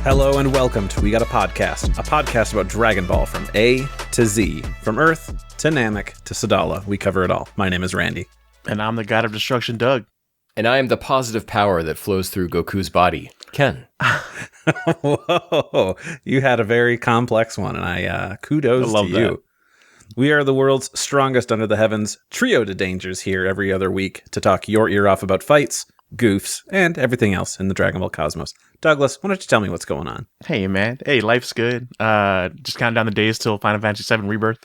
Hello and welcome to We Got a podcast about Dragon Ball from A to Z, from Earth to Namek to Sadala. We cover it all. My name is Randy. And I'm the God of Destruction, Doug. And I am the positive power that flows through Goku's body, Ken. Whoa, you had a very complex one, and I kudos to you. That. We are the world's strongest under the heavens trio to dangers here every other week to talk your ear off about fights, goofs, and everything else in the Dragon Ball cosmos. Douglas, why don't you tell me what's going on? Hey, man. Hey, life's good. Just counting down the days till Final Fantasy VII Rebirth.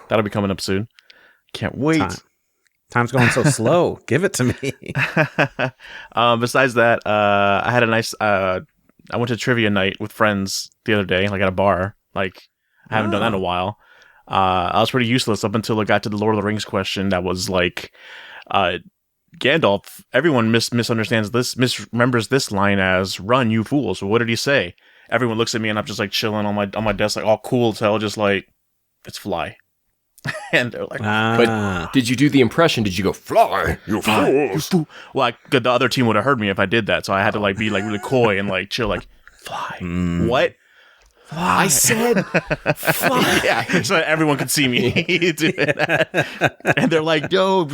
That'll be coming up soon. Can't wait. Time's going so slow. Give it to me. Besides that, I had a nice... I went to trivia night with friends the other day, like at a bar. Like, I haven't done that in a while. I was pretty useless up until I got to the Lord of the Rings question that was like... Gandalf, everyone misunderstands this, misremembers this line as "Run, you fools." So what did he say? Everyone looks at me and I'm just like chilling on my desk, like all cool as hell, just like, it's fly. And they're like, But did you do the impression? Did you go, "Fly, you fools"? Well, like, the other team would have heard me if I did that, so I had to like be like really coy and like chill, like, fly. What? I said, fly. Yeah, so everyone could see me doing that. And they're like, "Yo,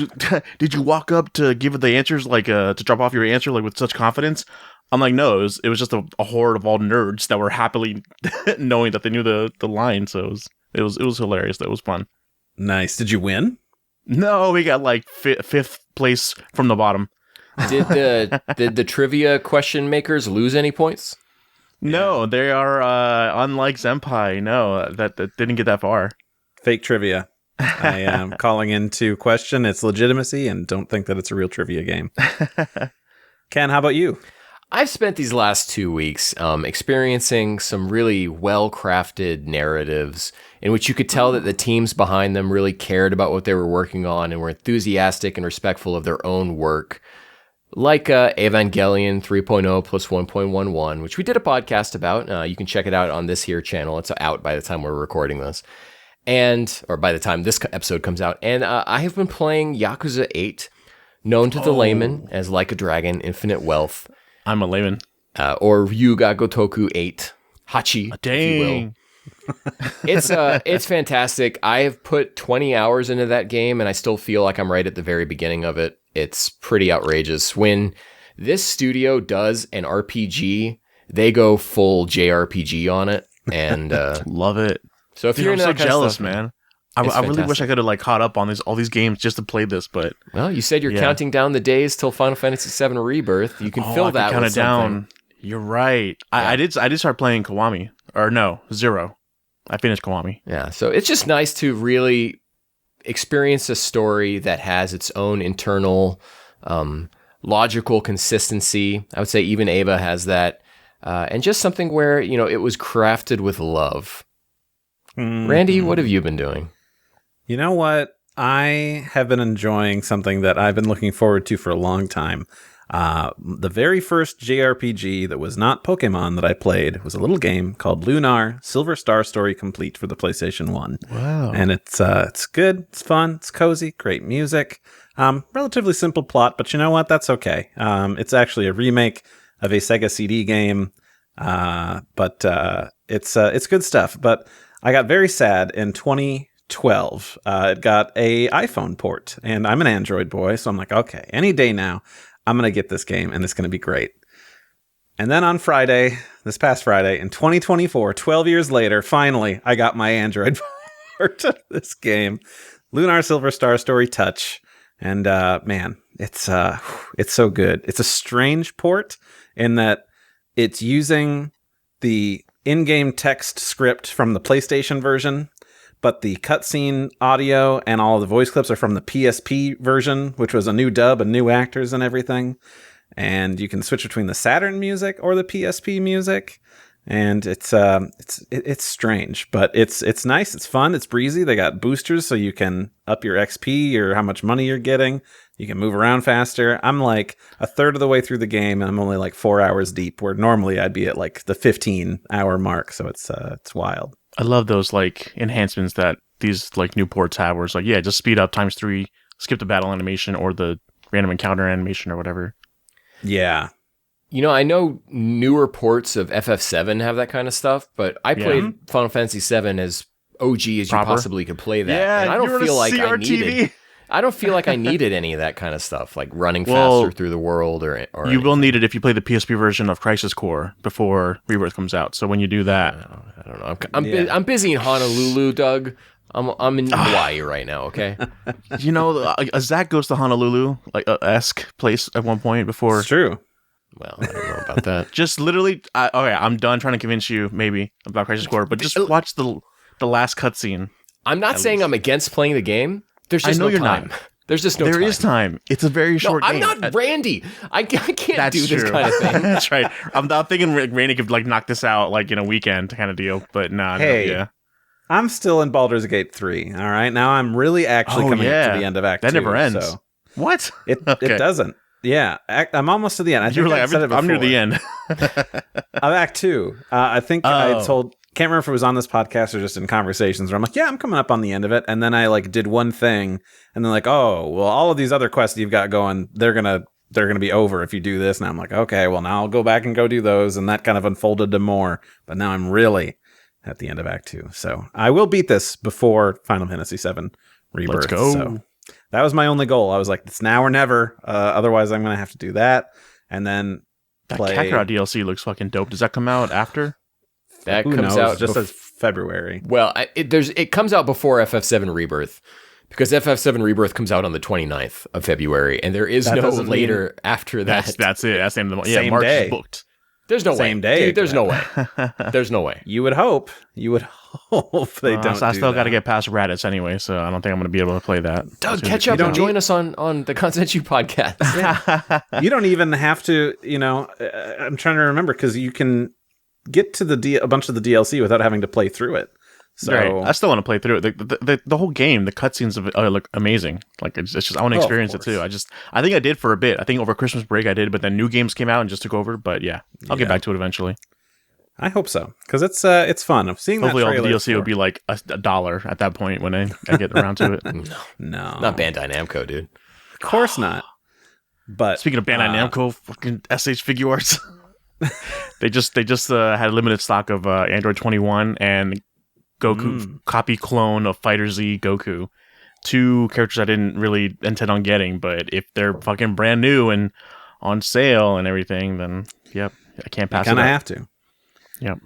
did you walk up to give the answers, like, to drop off your answer, like, with such confidence?" I'm like, no, it was just a horde of all nerds that were happily knowing that they knew the line. So it was hilarious. That was fun. Nice. Did you win? No, we got like fifth place from the bottom. Did the trivia question makers lose any points? No, they are unlike Senpai. No, that didn't get that far. Fake trivia. I am calling into question its legitimacy and don't think that it's a real trivia game. Ken, how about you? I've spent these last 2 weeks experiencing some really well-crafted narratives in which you could tell that the teams behind them really cared about what they were working on and were enthusiastic and respectful of their own work. Like Evangelion 3.0 plus 1.11, which we did a podcast about. You can check it out on this here channel. It's out by the time we're recording this. Or by the time this episode comes out. And I have been playing Yakuza 8, known to the layman as Like a Dragon, Infinite Wealth. I'm a layman. Or Ryuga Gotoku 8, Hachi, dang. If you will. It's fantastic. I have put 20 hours into that game, and I still feel like I'm right at the very beginning of it. It's pretty outrageous. When this studio does an RPG, they go full JRPG on it, and love it. So if you're I'm into so that kind jealous, of stuff, man. I really wish I could have like caught up on all these games just to play this, but well, you said you're counting down the days till Final Fantasy VII Rebirth. You can fill that count with it something. down. You're right. Yeah. I did start playing Kiwami, or no, Zero. I finished Kiwami. Yeah, so it's just nice to really experience a story that has its own internal logical consistency. I would say even Ava has that, and just something where it was crafted with love. Randy, what have you been doing? You know what? I have been enjoying something that I've been looking forward to for a long time. The very first JRPG that was not Pokemon that I played was a little game called Lunar Silver Star Story Complete for the PlayStation 1. Wow. And it's good, it's fun, it's cozy, great music. Relatively simple plot, but you know what? That's okay. It's actually a remake of a Sega CD game, but it's good stuff. But I got very sad in 2012. It got a iPhone port, and I'm an Android boy, so I'm like, okay, any day now, I'm going to get this game, and it's going to be great. And then on this past Friday, in 2024, 12 years later, finally, I got my Android port of this game, Lunar Silver Star Story Touch. And man, it's so good. It's a strange port in that it's using the in-game text script from the PlayStation version, but the cutscene audio and all the voice clips are from the PSP version, which was a new dub and new actors and everything. And you can switch between the Saturn music or the PSP music. And it's strange, but it's nice. It's fun. It's breezy. They got boosters so you can up your XP or how much money you're getting. You can move around faster. I'm like a third of the way through the game, and I'm only like 4 hours deep, where normally I'd be at like the 15-hour mark. So it's wild. I love those like enhancements that these like new ports have, where it's like, yeah, just speed up ×3, skip the battle animation or the random encounter animation or whatever. Yeah. You know, I know newer ports of FF7 have that kind of stuff, but I played Final Fantasy 7 as OG as Proper. you possibly could play that. Yeah, and I don't feel like CRTV. I don't feel like I needed any of that kind of stuff, like running faster through the world or You anything. will need it if you play the PSP version of Crisis Core before Rebirth comes out. So when you do that, I don't know. I'm busy in Honolulu, Doug. I'm in Hawaii right now. Okay. you know, Zach goes to Honolulu, like esque place at one point before. It's true. Well, I don't know about that. Just literally, okay, I'm done trying to convince you maybe about Crisis Core, but just watch the last cutscene. I'm not saying I'm against playing the game. There's just I know no you're time. not. There's just no time. There is time. It's a very short I'm game. not Randy. I can't That's do this true. kind of thing. That's right. I'm not thinking Randy could like knock this out like in a weekend kind of deal, but nah. Hey. No, yeah. I'm still in Baldur's Gate 3. All right. Now I'm really actually coming to the end of Act 2. That never ends. So What? it Okay. doesn't. Yeah. I'm almost to the end. You were like, I'm near the end. Of Act 2. I think I told, can't remember if it was on this podcast or just in conversations where I'm like, yeah, I'm coming up on the end of it. And then I like did one thing and then like, oh, well, all of these other quests you've got going, they're going to be over if you do this. And I'm like, okay, well, now I'll go back and go do those. And that kind of unfolded to more. But now I'm really at the end of Act 2. So I will beat this before Final Fantasy VII Rebirth. Let's go. So that was my only goal. I was like, it's now or never. Otherwise, I'm going to have to do that. And then That play. Kakarot DLC looks fucking dope. Does that come out after? That Who comes knows? out Just as February. Well, it comes out before FF7 Rebirth because FF7 Rebirth comes out on the 29th of February, and there is That no doesn't later after that. That's it. That's the end of the month. Yeah, Same March day. is booked. There's no Same way. day. Dude, there's no way. There's no way. You would hope. You would hope they don't. So I still got to that. get past Raditz anyway, so I don't think I'm going to be able to play that. Doug, catch up and join us on the Kanzenshuu podcast. You don't even have to. I'm trying to remember because you can get to a bunch of the DLC without having to play through it. So Right. I still want to play through it. The whole game, the cutscenes of it look amazing. Like it's just I want to experience it too. I think I did for a bit. I think over Christmas break I did, but then new games came out and just took over. But yeah, I'll get back to it eventually. I hope so because it's fun. I'm seeing Hopefully that all the trailer DLC would be like $1 at that point when I get around to it. no, Not Bandai Namco, dude. Of course not. But Speaking of Bandai Namco, fucking SH Figure Arts, they just had a limited stock of Android 21 and Goku copy clone of Fighter Z Goku. Two characters I didn't really intend on getting, but if they're fucking brand new and on sale and everything, then yep, I can't pass it up. kind of have to. Yep.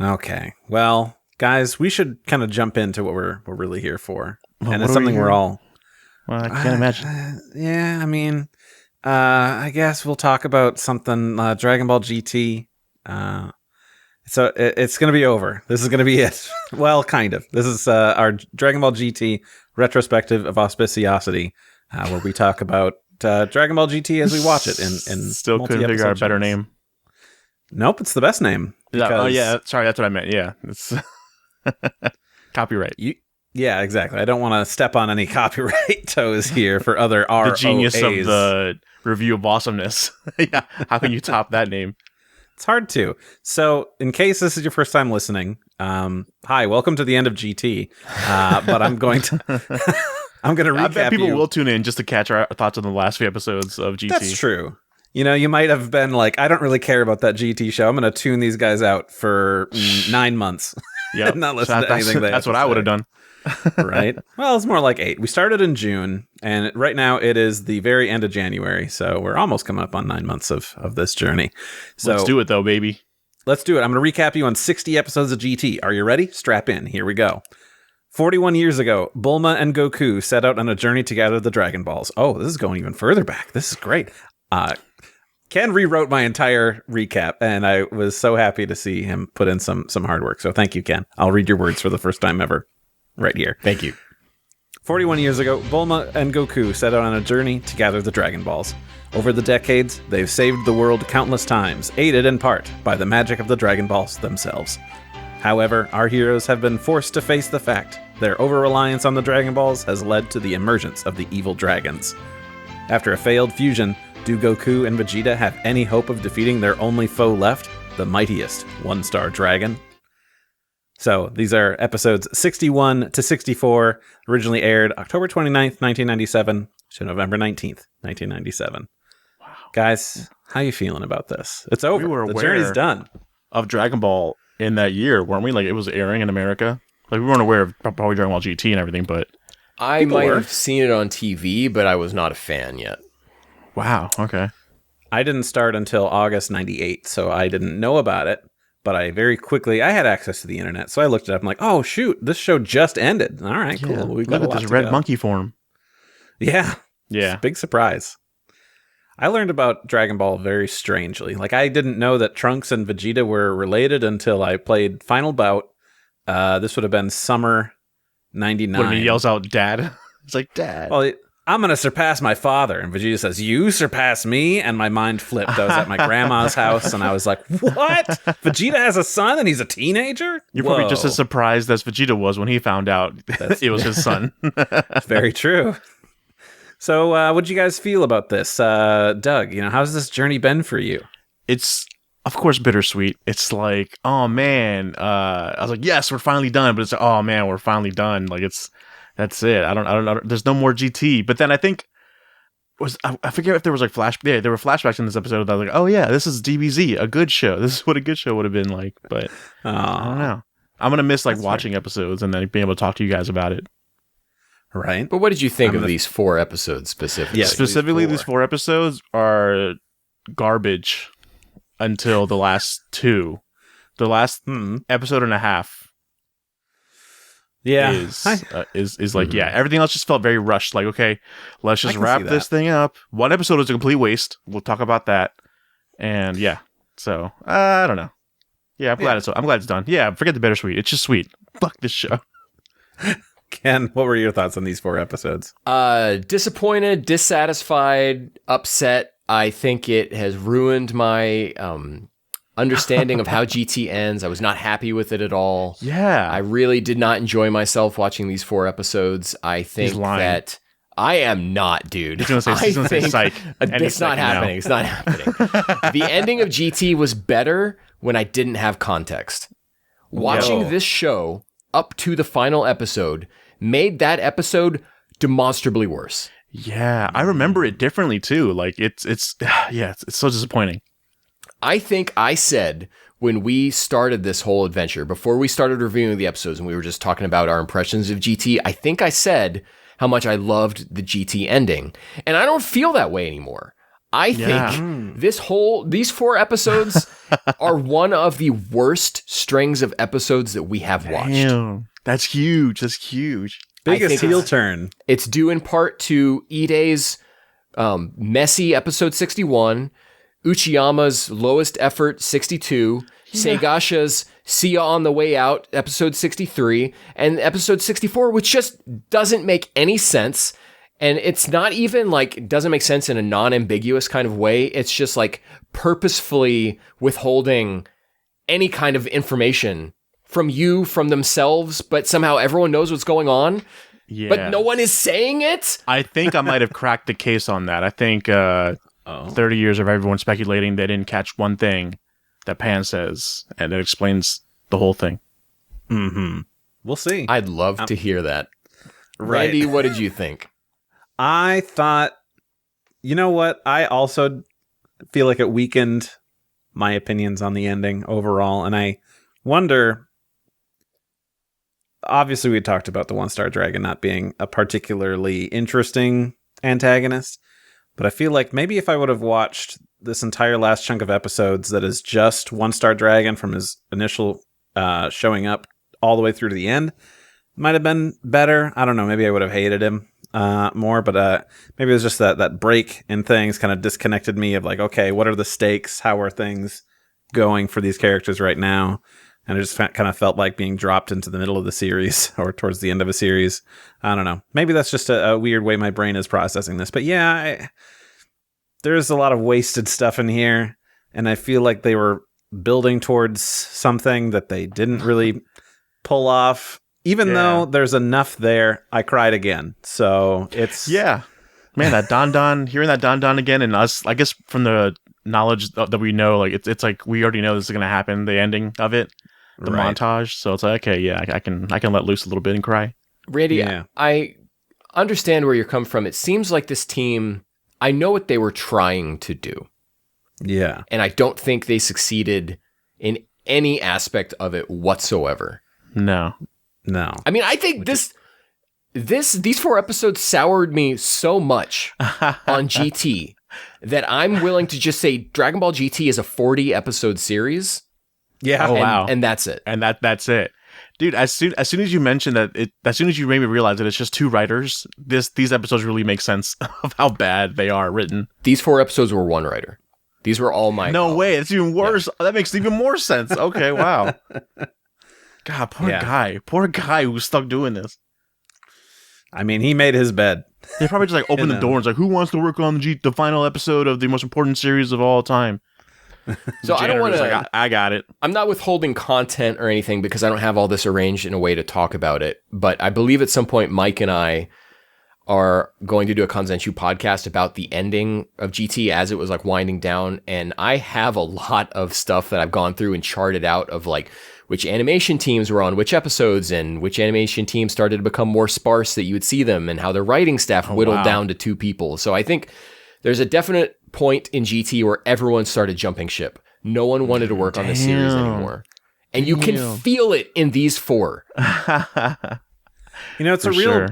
Okay. Well, guys, we should kind of jump into what we're really here for, Well, and what it's are we something here? we're all. Well, I can't imagine. Yeah, I mean, I guess we'll talk about something Dragon Ball GT. So it's going to be over. This is going to be it. Well, kind of. This is our Dragon Ball GT retrospective of auspiciosity, where we talk about Dragon Ball GT as we watch it. In Still couldn't figure out a better name. Nope, it's the best name. Oh yeah, sorry, that's what I meant. Yeah, it's copyright. Yeah, exactly. I don't want to step on any copyright toes here for other ROAs. The genius of the review of awesomeness. Yeah, how can you top that name? It's hard to. So, in case this is your first time listening, hi, welcome to the end of GT. But I'm going to recap. I bet people will tune in just to catch our thoughts on the last few episodes of GT. That's true. You might have been like, I don't really care about that GT show. I'm going to tune these guys out for 9 months. Yeah, not listen to anything. That's what I would have done. Right? Well, it's more like 8. We started in June, and right now it is the very end of January, so we're almost coming up on 9 months of this journey. So Let's do it, though, baby. Let's do it. I'm going to recap you on 60 episodes of GT. Are you ready? Strap in. Here we go. 41 years ago, Bulma and Goku set out on a journey to gather the Dragon Balls. Oh, this is going even further back. This is great. Ken rewrote my entire recap, and I was so happy to see him put in some hard work. So thank you, Ken. I'll read your words for the first time ever. Right here. Thank you. 41 years ago, Bulma and Goku set out on a journey to gather the Dragon Balls. Over the decades, they've saved the world countless times, aided in part by the magic of the Dragon Balls themselves. However, our heroes have been forced to face the fact their over-reliance on the Dragon Balls has led to the emergence of the evil dragons. After a failed fusion, do Goku and Vegeta have any hope of defeating their only foe left, the mightiest one-star dragon? So these are episodes 61 to 64, originally aired October 29th, 1997 to November 19th, 1997. Wow. Guys, how you feeling about this? It's over. We were the aware journey's done. of Dragon Ball in that year, weren't we? Like, it was airing in America. Like, we weren't aware of probably Dragon Ball GT and everything, but I might have seen it on TV, but I was not a fan yet. wow, okay. I didn't start until August 98, so I didn't know about it. But I had access to the internet, so I looked it up. I'm like, oh, shoot, this show just ended. All right, cool. We've got Look at this red monkey form. Yeah. Yeah. It's a big surprise. I learned about Dragon Ball very strangely. Like, I didn't know that Trunks and Vegeta were related until I played Final Bout. This would have been summer 99. When he yells out, Dad. It's like, Dad. Well, I'm going to surpass my father. And Vegeta says, you surpass me? And my mind flipped. I was at my grandma's house, and I was like, what? Vegeta has a son, and he's a teenager? You're probably just as surprised as Vegeta was when he found out it was his son. Very true. So what did you guys feel about this? Doug, how's this journey been for you? It's, of course, bittersweet. It's like, oh, man. I was like, yes, we're finally done. But it's like, oh, man, we're finally done. Like, that's it. I don't know. There's no more GT. But then I think I forget if there was like there were flashbacks in this episode that I was like, oh yeah, this is DBZ, a good show. This is what a good show would have been like. But I don't know. I'm gonna miss like watching episodes and then being able to talk to you guys about it. Right. But what did you think of these 4 episodes specifically? Yeah, specifically these 4 episodes are garbage until the last 2. The last episode and a half. Yeah, is like everything else just felt very rushed. Like, okay, let's just wrap this thing up. One episode was a complete waste. We'll talk about that. And yeah, so I don't know. Yeah, I'm glad it's done. Yeah, forget the bittersweet. It's just sweet. Fuck this show. Ken, what were your thoughts on these 4 episodes? Disappointed, dissatisfied, upset. I think it has ruined my understanding of how GT ends. I was not happy with it at all. Yeah. I really did not enjoy myself watching these 4 episodes. I think that I am not, dude. He's going to say psych. It's not happening. It's not happening. The ending of GT was better when I didn't have context. Watching this show up to the final episode made that episode demonstrably worse. Yeah, I remember it differently too. Like it's so disappointing. I think I said when we started this whole adventure, before we started reviewing the episodes and we were just talking about our impressions of GT, I think I said how much I loved the GT ending. And I don't feel that way anymore. I think these 4 episodes are one of the worst strings of episodes that we have watched. Damn, that's huge. That's huge. Biggest heel turn. It's due in part to Ide's messy episode 61, Uchiyama's lowest effort 62, Seigasha's See Ya on the Way Out episode 63, and episode 64, which just doesn't make any sense. And it's not even like, it doesn't make sense in a non-ambiguous kind of way. It's just like purposefully withholding any kind of information from themselves, but somehow everyone knows what's going on. Yeah. But no one is saying it. I think I might have cracked the case on that. I think 30 years of everyone speculating they didn't catch one thing that Pan says, and it explains the whole thing. Mm-hmm. We'll see. I'd love to hear that. Right. Randy, what did you think? I thought, you know what? I also feel like it weakened my opinions on the ending overall, and I wonder... Obviously, we talked about the One-Star Dragon not being a particularly interesting antagonist, but I feel like maybe if I would have watched this entire last chunk of episodes that is just One-Star Dragon from his initial showing up all the way through to the end, might have been better. I don't know. Maybe I would have hated him more, but maybe it was just that break in things kind of disconnected me of like, okay, what are the stakes? How are things going for these characters right now? And it just kind of felt like being dropped into the middle of the series or towards the end of a series. I don't know. Maybe that's just a weird way my brain is processing this. But yeah, there's a lot of wasted stuff in here. And I feel like they were building towards something that they didn't really pull off. Even though there's enough there, I cried again. So it's... Yeah. Man, that Don, hearing that Don again, and us, I guess from the knowledge that we know, like it's like we already know this is going to happen, the ending of it. The montage, so it's like, okay, yeah, I can let loose a little bit and cry. Randy, I understand where you're coming from. It seems like this team I know what they were trying to do. Yeah. And I don't think they succeeded in any aspect of it whatsoever. No. I mean, I think these 4 episodes soured me so much on GT that I'm willing to just say Dragon Ball GT is a 40 episode series. Yeah. Oh, wow. And that's it. And that's it. Dude, as soon as you mentioned that, as soon as you made me realize that it's just 2 writers, these episodes really make sense of how bad they are written. These 4 episodes were 1 writer. These were all my No call. way, it's even worse. Yeah. That makes even more sense. Okay, wow. God, poor guy who's stuck doing this. I mean, he made his bed. They probably just like open the door and it's like, who wants to work on the final episode of the most important series of all time? So I don't want to. Like, I got it. I'm not withholding content or anything because I don't have all this arranged in a way to talk about it. But I believe at some point Mike and I are going to do a Kanzenshuu podcast about the ending of GT as it was like winding down. And I have a lot of stuff that I've gone through and charted out of like which animation teams were on which episodes and which animation teams started to become more sparse that you would see them and how their writing staff whittled down to 2 people. So I think there's a definite point in GT where everyone started jumping ship. No one wanted to work on this series anymore. And you can feel it in these 4. You know, it's a real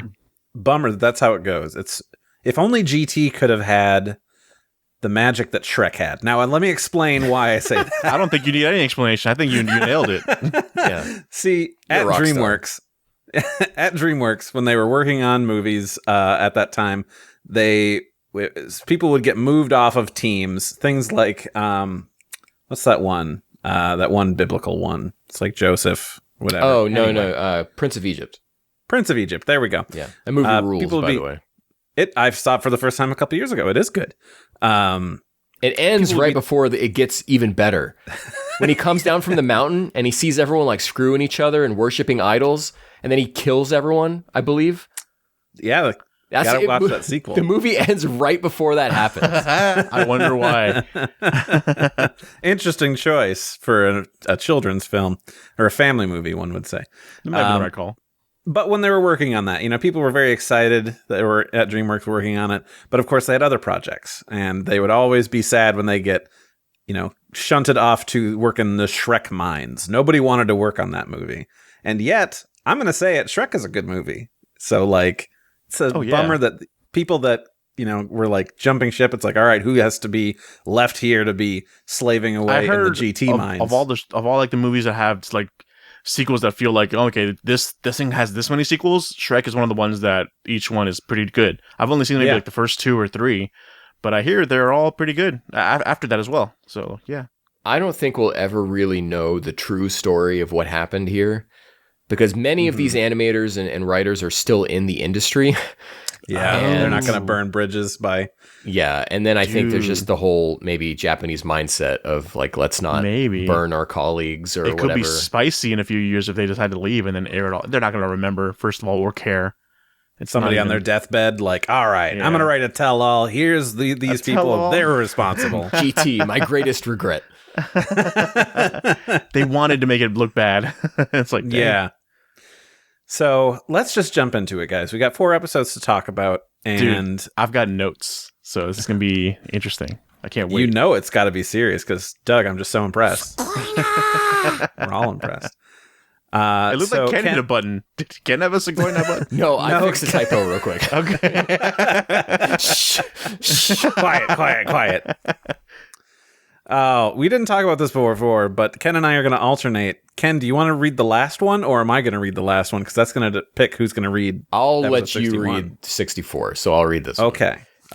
bummer that's how it goes. It's if only GT could have had the magic that Shrek had. Now, let me explain why I say that. I don't think you need any explanation. I think you nailed it. Yeah. See, at DreamWorks, when they were working on movies at that time, people would get moved off of teams. Things like what's that one? That one biblical one. It's like Joseph, whatever. Oh, anyway. No. Prince of Egypt. Prince of Egypt. There we go. Yeah. That movie rules, by the way. I've saw it for the first time a couple years ago. It is good. It ends right before it gets even better. When he comes down from the mountain and he sees everyone like screwing each other and worshiping idols, and then he kills everyone, I believe. Yeah, gotta watch that sequel. The movie ends right before that happens. I wonder why. Interesting choice for a children's film or a family movie, one would say. That might be the right call. But when they were working on that, people were very excited that they were at DreamWorks working on it. But of course, they had other projects, and they would always be sad when they get, shunted off to work in the Shrek mines. Nobody wanted to work on that movie, and yet I'm going to say it. Shrek is a good movie. So like, it's a bummer that people that were like jumping ship. It's like, all right, who has to be left here to be slaving away in the GT mines? Of all like the movies that have like sequels that feel like, okay, this thing has this many sequels, Shrek is one of the ones that each one is pretty good. I've only seen maybe like the first 2 or 3, but I hear they're all pretty good after that as well. So yeah, I don't think we'll ever really know the true story of what happened here because many of these animators and writers are still in the industry. Yeah, they're not going to burn bridges by... Yeah, and then I think there's just the whole maybe Japanese mindset of like, let's not burn our colleagues or whatever. It could be spicy in a few years if they decide to leave and then air it all. They're not going to remember, first of all, or care. It's somebody on their deathbed like, all right, I'm going to write a tell-all. Here's these people. They were responsible. GT, my greatest regret. They wanted to make it look bad. It's like, dang. Yeah. So let's just jump into it, guys. We got 4 episodes to talk about, and dude, I've got notes, so this is gonna be interesting. I can't wait. It's got to be serious because Doug, I'm just so impressed. We're all impressed. It looks like Ken hit a button. Did Ken have a Segoy in that button? No, I fixed a typo real quick. Okay. Shh. Quiet. Oh, we didn't talk about this before, but Ken and I are going to alternate. Ken, do you want to read the last one, or am I going to read the last one? Because that's going to pick who's going to read. I'll let you read 64, so I'll read this one.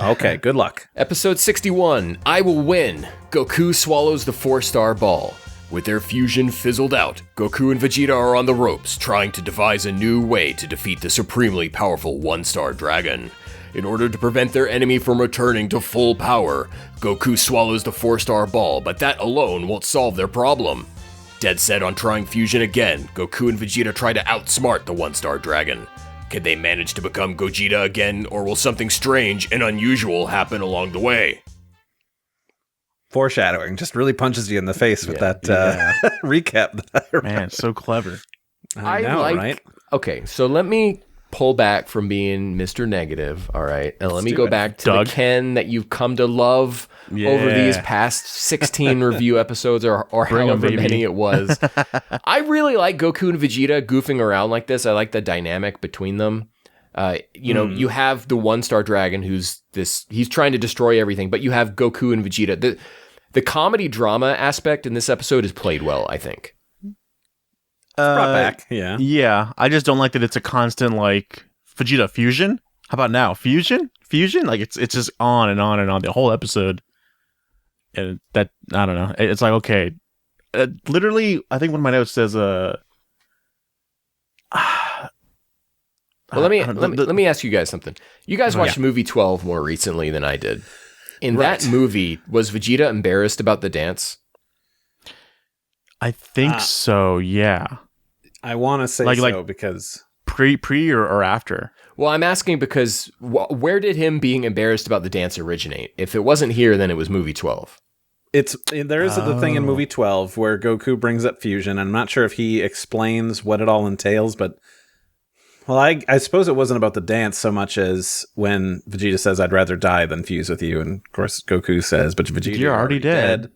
Okay, good luck. Episode 61, I Will Win. Goku swallows the 4-star ball. With their fusion fizzled out, Goku and Vegeta are on the ropes, trying to devise a new way to defeat the supremely powerful 1-star dragon. In order to prevent their enemy from returning to full power, Goku swallows the 4-star ball, but that alone won't solve their problem. Dead set on trying fusion again, Goku and Vegeta try to outsmart the 1-star dragon. Can they manage to become Gogeta again, or will something strange and unusual happen along the way? Foreshadowing just really punches you in the face with that recap. Man, so clever. I know, right? Okay, so let me pull back from being Mr. Negative, all right? And let me do go it. back to Doug. the Ken that you've come to love over these past 16 review episodes or Bring 'em, however baby. many it was. I really like Goku and Vegeta goofing around like this. I like the dynamic between them. You have the one-star dragon he's trying to destroy everything, but you have Goku and Vegeta. The comedy drama aspect in this episode is played well, I think. Brought back. Yeah. Yeah, I just don't like that it's a constant like Vegeta fusion. How about now? Fusion? Like it's just on and on and on the whole episode. And that I don't know. It's like okay. Literally, I think one of my notes says Well, let me ask you guys something. You guys watched movie 12 more recently than I did. In that movie, was Vegeta embarrassed about the dance? I think so, yeah. I want to say so because pre or after. Well, I'm asking because where did him being embarrassed about the dance originate? If it wasn't here, then it was movie 12. There is the thing in movie 12 where Goku brings up fusion. I'm not sure if he explains what it all entails, but well, I suppose it wasn't about the dance so much as when Vegeta says, "I'd rather die than fuse with you," and of course Goku says, "But Vegeta, you're already dead."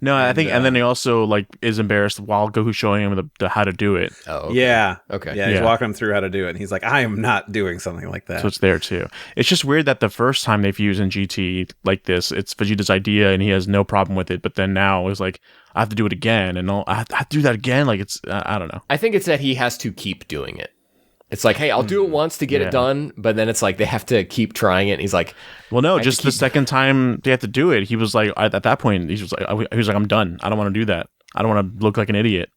No, I think, and then he also like is embarrassed while Goku's showing him the how to do it. Oh, okay. Yeah, okay, yeah. He's walking him through how to do it, and he's like, "I am not doing something like that." So it's there too. It's just weird that the first time they fuse in GT like this, it's Vegeta's idea, and he has no problem with it. But then now it's like I have to do it again, and I have to do that again. Like it's I don't know. I think it's that he has to keep doing it. It's like, hey, I'll do it once to get it done, but then it's like they have to keep trying it. And he's like, well, no, just the second time they have to do it, he was like, at that point, he was like, I'm done. I don't want to do that. I don't want to look like an idiot.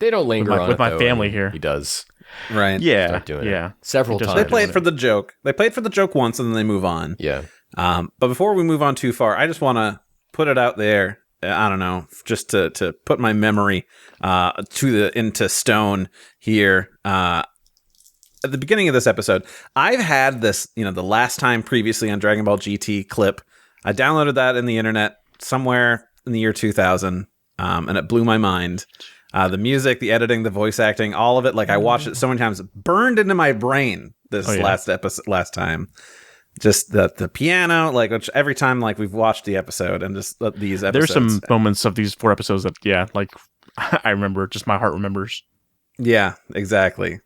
They don't linger on with it, my though, family and here. He does. Right. Yeah. Start doing it several times. They play it for the joke. They play it for the joke once, and then they move on. Yeah. But before we move on too far, I just want to put it out there. I don't know, just to put my memory into stone here. At the beginning of this episode, I've had this, the last time previously on Dragon Ball GT clip. I downloaded that in the internet somewhere in the year 2000, and it blew my mind. The music, the editing, the voice acting, all of it. Like I watched it so many times, it burned into my brain this last time. Just the piano, like which every time like we've watched the episode and just these episodes. There's some moments of these 4 episodes that like I remember. Just my heart remembers. Yeah, exactly.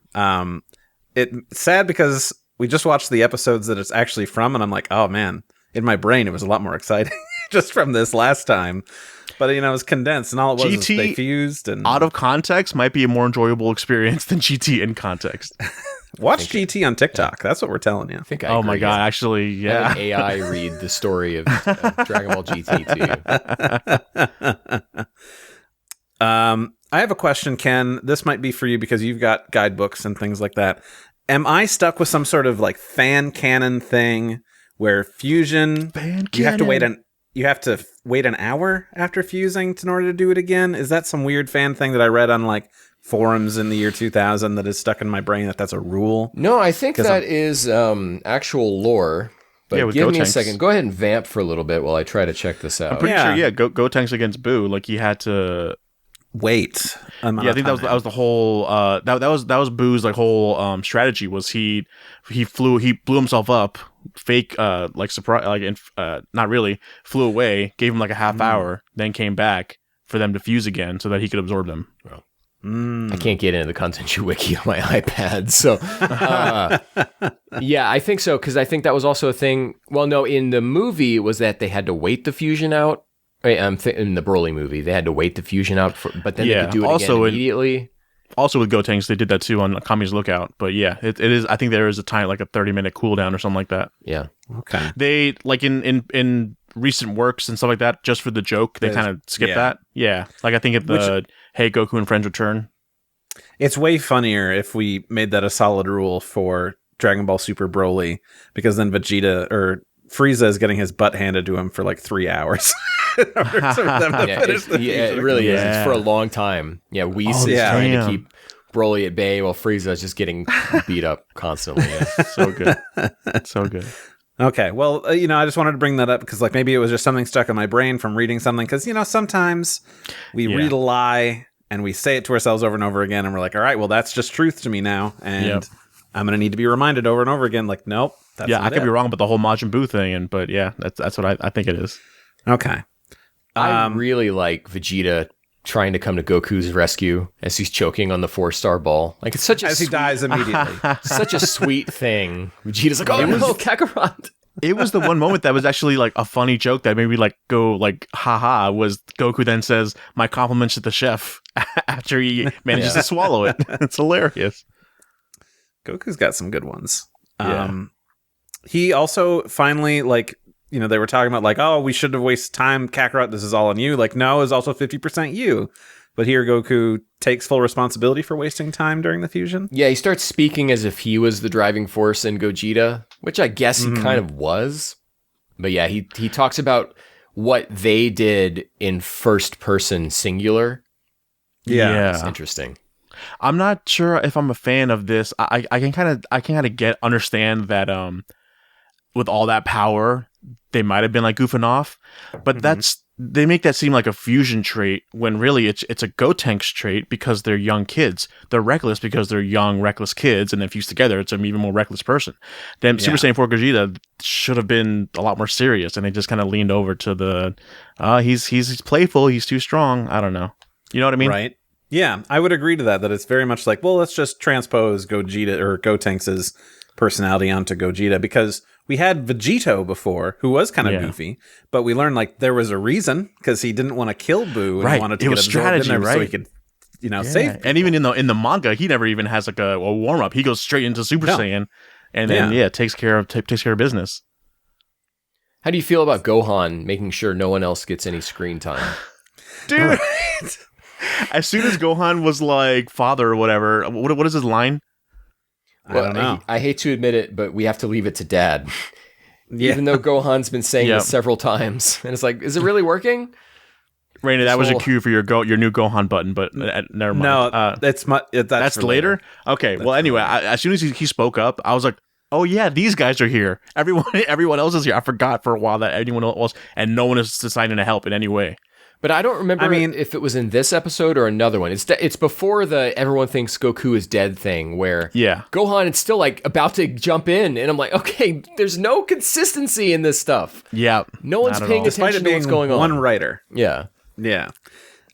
It's sad because we just watched the episodes that it's actually from, and I'm like, oh man, in my brain it was a lot more exciting just from this last time. But it was condensed, and all it was is they fused. And out of context might be a more enjoyable experience than GT in context. Watch GT on TikTok. That's what we're telling you. I think oh my god, actually, yeah. Have an AI read the story of Dragon Ball GT to you. I have a question, Ken. This might be for you because you've got guidebooks and things like that. Am I stuck with some sort of like fan canon thing where fusion you have to wait an hour after fusing in order to do it again? Is that some weird fan thing that I read on like forums in the year 2000 that is stuck in my brain that's a rule? No, I think that is actual lore. But give me a second. Go ahead and vamp for a little bit while I try to check this out. I'm pretty sure. Yeah, Gotenks against Boo. Like he had to wait. I think that was the whole. That was Boo's like whole strategy was he blew himself up, fake like surprise like not really flew away, gave him like a half hour, then came back for them to fuse again so that he could absorb them. Well, I can't get into the Kanzenshuu wiki on my iPad, so yeah, I think so because I think that was also a thing. Well, no, in the movie was that they had to wait the fusion out. In the Broly movie, they had to wait the fusion out, but then they could do it again immediately. Also with Gotenks, they did that too on Kami's Lookout. But yeah, it is. I think there is a time like a 30-minute cooldown or something like that. Yeah. Okay. They like in recent works and stuff like that, just for the joke, they kind of skip that. Yeah. Like I think at the Hey Goku and Friends Return. It's way funnier if we made that a solid rule for Dragon Ball Super Broly, because then Vegeta or Frieza is getting his butt handed to him for like 3 hours. It really is. It's for a long time. Yeah, Whis is trying to keep Broly at bay while Frieza is just getting beat up constantly. Yeah. So good. So good. Okay, well, I just wanted to bring that up because like maybe it was just something stuck in my brain from reading something because, sometimes we read a lie and we say it to ourselves over and over again and we're like, all right, well, that's just truth to me now. And I'm going to need to be reminded over and over again, like, nope, that's Yeah, not I could it. be wrong about the whole Majin Buu thing, but yeah, that's what I think it is. Okay. I really like Vegeta trying to come to Goku's rescue as he's choking on the 4-star ball. Like, it's such a As he dies immediately. such a sweet thing. Vegeta's like, oh no, Kakarot. It was the one moment that was actually like a funny joke that made me like go like haha, was Goku then says my compliments to the chef after he manages to swallow it. It's hilarious. Goku's got some good ones. Yeah. He also finally, like, you know, they were talking about like, oh, we shouldn't have wasted time, Kakarot, this is all on you. Like, no, it's also 50% you. But here Goku takes full responsibility for wasting time during the fusion. Yeah, he starts speaking as if he was the driving force in Gogeta, which I guess he kind of was. But yeah, he talks about what they did in first person singular. Yeah. It's interesting. I'm not sure if I'm a fan of this. I can kind of understand that with all that power, they might have been like goofing off, but they make that seem like a fusion trait when really it's a Gotenks trait because they're young kids. They're reckless because they're young, reckless kids, and then fused together, it's an even more reckless person. Then Super Saiyan 4 Gogeta should have been a lot more serious, and they just kind of leaned over to the, he's playful, he's too strong. I don't know. You know what I mean? Right. Yeah, I would agree to that it's very much like, well, let's just transpose Gogeta or Gotenks' personality onto Gogeta, because we had Vegito before, who was kind of goofy, but we learned like there was a reason, because he didn't want to kill Boo and wanted to get absorbed in there so he could, save people. And even in the manga, he never even has like a warm up. He goes straight into Super Saiyan, and then takes care of business. How do you feel about Gohan making sure no one else gets any screen time? Dude, as soon as Gohan was like father or whatever, what is his line? I don't know. I hate to admit it, but we have to leave it to Dad. Even though Gohan's been saying this several times, and it's like, is it really working? Raina, that was a cue for your new Gohan button, but never mind. No, that's later. Okay, well, anyway, as soon as he spoke up, I was like, oh yeah, these guys are here. Everyone else is here. I forgot for a while that anyone else, and no one is deciding to help in any way. But I don't remember if it was in this episode or another one. It's before the everyone thinks Goku is dead thing, where Gohan is still like about to jump in, and I'm like, okay, there's no consistency in this stuff. Yeah, no one's paying attention to what's going on. One writer. Yeah.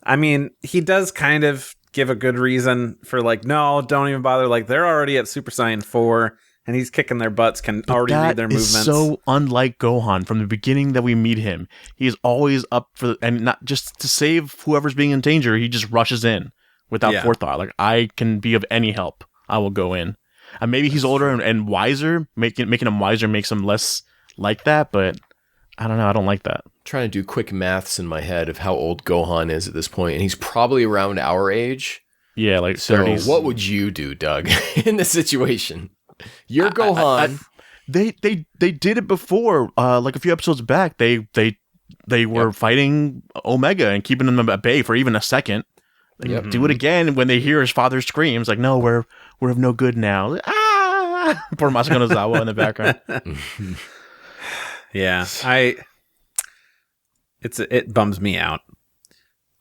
I mean, he does kind of give a good reason for like, no, don't even bother. Like, they're already at Super Saiyan 4. And he's kicking their butts, can already read their movements. That is so unlike Gohan from the beginning that we meet him. He is always up for, and not just to save whoever's being in danger, he just rushes in without forethought. Like, I can be of any help, I will go in. And maybe he's older and wiser, making him wiser makes him less like that, but I don't know, I don't like that. I'm trying to do quick maths in my head of how old Gohan is at this point, and he's probably around our age. Yeah, like 30s. So what would you do, Doug, in this situation? You're Gohan. They did it before. Like a few episodes back, they were fighting Omega and keeping them at bay for even a second. They do it again when they hear his father's screams. Like, no, we're of no good now. Ah! Poor Masako Nozawa in the background. It bums me out.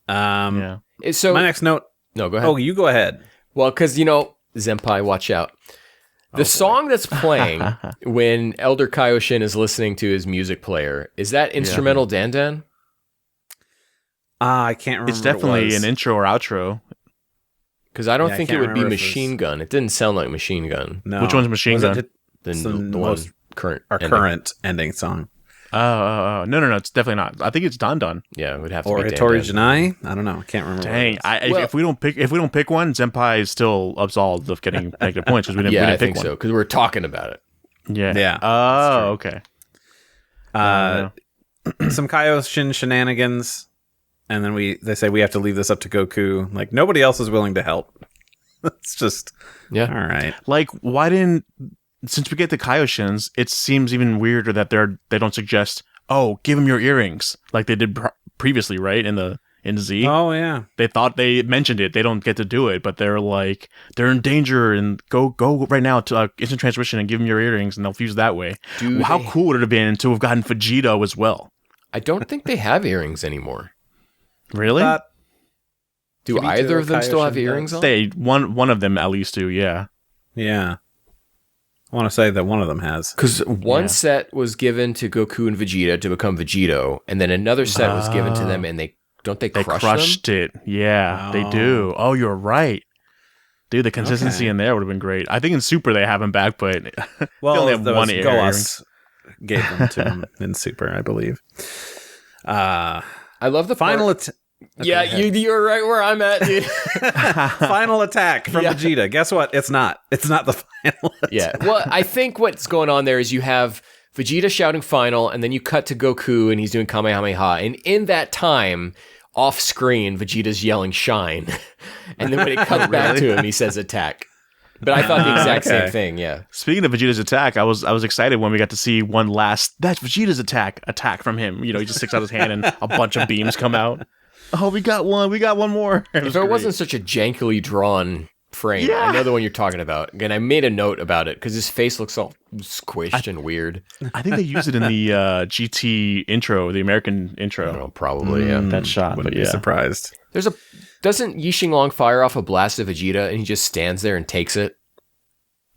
So my next note. No, go ahead. Oh, you go ahead. Well, because Senpai, watch out. The song that's playing when Elder Kaioshin is listening to his music player, is that instrumental Dan Dan? I can't remember. It's definitely an intro or outro. Because I don't think it would be Machine Gun. It didn't sound like Machine Gun. No. Which one's Machine Gun? The one current ending song. Oh, no, it's definitely not. I think it's Don Don. Yeah, it would have to or be Hitori Janai. I don't know. I can't remember. Dang, if we don't pick one, Senpai is still absolved of getting negative points because we didn't pick think one. so because we're talking about it. Yeah. Oh, okay. Some Kaioshin shenanigans, and then they say we have to leave this up to Goku. Like, nobody else is willing to help. It's just all right. Like, why didn't? Since we get the Kaioshins, it seems even weirder that they don't suggest, oh, give him your earrings like they did previously, right? In Z. Oh yeah. They thought they mentioned it. They don't get to do it, but they're like they're in danger and go right now to instant transmission and give them your earrings and they'll fuse that way. How cool would it have been to have gotten Vegito as well? I don't think they have earrings anymore. Really? Do either of them still have earrings on? One of them at least do. Yeah. Yeah. I want to say that one of them has. Because one set was given to Goku and Vegeta to become Vegito, and then another set was given to them, and they crushed them? it. Yeah, they do. Oh, you're right. Dude, the consistency in there would have been great. I think in Super they have him back, but they only have one ear. Goas gave them to him in Super, I believe. I love the final part. Yeah, you're right where I'm at, dude. Final attack from Vegeta. Guess what? It's not. It's not the final attack. Yeah. Well, I think what's going on there is you have Vegeta shouting final, and then you cut to Goku, and he's doing Kamehameha. And in that time, off screen, Vegeta's yelling shine. And then when it comes back to him, he says attack. But I thought the exact same thing, yeah. Speaking of Vegeta's attack, I was excited when we got to see one last, that's Vegeta's attack from him. You know, he just sticks out his hand and a bunch of beams come out. Oh, we got one more. If it wasn't such a jankily drawn frame, I know the one you're talking about. Again, I made a note about it because his face looks all squished and weird. I think they used it in the GT intro, the American intro. I don't know, probably, yeah. That shot, Wouldn't be surprised. Doesn't Yi Long fire off a blast of Vegeta and he just stands there and takes it?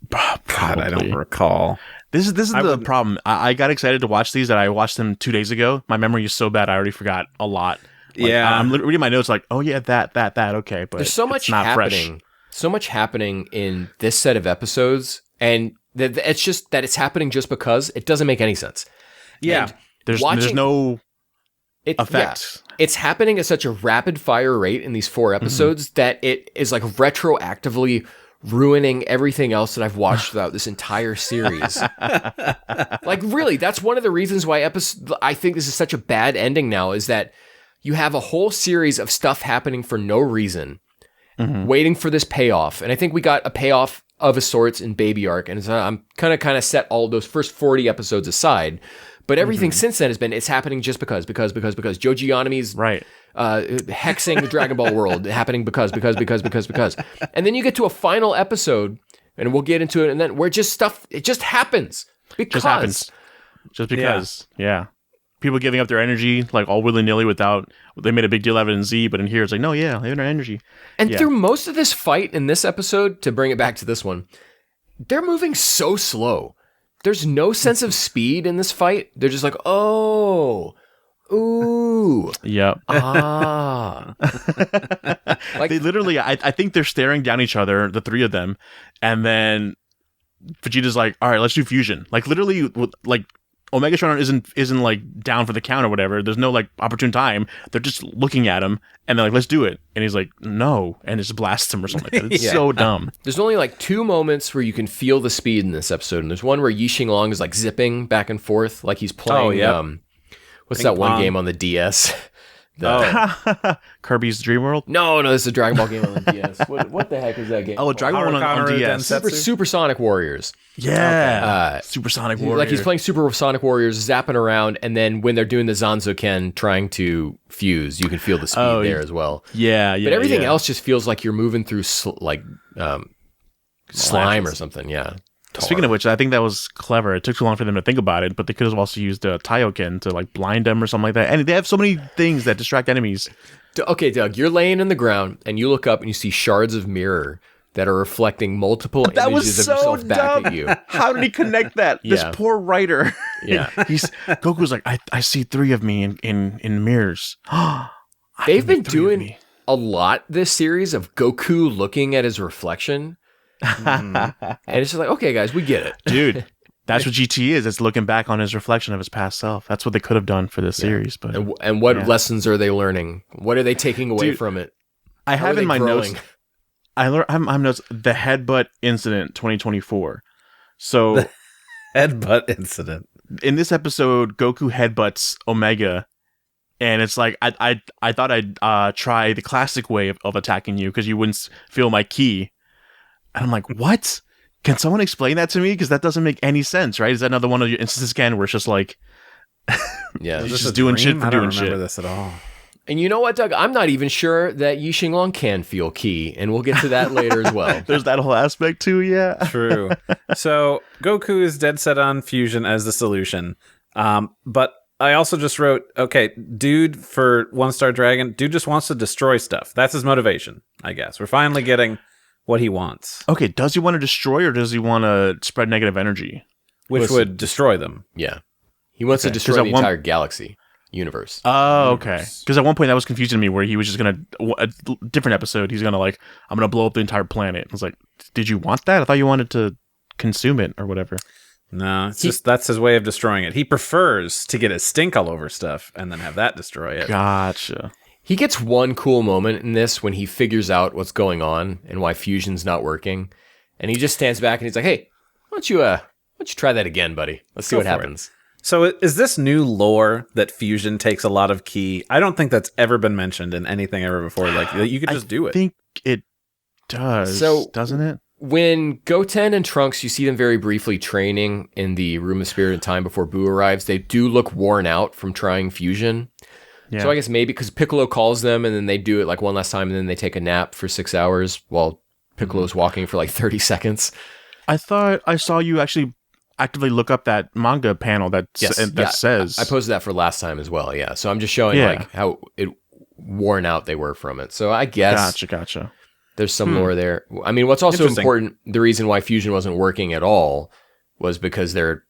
God, I don't recall. This is the problem. I got excited to watch these that I watched them 2 days ago. My memory is so bad I already forgot a lot. I'm reading my notes like, oh yeah, that, okay. But there's so much not happening. Fresh. So much happening in this set of episodes, and it's just that it's happening just because it doesn't make any sense. Yeah. There's no effect. Yeah, it's happening at such a rapid fire rate in these 4 episodes that it is like retroactively ruining everything else that I've watched throughout this entire series. Like, really, that's one of the reasons why I think this is such a bad ending now, is that you have a whole series of stuff happening for no reason, waiting for this payoff. And I think we got a payoff of a sorts in Baby Arc, and so I'm kind of set all those first 40 episodes aside. But everything since then has been, it's happening just because Joji Yanami's hexing the Dragon Ball world happening because. And then you get to a final episode, and we'll get into it, and then where it just happens. Just because. Yeah. People giving up their energy, like all willy-nilly without, they made a big deal out of it in Z, but in here it's like, no, yeah, they have their energy. And through most of this fight in this episode, to bring it back to this one, they're moving so slow. There's no sense of speed in this fight. They're just like, oh, ooh. Yep. Ah. Like, they literally, I think they're staring down each other, the 3 of them, and then Vegeta's like, all right, let's do fusion. Like, literally, like, Omega Shenron isn't like down for the count or whatever. There's no like opportune time. They're just looking at him and they're like, let's do it. And he's like, no. And just blasts him or something like that. It's so dumb. There's only like 2 moments where you can feel the speed in this episode. And there's one where Yi Long is like zipping back and forth. Like he's playing, what's that one game on the DS? Kirby's Dream World? No, this is a Dragon Ball game on the DS. What the heck is that game? Oh, Dragon Ball on DS. Supersonic Warriors. Yeah. Supersonic Warriors. Like he's playing Supersonic Warriors, zapping around, and then when they're doing the Zanzo-Ken trying to fuse, you can feel the speed there as well. Yeah. But everything else just feels like you're moving through slime or something. Yeah. Speaking of which, I think that was clever. It took too long for them to think about it, but they could have also used Taioken to like blind them or something like that. And they have so many things that distract enemies. Okay, Doug, you're laying in the ground and you look up and you see shards of mirror that are reflecting multiple images of yourself back at you. How did he connect that? This poor writer. Yeah. Goku's like, I see 3 of me in mirrors. They've been doing a lot this series of Goku looking at his reflection. And it's just like, okay, guys, we get it. Dude, that's what GT is. It's looking back on his reflection of his past self. That's what they could have done for this series. But and what lessons are they learning? What are they taking away from it? I have in my notes, I'm notes, the headbutt incident 2024. So the headbutt incident. In this episode, Goku headbutts Omega. And it's like, I thought I'd try the classic way of attacking you because you wouldn't feel my ki. And I'm like, what? Can someone explain that to me? Because that doesn't make any sense, right? Is that another one of your instances again where it's just like, yeah, just doing shit for doing shit? I don't remember this at all. And you know what, Doug? I'm not even sure that Yi Long can feel ki, and we'll get to that later as well. There's that whole aspect too, yeah. True. So Goku is dead set on fusion as the solution. But I also just wrote, okay, dude, for One Star Dragon, dude just wants to destroy stuff. That's his motivation, I guess. We're finally getting what he wants, Okay, does he want to destroy or does he want to spread negative energy? which would destroy them. Yeah. He wants to Okay, 'cause destroy at the one- entire galaxy, universe. Oh, okay. Because at one point that was confusing to me where he was just going to, a different episode, he's going to I'm going to blow up the entire planet. I was like, did you want that? I thought you wanted to consume it or whatever. No, it's just that's his way of destroying it. He prefers to get his stink all over stuff and then have that destroy it. Gotcha. He gets one cool moment in this when he figures out what's going on and why fusion's not working. And he just stands back and he's like, hey, why don't you try that again, buddy? Let's see what happens. So is this new lore that fusion takes a lot of ki? I don't think that's ever been mentioned in anything ever before. Like, you could just do it. I think it does, doesn't it? When Goten and Trunks, you see them very briefly training in the Room of Spirit and Time before Boo arrives. They do look worn out from trying fusion. Yeah. So I guess maybe because Piccolo calls them and then they do it like one last time and then they take a nap for 6 hours while Piccolo's walking for like 30 seconds. I thought I saw you actually actively look up that manga panel that says. I posted that for last time as well, yeah. So I'm just showing like how worn out they were from it. So I guess Gotcha. there's some lore there. I mean, what's also important, the reason why fusion wasn't working at all was because their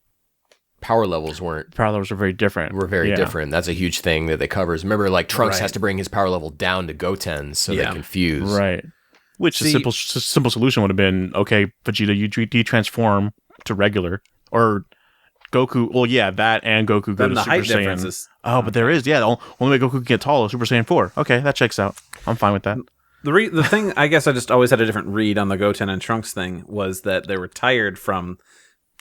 power levels were very different. Different. That's a huge thing that they covers. Remember, like Trunks has to bring his power level down to Goten's so they can fuse. Right. Which the simple solution would have been, okay, Vegeta, you de-transform to regular. Or Goku, well, yeah, that and Goku go to Super Saiyan. But there is, the only way Goku can get tall is Super Saiyan 4. Okay, that checks out. I'm fine with that. The thing, I guess I just always had a different read on the Goten and Trunks thing, was that they were tired from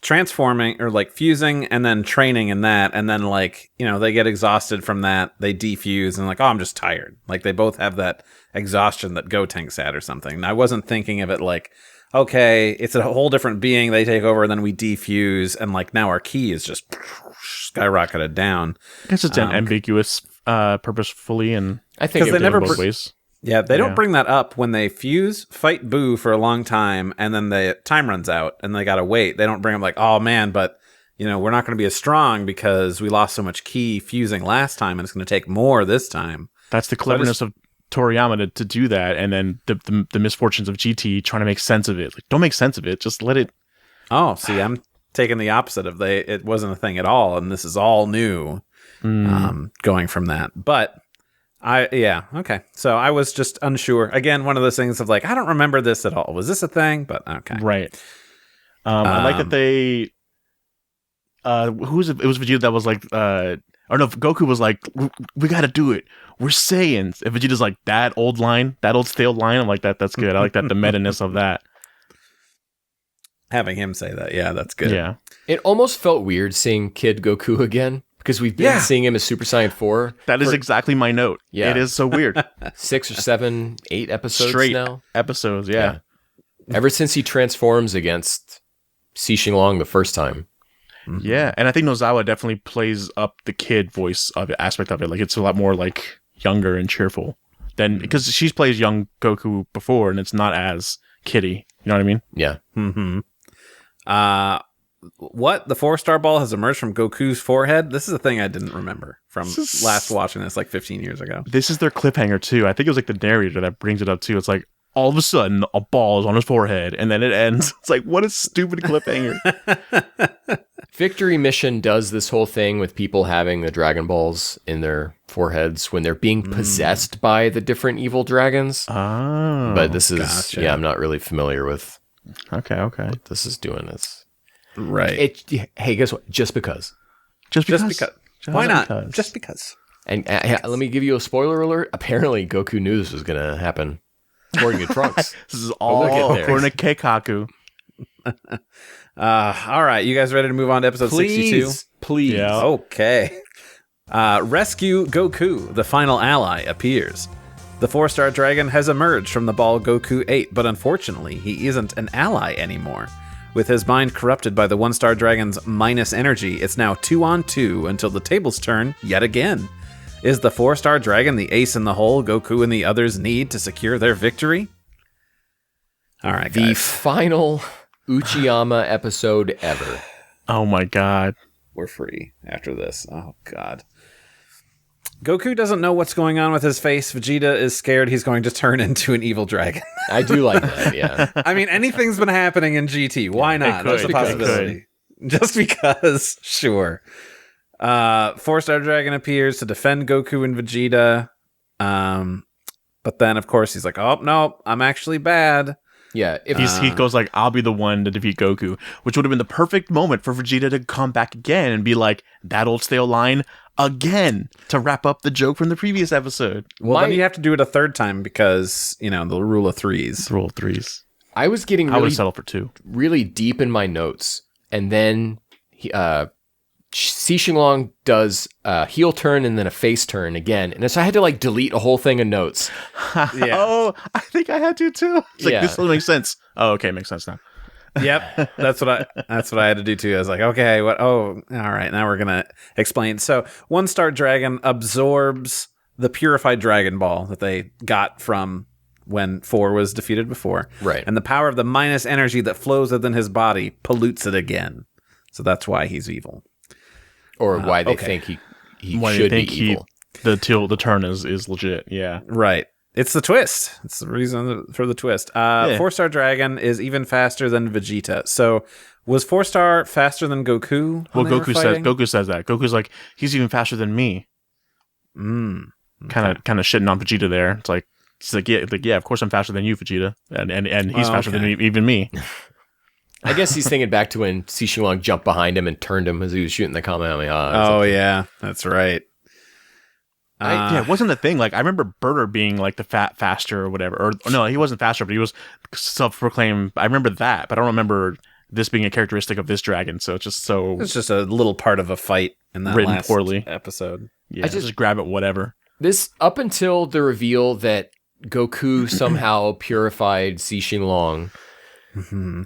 transforming or like fusing and then training in that, and then like, you know, they get exhausted from that, they defuse and like, oh, I'm just tired. Like they both have that exhaustion that Gotenks had or something. And I wasn't thinking of it like, okay, it's a whole different being, they take over and then we defuse and like now our ki is just skyrocketed down. I guess it's an ambiguous purposefully, and I think they never both ways. Yeah, they don't bring that up when they fuse, fight Boo for a long time, and then the time runs out, and they gotta wait. They don't bring up like, oh man, but you know, we're not going to be as strong because we lost so much ki fusing last time, and it's going to take more this time. That's the cleverness of Toriyama to do that, and then the misfortunes of GT trying to make sense of it. Like, don't make sense of it, just let it. Oh, see, I'm taking the opposite of it wasn't a thing at all, and this is all new, going from that, but. Okay. So I was just unsure. Again, one of those things of like, I don't remember this at all. Was this a thing? But okay. Right. I like that they it was Vegeta that was like or no, Goku was like, we gotta do it. We're Saiyans. And Vegeta's like, that old stale line. I'm like, that's good. I like that, the meta-ness of that. Having him say that, yeah, that's good. Yeah. It almost felt weird seeing Kid Goku again. Because we've been seeing him as Super Saiyan 4. That is exactly my note. Yeah. It is so weird. 6 or 7, 8 episodes straight now. Episodes, yeah. Ever since he transforms against Shen Long the first time. Mm-hmm. Yeah, and I think Nozawa definitely plays up the kid voice of it, aspect of it. Like, it's a lot more like younger and cheerful than because she's plays young Goku before, and it's not as kiddie. You know what I mean? Yeah. Mm-hmm. What? The 4-star ball has emerged from Goku's forehead? This is a thing I didn't remember from last watching this like 15 years ago. This is their cliffhanger too. I think it was like the narrator that brings it up too. It's like all of a sudden a ball is on his forehead and then it ends. It's like, what a stupid cliffhanger. Victory Mission does this whole thing with people having the Dragon Balls in their foreheads when they're being possessed by the different evil dragons. Oh. But this is, I'm not really familiar with what this is doing. It's right. Hey, guess what? Just because. Why not? Just because. And let me give you a spoiler alert. Apparently, Goku knew this was going to happen. According to Trunks. This is all according to Keikaku. All right. You guys ready to move on to episode 62? Please. Yeah. Okay. Rescue Goku, the final ally, appears. The 4-star dragon has emerged from the ball Goku ate, but unfortunately, he isn't an ally anymore. With his mind corrupted by the 1-star dragon's minus energy, it's now 2-on-2 until the tables turn yet again. Is the 4-star dragon the ace in the hole Goku and the others need to secure their victory? All right, guys. The final Uchiyama episode ever. Oh my god. We're free after this. Oh god. Goku doesn't know what's going on with his face. Vegeta is scared he's going to turn into an evil dragon. I do like that, yeah. I mean, anything's been happening in GT. Why not? That's a possibility. Just because, sure. 4-star Dragon appears to defend Goku and Vegeta. But then, of course, he's like, oh, no, I'm actually bad. Yeah, if he goes like, I'll be the one to defeat Goku, which would have been the perfect moment for Vegeta to come back again and be like, that old stale line again to wrap up the joke from the previous episode. Well, then you have to do it a third time because, the rule of threes. Rule of threes. I was getting I would settle for 2. Really deep in my notes, and then Shen Long does a heel turn and then a face turn again, and so I had to delete a whole thing of notes. Yeah. Oh, I think I had to too. It's like, this doesn't make sense. Oh, okay, makes sense now. Yep, that's what I had to do too. I was like, okay, what? Oh, all right. Now we're gonna explain. So, 1-star Dragon absorbs the purified Dragon Ball that they got from when 4 was defeated before, right? And the power of the minus energy that flows within his body pollutes it again. So that's why he's evil. Or why they think he should be evil. The turn is legit, yeah. Right. It's the twist. It's the reason for the twist. 4-star Dragon is even faster than Vegeta. So was 4-star faster than Goku? Well, Goku says that. Goku's like, he's even faster than me. Kind of shitting on Vegeta there. It's like, he's like, yeah, of course I'm faster than you, Vegeta, and he's faster than even me. I guess he's thinking back to when Shen Long jumped behind him and turned him as he was shooting the Kamehameha. Oh, yeah. That's right. It wasn't a thing. Like, I remember Burter being like the faster or whatever. Or no, he wasn't faster, but he was self-proclaimed. I remember that, but I don't remember this being a characteristic of this dragon. So it's just it's just a little part of a fight in that written last poorly episode. Yeah, I just grab it, whatever. This, up until the reveal that Goku somehow purified Shen Long. Mm-hmm.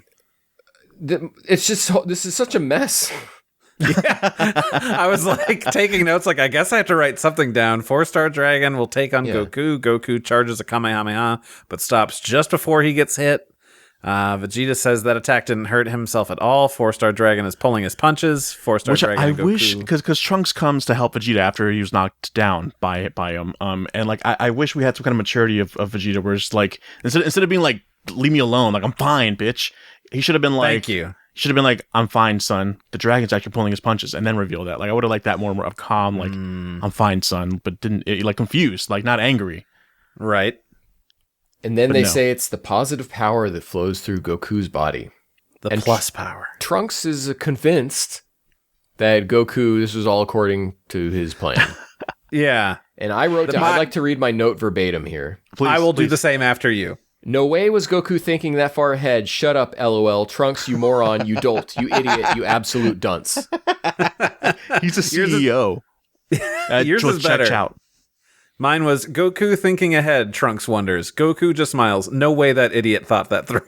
It's just this is such a mess. Yeah. I was taking notes, I guess I have to write something down. 4-star Dragon will take on Goku. Goku charges a Kamehameha, but stops just before he gets hit. Vegeta says that attack didn't hurt himself at all. 4-star Dragon is pulling his punches. 4-star Dragon. I Goku. wish, because Trunks comes to help Vegeta after he was knocked down by him. And I wish we had some kind of maturity of Vegeta, where it's like instead of being like, leave me alone, like I'm fine, bitch. He should have been like, thank you. Should have been like, I'm fine, son. The dragon's actually pulling his punches, and then reveal that. Like, I would have liked that more of calm, like, I'm fine, son, but confused, like not angry. Right. And then they say it's the positive power that flows through Goku's body. The plus power. Trunks is convinced that Goku, this was all according to his plan. Yeah. And I wrote down, I'd like to read my note verbatim here. I will do the same after you. No way was Goku thinking that far ahead. Shut up, LOL. Trunks, you moron, you dolt, you idiot, you absolute dunce. He's a CEO. Yours is better. Out. Mine was Goku thinking ahead, Trunks wonders. Goku just smiles. No way that idiot thought that through.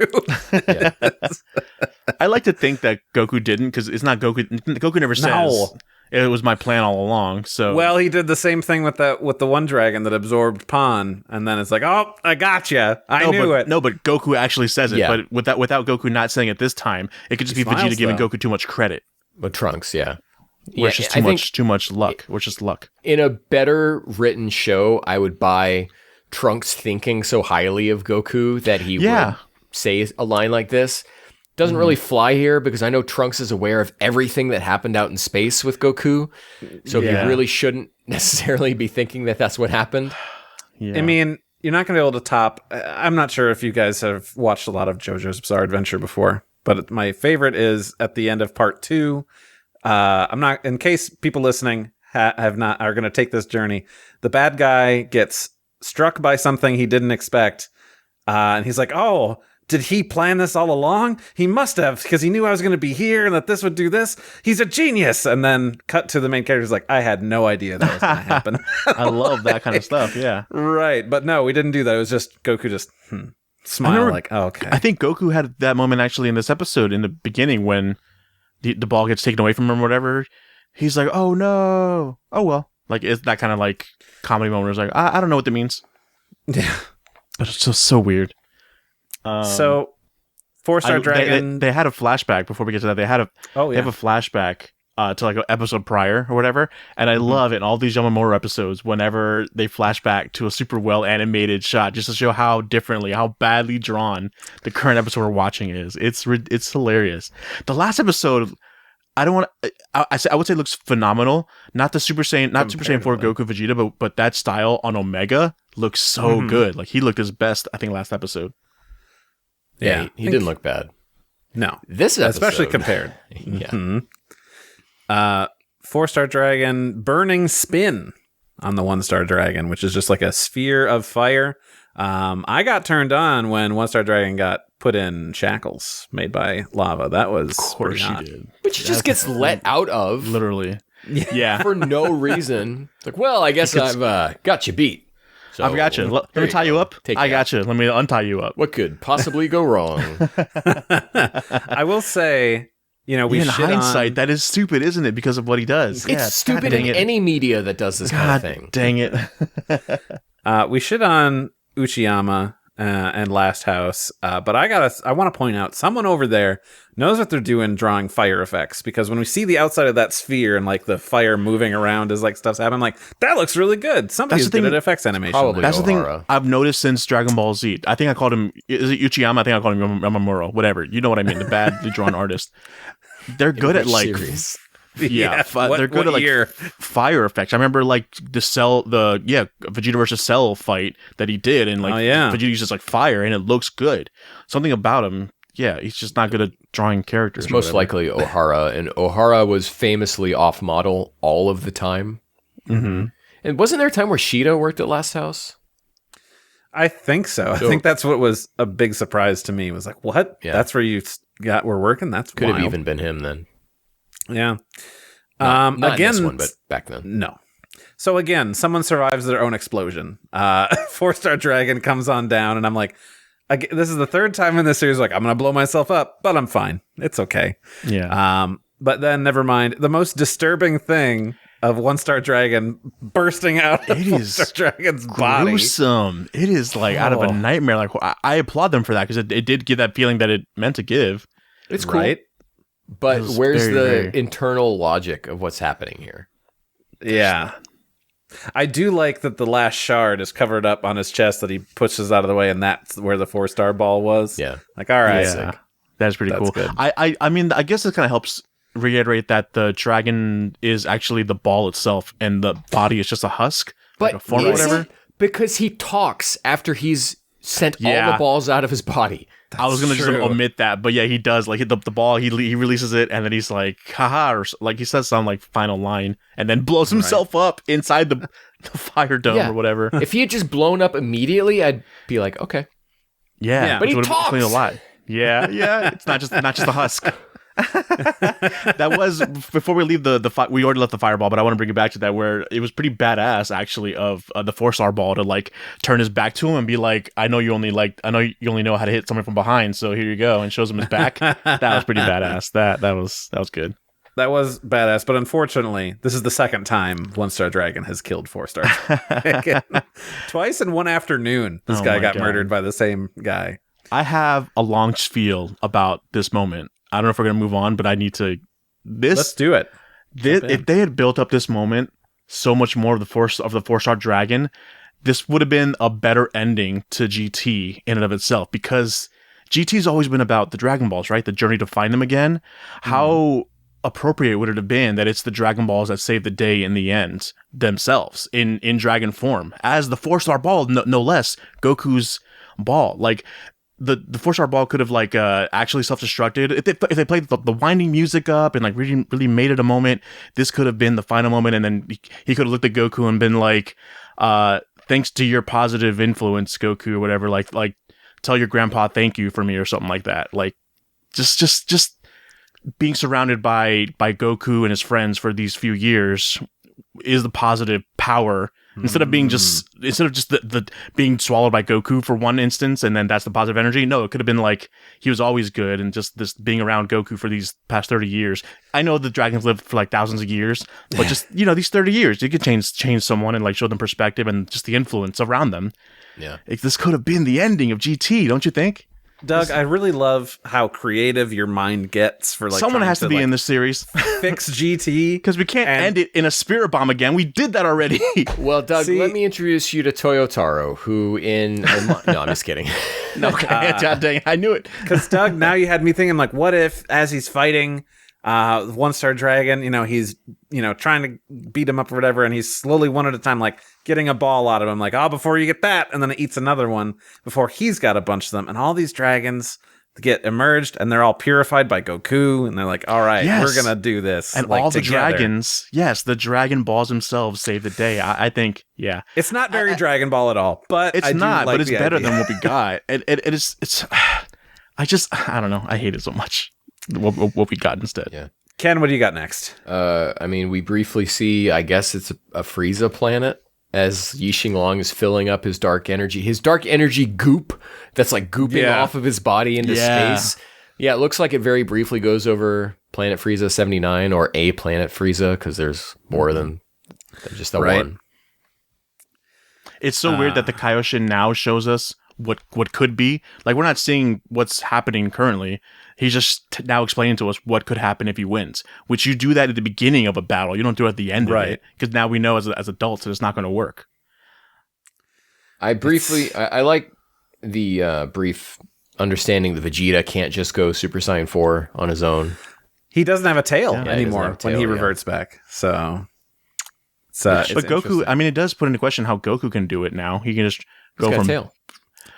I like to think that Goku didn't, because it's not Goku. Goku never says it was my plan all along. So well, he did the same thing with the one dragon that absorbed Pan, and then it's like, oh, I gotcha. I knew it. No, but Goku actually says it. Yeah. But without Goku not saying it this time, it could just be Vegeta giving Goku too much credit. But Trunks, yeah. Where it's just too much luck. Or just luck. In a better written show, I would buy Trunks thinking so highly of Goku that he would say a line like this. Doesn't really fly here because I know Trunks is aware of everything that happened out in space with Goku. So he really shouldn't necessarily be thinking that that's what happened. Yeah. I mean, you're not going to be able to top. I'm not sure if you guys have watched a lot of JoJo's Bizarre Adventure before, but my favorite is at the end of part 2. I'm not, in case people listening are going to take this journey. The bad guy gets struck by something he didn't expect. And he's like, oh, did he plan this all along? He must have, because he knew I was going to be here and that this would do this. He's a genius. And then cut to the main character. He's like, I had no idea that was going to happen. I love that kind of stuff. Yeah. Right. But no, we didn't do that. It was just Goku just smile like, oh, okay. I think Goku had that moment actually in this episode in the beginning when the ball gets taken away from him or whatever. He's like, oh no. Oh, well. Like, it's that kind of like comedy moment where it's like, I don't know what that means. Yeah. But it's just so weird. So, 4-star Dragon. They had a flashback before we get to that. They have a flashback to like an episode prior or whatever, and I love it in all these Yamamoto episodes whenever they flash back to a super well animated shot just to show how badly drawn the current episode we're watching is. It's hilarious. The last episode, I would say looks phenomenal. Not the Super Saiyan 4 Goku Vegeta, but that style on Omega looks so good. Like he looked his best, I think, last episode. Yeah, he didn't look bad. No, this episode, especially compared. Yeah. 4-star dragon burning spin on the 1-star dragon, which is just like a sphere of fire. I got turned on when 1-star dragon got put in shackles made by lava. That was, of course, she did. Which he just gets let out of, literally. Yeah, for no reason. It's like, well, I guess I've got you beat. So, I've got you. Let me tie you up. I got you. Let me untie you up. What could possibly go wrong? I will say, we in hindsight, that is stupid, isn't it? Because of what he does. It's stupid in any media that does this kind of thing. Dang it. We shit on Uchiyama and Last House, but I want to point out someone over there knows what they're doing drawing fire effects, because when we see the outside of that sphere and like the fire moving around as like stuff's happening, like that looks really good. Somebody's good at effects animation. Probably that's Ohara. The thing I've noticed since Dragon Ball Z. I think I called him, is it Uchiyama? I think I called him Yamamoto, whatever. You know what I mean? The badly drawn artist. They're good at like series? They're good at like fire effects. I remember like Vegeta versus Cell fight that he did, and like Vegeta uses like fire, and it looks good. Something about him, he's just not good at drawing characters. It's most likely Ohara, and Ohara was famously off model all of the time. Mm-hmm. And wasn't there a time where Shida worked at Last House? I think so. I think that's what was a big surprise to me. Was like, what? Yeah. That's where we're working. That's could have even been him then. Yeah. Not again, in this one, but back then. No. So again, someone survives their own explosion. 4-star dragon comes on down, and I'm like, this is the third time in this series, like, I'm going to blow myself up, but I'm fine. It's okay. Yeah. But then, never mind. The most disturbing thing of 1-star dragon bursting out of 1-star dragon's body. Gruesome. It is like out of a nightmare. Like, I applaud them for that, because it did give that feeling that it meant to give. It's cool. Right? But where's the internal logic of what's happening here? Yeah. I do like that the last shard is covered up on his chest that he pushes out of the way, and that's where the 4-star ball was. Yeah. Like, all right. Yeah. That's pretty cool. Good. I mean, I guess this kind of helps reiterate that the dragon is actually the ball itself, and the body is just a husk. But like a form or whatever. Because he talks after he's sent all the balls out of his body. I was gonna just omit that, but yeah, he does. Like the ball, he releases it, and then he's like, "haha," or like he says some like final line, and then blows himself up inside the fire dome or whatever. If he had just blown up immediately, I'd be like, okay, but he talks a lot. Yeah, it's not just the husk. That was before we leave we already left the fireball, but I want to bring it back to that, where it was pretty badass actually of the 4-star ball to like turn his back to him and be like, I know you only know how to hit someone from behind, so here you go, and shows him his back. That was pretty badass. That was good. That was badass, but unfortunately, this is the second time 1-star dragon has killed 4-star dragon. Twice in one afternoon. This guy got murdered by the same guy. I have a long spiel about this moment. I don't know if we're going to move on, but I need to... Let's do it. If they had built up this moment so much more of the 4-star dragon, this would have been a better ending to GT in and of itself, because GT's always been about the Dragon Balls, right? The journey to find them again. How appropriate would it have been that it's the Dragon Balls that save the day in the end themselves in dragon form, as the 4-star ball, no less, Goku's ball. Like, the 4-star ball could have like actually self-destructed if they played the winding music up and like really made it a moment. This could have been the final moment, and then he could have looked at Goku and been like, thanks to your positive influence, Goku, or whatever, like tell your grandpa thank you for me, or something like that. Like just being surrounded by Goku and his friends for these few years is the positive power. Instead of just the being swallowed by Goku for one instance, and then that's the positive energy. No, it could have been like he was always good, and just this being around Goku for these past 30 years. I know the dragons lived for like thousands of years, but just these 30 years, you could change someone and like show them perspective and just the influence around them. Yeah, this could have been the ending of GT, don't you think? Doug, I really love how creative your mind gets for like someone trying has to be like, in this series fix GT because we can't end it in a spirit bomb again. We did that already. Well, Doug, let me introduce you to Toyotaro, who no, I'm just kidding. No, God dang, I knew it. Because Doug, now you had me thinking like, what if as he's fighting One Star Dragon, he's trying to beat him up or whatever, and he's slowly one at a time like getting a ball out of him, like, before you get that, and then it eats another one before he's got a bunch of them, and all these dragons get emerged, and they're all purified by Goku, and they're like, all right, we're gonna do this, and like, all the together. Dragons, the Dragon Balls themselves save the day. I think, it's not very Dragon Ball at all, but it's not, but it's better than what we got. It's I don't know, I hate it so much. What we got instead. Yeah. Ken, what do you got next? We briefly see, I guess it's a Frieza planet, as Shen Long is filling up his dark energy goop that's like gooping off of his body into space. Yeah, it looks like it very briefly goes over Planet Frieza 79 or a Planet Frieza, because there's more than just the one. It's so weird that the Kaioshin now shows us what could be. Like, we're not seeing what's happening currently. He's just now explaining to us what could happen if he wins, which you do that at the beginning of a battle. You don't do it at the end of it, because now we know as adults that it's not going to work. I like the brief understanding that Vegeta can't just go Super Saiyan 4 on his own. He doesn't have a tail anymore when he reverts back. So, but Goku, it does put into question how Goku can do it now. He can just go from tail.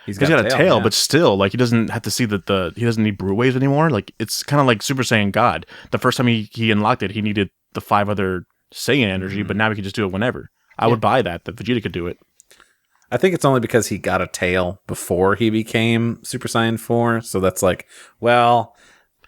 He's got a tail, but still, like, he doesn't have to see that he doesn't need brew waves anymore. Like, it's kind of like Super Saiyan God. The first time he unlocked it, he needed the 5 other Saiyan energy, but now he can just do it whenever. I would buy that Vegeta could do it. I think it's only because he got a tail before he became Super Saiyan 4. So that's like, well,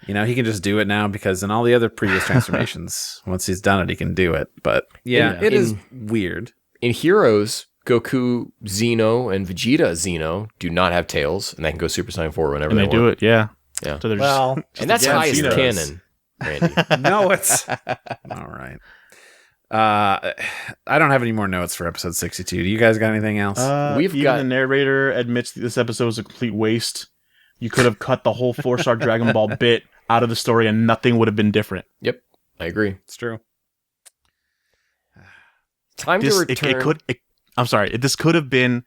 he can just do it now, because in all the other previous transformations, once he's done it, he can do it. But it is weird. In Heroes, Goku, Xeno, and Vegeta Xeno do not have tails, and they can go Super Saiyan 4 whenever they want. do it, yeah. So and that's highest canon, Randy. No, it's all right. I don't have any more notes for episode 62. Do you guys got anything else? The narrator admits that this episode was a complete waste. You could have cut the whole 4-star Dragon Ball bit out of the story, and nothing would have been different. Yep, I agree. It's true. Time to return. I'm sorry. This could have been,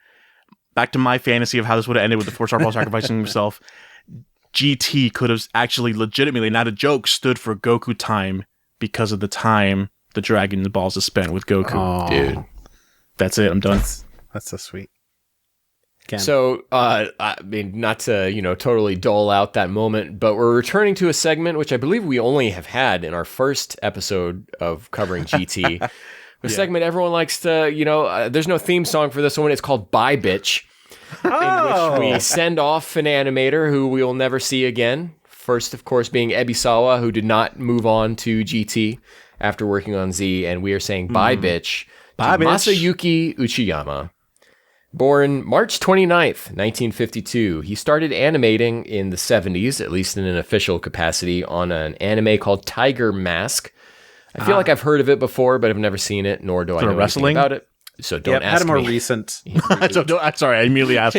back to my fantasy of how this would have ended with the 4-star Ball sacrificing himself. GT could have actually legitimately, not a joke, stood for Goku time because of the time the Dragon Balls is spent with Goku. Oh, dude. That's it. I'm done. That's so sweet. Ken. So, not to, totally dole out that moment, but we're returning to a segment which I believe we only have had in our first episode of covering GT. A segment everyone likes to, there's no theme song for this one. It's called Bye Bitch, in which we send off an animator who we will never see again. First, of course, being Ebisawa, who did not move on to GT after working on Z. And we are saying Bye Bitch to Masayuki Uchiyama. Born March 29th, 1952. He started animating in the 70s, at least in an official capacity, on an anime called Tiger Mask. I feel like I've heard of it before, but I've never seen it, nor do I know anything about it. So don't ask me. Had a more recent. Sorry, I immediately asked.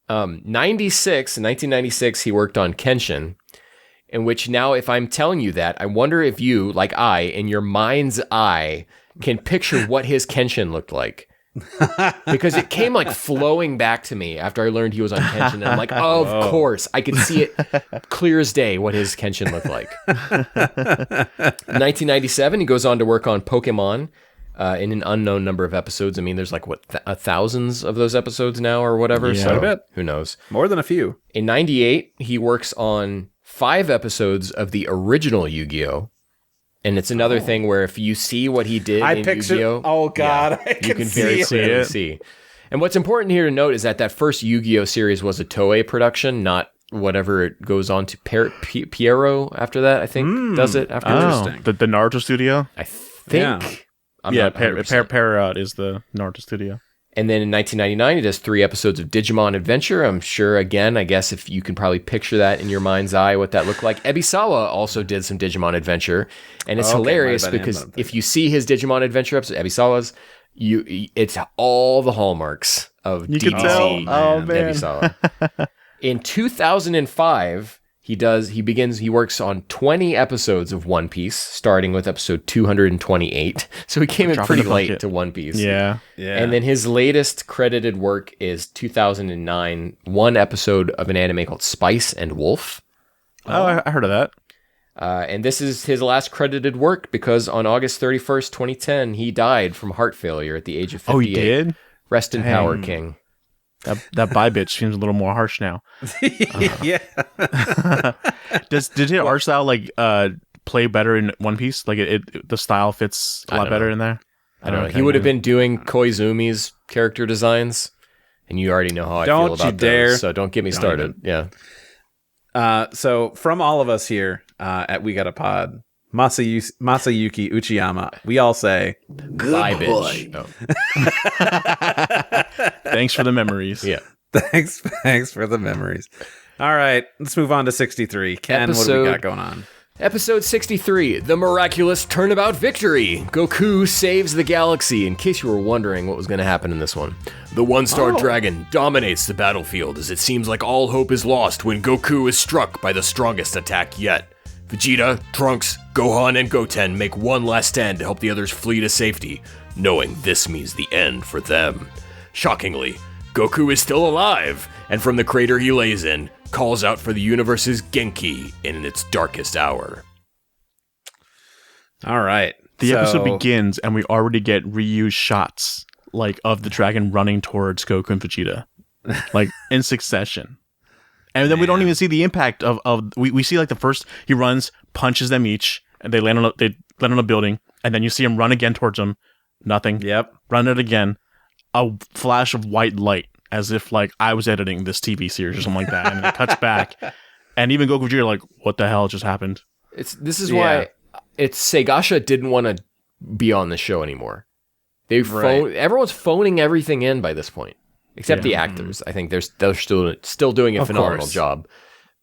1996, he worked on Kenshin, in which now, if I'm telling you that, I wonder if you, like I, in your mind's eye, can picture what his Kenshin looked like. Because it came like flowing back to me after I learned he was on Kenshin, and I'm like, of course, I could see it clear as day what his Kenshin looked like. 1997, he goes on to work on Pokemon in an unknown number of episodes. I mean, there's like thousands of those episodes now or whatever. Yeah. So who knows? More than a few. In 98, he works on 5 episodes of the original Yu-Gi-Oh! And it's another thing where if you see what he did in Yu-Gi-Oh! Oh, God. You can very clearly see. And what's important here to note is that first Yu-Gi-Oh! Series was a Toei production, not whatever it goes on to Piero after that, I think, does it after. Interesting. The Naruto studio? I think. Yeah. Parrot is the Naruto studio. And then in 1999, he does 3 episodes of Digimon Adventure. I'm sure, again, I guess if you can probably picture that in your mind's eye, what that looked like. Ebisawa also did some Digimon Adventure. And it's hilarious because if you see his Digimon Adventure episode, Ebisawa's, It's all the hallmarks of You DBZ. can tell. Oh, man. Nebusawa. In 2005, he works on 20 episodes of One Piece, starting with episode 228. So he came in Dropping pretty the late bucket. to One Piece. Yeah. And then his latest credited work is 2009, one episode of an anime called Spice and Wolf. Oh, I heard of that. And this is his last credited work because on August 31st, 2010, he died from heart failure at the age of 58. Oh, he did? Rest in power, Dang. King. That bye bitch seems a little more harsh now. Yeah. Did his art style play better in One Piece? Like the style fits a lot better in there. I don't know. He would have been doing Koizumi's character designs, and you already know how I feel about those, so don't get me started. Yeah. So from all of us here at We Got a Pod, Masayuki Uchiyama, we all say, Bye, bitch. Oh. Thanks for the memories. Yeah. thanks for the memories. All right, let's move on to 63. Ken, what do we got going on? Episode 63, The Miraculous Turnabout Victory. Goku saves the galaxy, in case you were wondering what was going to happen in this one. The one-star dragon dominates the battlefield as it seems like all hope is lost when Goku is struck by the strongest attack yet. Vegeta, Trunks, Gohan, and Goten make one last stand to help the others flee to safety, knowing this means the end for them. Shockingly, Goku is still alive, and from the crater he lays in, calls out for the universe's Genki in its darkest hour. All right. The episode begins, and we already get reused shots of the dragon running towards Goku and Vegeta, in succession. And then we don't even see the impact of we see the first he runs, punches them each, and they land on a building, and then you see him run again towards them, nothing. Yep. Run it again, a flash of white light, as if I was editing this TV series or something like that, and then it cuts back, and even Goku and Vegeta are what the hell just happened? This is why Segasha didn't want to be on the show anymore. Everyone's phoning everything in by this point. Except the actors. I think they're still doing a phenomenal job.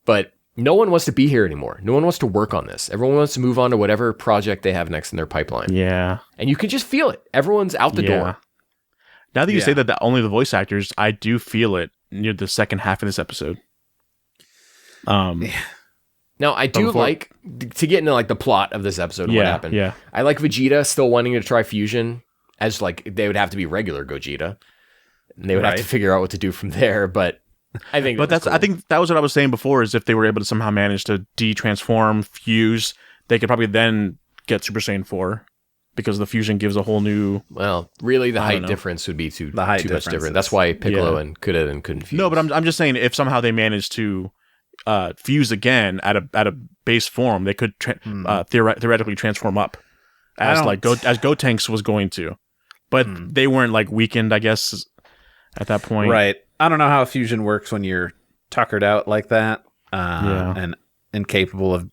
But no one wants to be here anymore. No one wants to work on this. Everyone wants to move on to whatever project they have next in their pipeline. Yeah. And you can just feel it. Everyone's out the door. Now that you say that only the voice actors, I do feel it near the second half of this episode. Now, I do to get into the plot of this episode and what happened. Yeah. I like Vegeta still wanting to try fusion as they would have to be regular Gogeta. And they would have to figure out what to do from there, but I think I think that was what I was saying before, is if they were able to somehow manage to de-transform, fuse, they could probably then get Super Saiyan 4, because the fusion gives a whole new... Well, really the height difference would be too much different. That's why Piccolo and Kudin couldn't fuse. No, but I'm just saying, if somehow they managed to fuse again at a base form, they could theoretically transform up as Gotenks was going to. But they weren't weakened, I guess, at that point. Right. I don't know how fusion works when you're tuckered out like that and incapable of,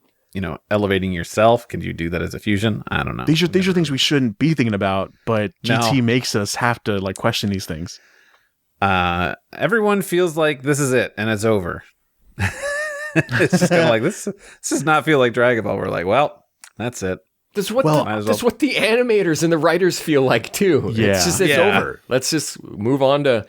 elevating yourself. Can you do that as a fusion? I don't know. These are things we shouldn't be thinking about, but GT makes us have to question these things. Everyone feels like this is it and it's over. It's just kind of this does not feel like Dragon Ball. We're well, that's it. That's what the animators and the writers feel like too. Yeah. It's over. Let's just move on to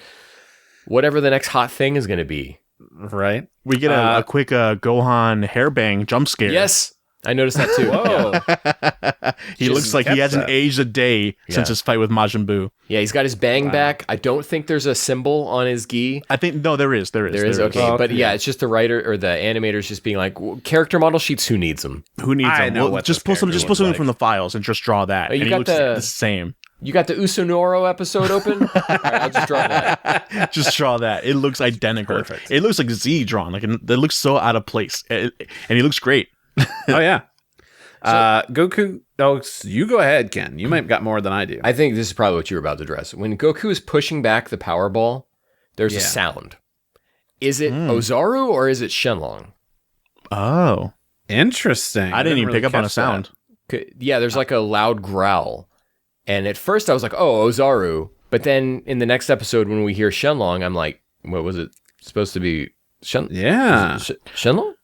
whatever the next hot thing is going to be. Right. We get a quick Gohan hairbang jump scare. Yes. I noticed that too. Whoa. He looks like he hasn't aged a day since his fight with Majin Buu. Yeah, he's got his bang back. I don't think there's a symbol on his gi. I think, no, there is. There is. Okay. Oh, but it's just the writer or the animators just being character model sheets, who needs them? Who needs them? Well, just pull something from the files and just draw that. You and got he looks the same. You got the Usunoro episode open? All right, I'll just draw that. Just draw that. It looks identical. Perfect. It looks like Z drawn. It looks so out of place. And he looks great. Oh, yeah. Goku. Oh, you go ahead, Ken. You might have got more than I do. I think this is probably what you were about to address. When Goku is pushing back the power ball, there's a sound. Is it Ozaru or is it Shen Long? Oh. Interesting. I didn't even pick up on a sound. Yeah, there's a loud growl. And at first I was like, oh, Ozaru. But then in the next episode when we hear Shen Long, I'm like, what was it supposed to be? Yeah. Shen Long?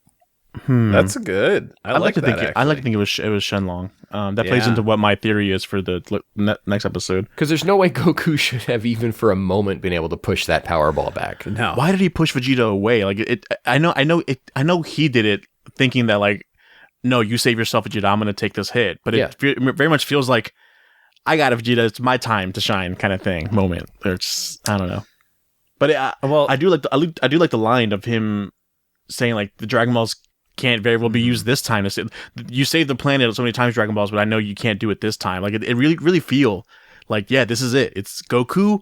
That's good. I like to that. think. I like to think it was Shen Long. That plays into what my theory is for the next episode. Because there's no way Goku should have even for a moment been able to push that power ball back. No. Why did he push Vegeta away? Like I know he did it thinking that like, no, you save yourself, Vegeta. I'm gonna take this hit. But it very much feels like I got it, Vegeta. It's my time to shine, kind of thing. Moment. There's I don't know. But I do like the line of him saying like the Dragon Balls can't very well be used this time. You saved the planet so many times, Dragon Balls, but I know you can't do it this time. Like it really feel like, yeah, this is it. It's Goku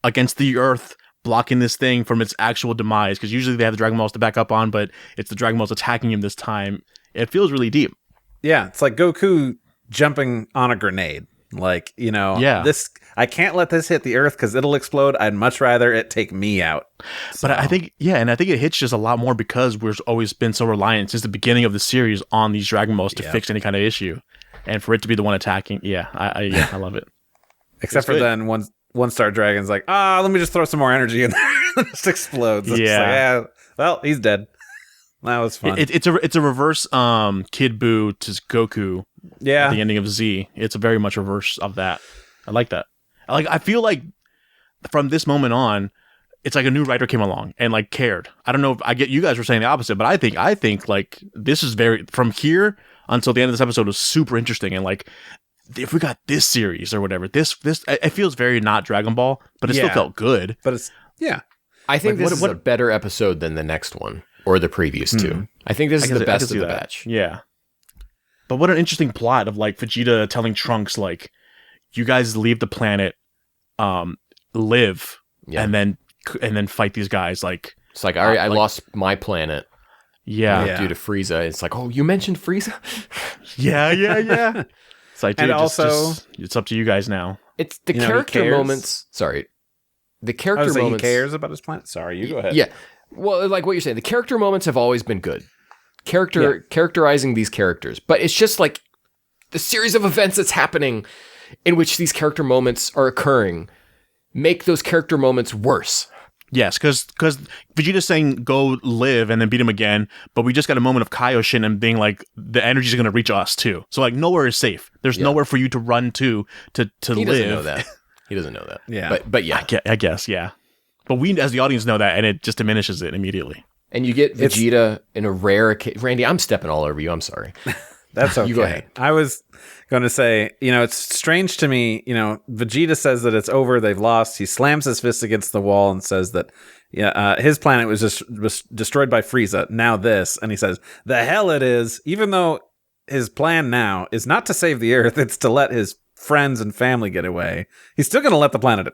against the Earth blocking this thing from its actual demise. Because usually they have the Dragon Balls to back up on, but it's the Dragon Balls attacking him this time. It feels really deep. Yeah, it's like Goku jumping on a grenade. Like, this I can't let this hit the Earth because it'll explode. I'd much rather it take me out. So. But I think it hits just a lot more because we've always been so reliant since the beginning of the series on these Dragon Balls to fix any kind of issue, and for it to be the one attacking, I love it. Except for then one Star Dragon's like, let me just throw some more energy in there, and it just explodes. It's like, well, he's dead. That was fun. It's a reverse Kid Buu to Goku. Yeah, at the ending of Z, it's a very much reverse of that. I like that. I feel like from this moment on, it's like a new writer came along and like cared. I don't know if I get you guys were saying the opposite, but I think like this is very from here until the end of this episode was super interesting and like if we got this series or whatever, this it feels very not Dragon Ball, but it still felt good. But it's I think this is a better episode than the next one or the previous two. I think this is the best of the batch. Yeah. But what an interesting plot of like Vegeta telling Trunks like, you guys leave the planet, live, and then fight these guys. Like it's like I lost my planet. Yeah, due to Frieza. It's like, oh, you mentioned Frieza. yeah. It's like, dude, and also it's up to you guys now. It's the character moments. Sorry, the character moments. He cares about his planet. Sorry, you go ahead. Yeah, well, like what you're saying, the character moments have always been good. Characterizing these characters, but it's just like the series of events that's happening in which these character moments are occurring make those character moments worse. Yes, because Vegeta's saying go live and then beat him again, but we just got a moment of Kaioshin and being like the energy's going to reach us too. So like nowhere is safe. There's nowhere for you to run to live. He doesn't know that. He doesn't know that. Yeah, but yeah, I guess But we as the audience know that, and it just diminishes it immediately. And you get Vegeta in a rare occasion. Randy, I'm stepping all over you. I'm sorry. That's okay. You go ahead. I was going to say, it's strange to me, Vegeta says that it's over, they've lost. He slams his fist against the wall and says that his planet was destroyed by Frieza. Now this. And he says, the hell it is. Even though his plan now is not to save the Earth, it's to let his friends and family get away. He's still going to let the planet,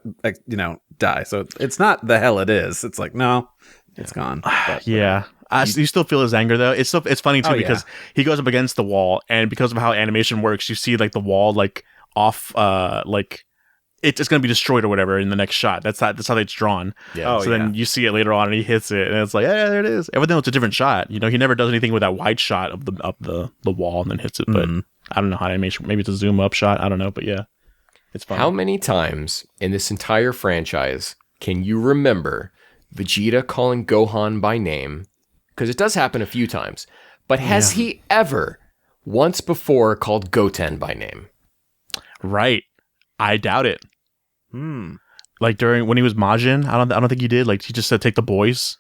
die. So it's not the hell it is. It's like, no. It's gone. But, you still feel his anger though. It's funny too because he goes up against the wall, and because of how animation works, you see like the wall like off, like it's going to be destroyed or whatever in the next shot. That's how it's drawn. Yeah. Then you see it later on, and he hits it, and it's like, yeah, there it is. Even though it's a different shot, he never does anything with that wide shot of the wall and then hits it. But I don't know how animation. Maybe it's a zoom up shot. I don't know, but yeah, it's fun. How many times in this entire franchise can you remember Vegeta calling Gohan by name? Because it does happen a few times. But has he ever once before called Goten by name? Right. I doubt it. Like when he was Majin, I don't think he did. Like he just said take the boys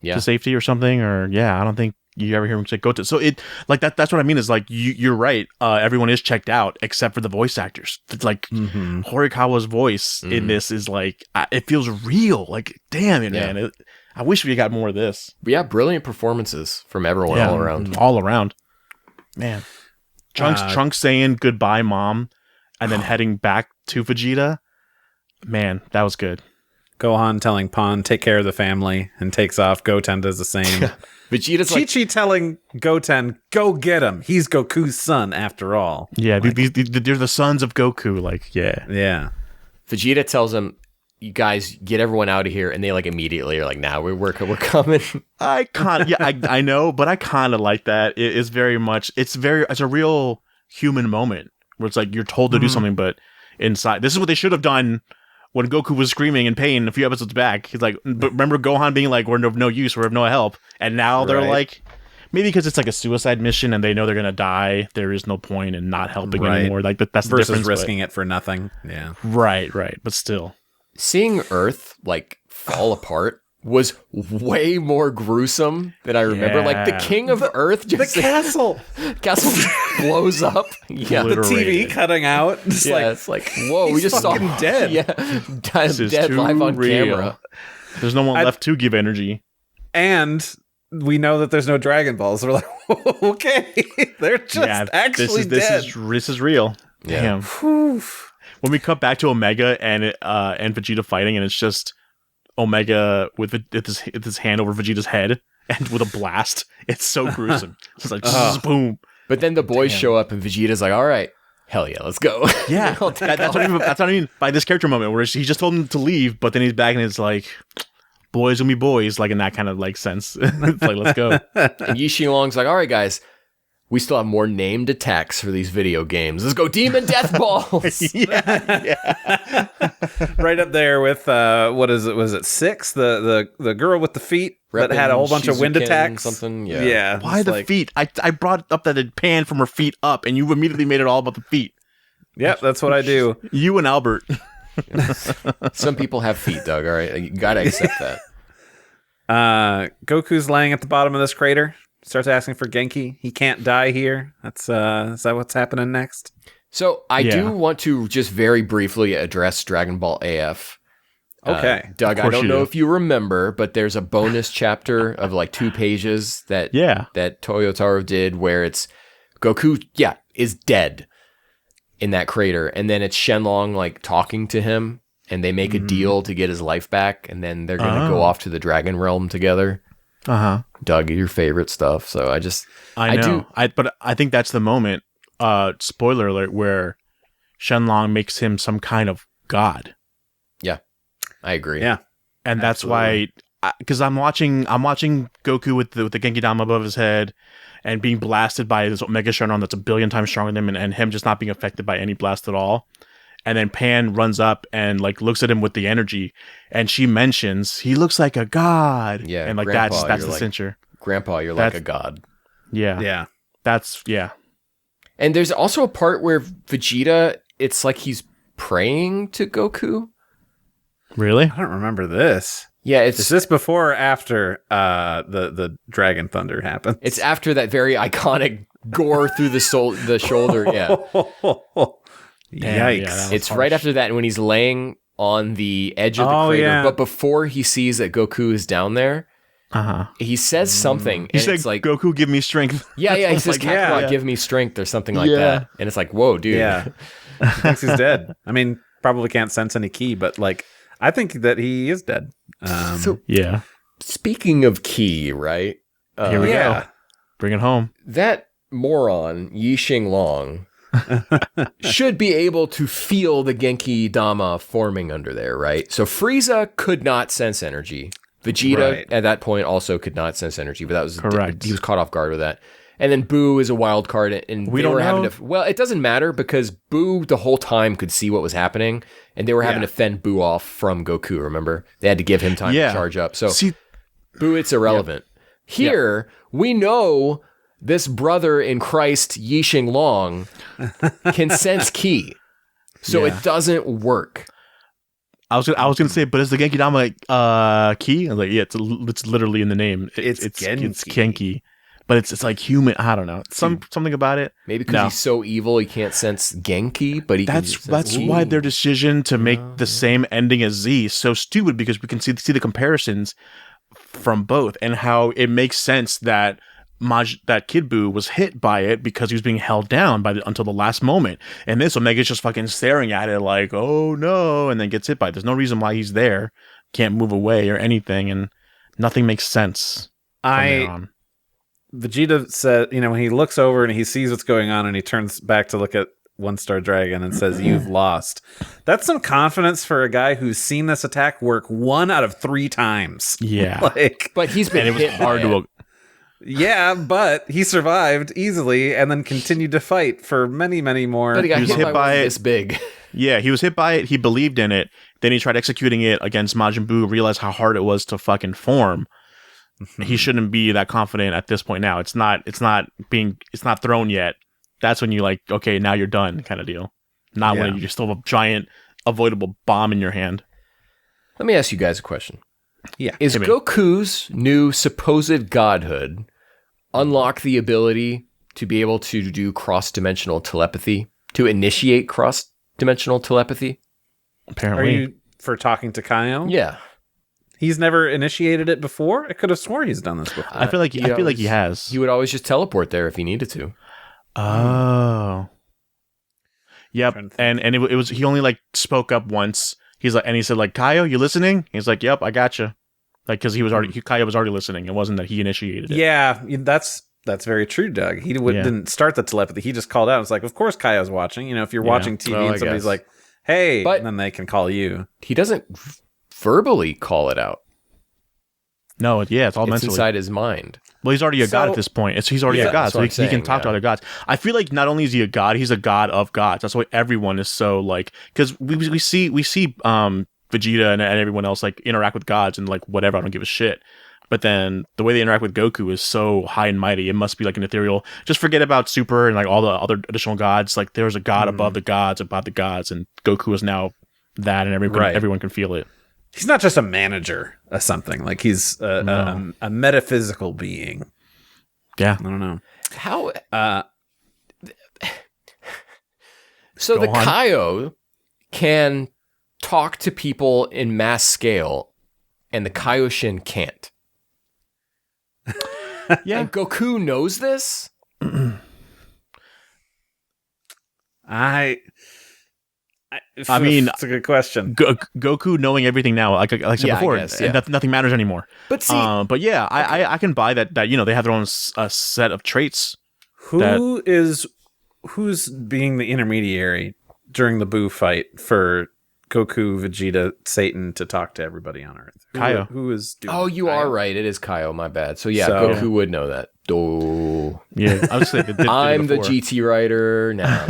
to safety or something. Or I don't think you ever hear him say Goten. So it like that's what I mean is like you're right. Everyone is checked out except for the voice actors. It's like Horikawa's voice in this is like it feels real. Like damn it, man. I wish we got more of this. But yeah, brilliant performances from everyone all around. All around, man. Trunks saying goodbye, Mom, and then heading back to Vegeta. Man, that was good. Gohan telling Pan, take care of the family, and takes off. Goten does the same. Vegeta's Chi-Chi telling Goten, go get him. He's Goku's son, after all. Yeah, they're the sons of Goku. Like, yeah. Vegeta tells him, you guys get everyone out of here, and they like immediately are like, nah, we're coming. I know, but I kind of like that. It's a real human moment where it's like you're told to do something, but inside, this is what they should have done. When Goku was screaming in pain a few episodes back, he's like, but remember Gohan being like, we're of no use, we're of no help. And now they're like, maybe because it's like a suicide mission and they know they're gonna die. There is no point in not helping anymore. Like that's the versus difference, risking it for nothing. Yeah. Right. But still, Seeing Earth like fall apart was way more gruesome than I remember. Like the king of Earth, just The castle blows up. Yeah, the TV cutting out. Just it's like whoa, we just saw fucking dead. Yeah, dead live on camera. There's no one left to give energy, and we know that there's no Dragon Balls. We're like, okay, they're just actually dead. This is real. Yeah. Damn. When we cut back to Omega and Vegeta fighting, and it's just Omega with his hand over Vegeta's head and with a blast. It's so gruesome. It's like boom. But then the boys show up and Vegeta's like, all right, hell yeah, let's go. Yeah, that's what I mean by this character moment where he just told him to leave, but then he's back and it's like, boys will be boys, like in that kind of like sense. It's like, let's go. And Yixing Long's like, all right, guys, we still have more named attacks for these video games. Let's go Demon Death Balls. yeah. Right up there with what is it? Was it 6? The girl with the feet that had a whole bunch of wind Shizuken attacks. Something. Yeah. Why the feet? I brought up that it panned from her feet up, and you immediately made it all about the feet. Yep, that's what I do. You and Albert. Some people have feet, Doug. All right, you gotta accept that. Goku's laying at the bottom of this crater. Starts asking for Genki. He can't die here. That's is that what's happening next? So I do want to just very briefly address Dragon Ball AF. Okay. Doug, I don't know if you remember, but there's a bonus chapter of like 2 pages that Toyotaro did where it's Goku, is dead in that crater. And then it's Shen Long like talking to him and they make a deal to get his life back. And then they're going to go off to the Dragon Realm together. Doug, your favorite stuff. So I know. But I think that's the moment, spoiler alert, where Shen Long makes him some kind of god. Yeah, I agree. Yeah. And that's why, because I'm watching Goku with the Genki Dama above his head and being blasted by this Omega Shenron that's a billion times stronger than him, and him just not being affected by any blast at all. And then Pan runs up and like looks at him with the energy, and she mentions he looks like a god. Yeah, and like Grandpa, that's the cincher. Grandpa, you're like a god. Yeah, yeah. That's And there's also a part where Vegeta, it's like he's praying to Goku. Really? I don't remember this. Yeah, Is this before or after the Dragon Thunder happens? It's after that very iconic gore through the shoulder. Yeah. Yikes. It's right after that when he's laying on the edge of the crater, but before he sees that Goku is down there, he says something. He's and it's like, Goku, give me strength. Yeah, he says, Kakarot, give me strength or something like that. And it's like, whoa, dude. Yeah. Thinks he's dead. I mean, probably can't sense any ki, but like, I think that he is dead. Speaking of ki, right? Here we go. Bring it home. That moron, Yixing Long, should be able to feel the Genki Dama forming under there, right? So Frieza could not sense energy. Vegeta at that point also could not sense energy, but that was correct. He was caught off guard with that. And then Boo is a wild card, and we don't know. Well, it doesn't matter because Boo the whole time could see what was happening, and they were having to fend Boo off from Goku. Remember, they had to give him time to charge up. So Boo, it's irrelevant. Here we know this brother in Christ, Yixing Long, can sense ki, so it doesn't work. I was gonna say, but is the Genki Dama ki? I was like, it's literally in the name. It's Genki. But it's like human. I don't know. Something about it. Maybe because he's so evil, he can't sense Genki. But that's why their decision to make the same ending as Z is so stupid, because we can see the comparisons from both and how it makes sense that that Kid Buu was hit by it because he was being held down until the last moment. And this Omega's just fucking staring at it like, oh no, and then gets hit by it. There's no reason why he's there, can't move away or anything, and nothing makes sense. Vegeta said, when he looks over and he sees what's going on and he turns back to look at One Star Dragon and says, "You've lost." That's some confidence for a guy who's seen this attack work 1 out of 3 times. Yeah. But he's been hit hard to Yeah, but he survived easily and then continued to fight for many, many more. But he got hit by it this big. Yeah, he was hit by it. He believed in it. Then he tried executing it against Majin Buu, realized how hard it was to fucking form. he shouldn't be that confident at this point now. It's not thrown yet. That's when you like, okay, now you're done kind of deal. Not when you still have a giant avoidable bomb in your hand. Let me ask you guys a question. Yeah. Is Goku's new supposed godhood unlock the ability to be able to do cross-dimensional telepathy, to initiate cross-dimensional telepathy? Apparently. Are you for talking to Kaio? Yeah. He's never initiated it before? I could have swore he's done this before. I feel like he has. He would always just teleport there if he needed to. Oh. Yep. And it was he only like spoke up once. He's like, and he said like, Kaio, you listening? He's like, yep, I gotcha. Like, because Kaio was already listening. It wasn't that he initiated it. Yeah, that's very true, Doug. He didn't start the telepathy. He just called out. It's like, of course Kaio's watching. You know, if you're watching TV and somebody's like, hey, and then they can call you. He doesn't verbally call it out. No, it's all mentally. Inside his mind. Well, he's already a god at this point. He's already a god, so he can talk to other gods. I feel like not only is he a god, he's a god of gods. That's why everyone is so like, because we see Vegeta and everyone else like interact with gods and like whatever. I don't give a shit. But then the way they interact with Goku is so high and mighty. It must be like an ethereal. Just forget about Super and like all the other additional gods. Like there's a god above the gods, and Goku is now that, and everyone can feel it. He's not just a manager of something. Like he's a metaphysical being. Yeah. I don't know. How? So the Kaio can talk to people in mass scale, and the Kaioshin can't. Yeah. And Goku knows this? I mean, it's a good question. Goku knowing everything now, like I said before, nothing matters anymore. But see, I can buy that they have their own set of traits. Who's being the intermediary during the Buu fight for Goku, Vegeta, Satan to talk to everybody on Earth? Kaio. Who is doing Oh, you Kaio? are right. It is Kaio, my bad. So Goku would know that. Oh. Yeah, I was saying I'm the GT writer now.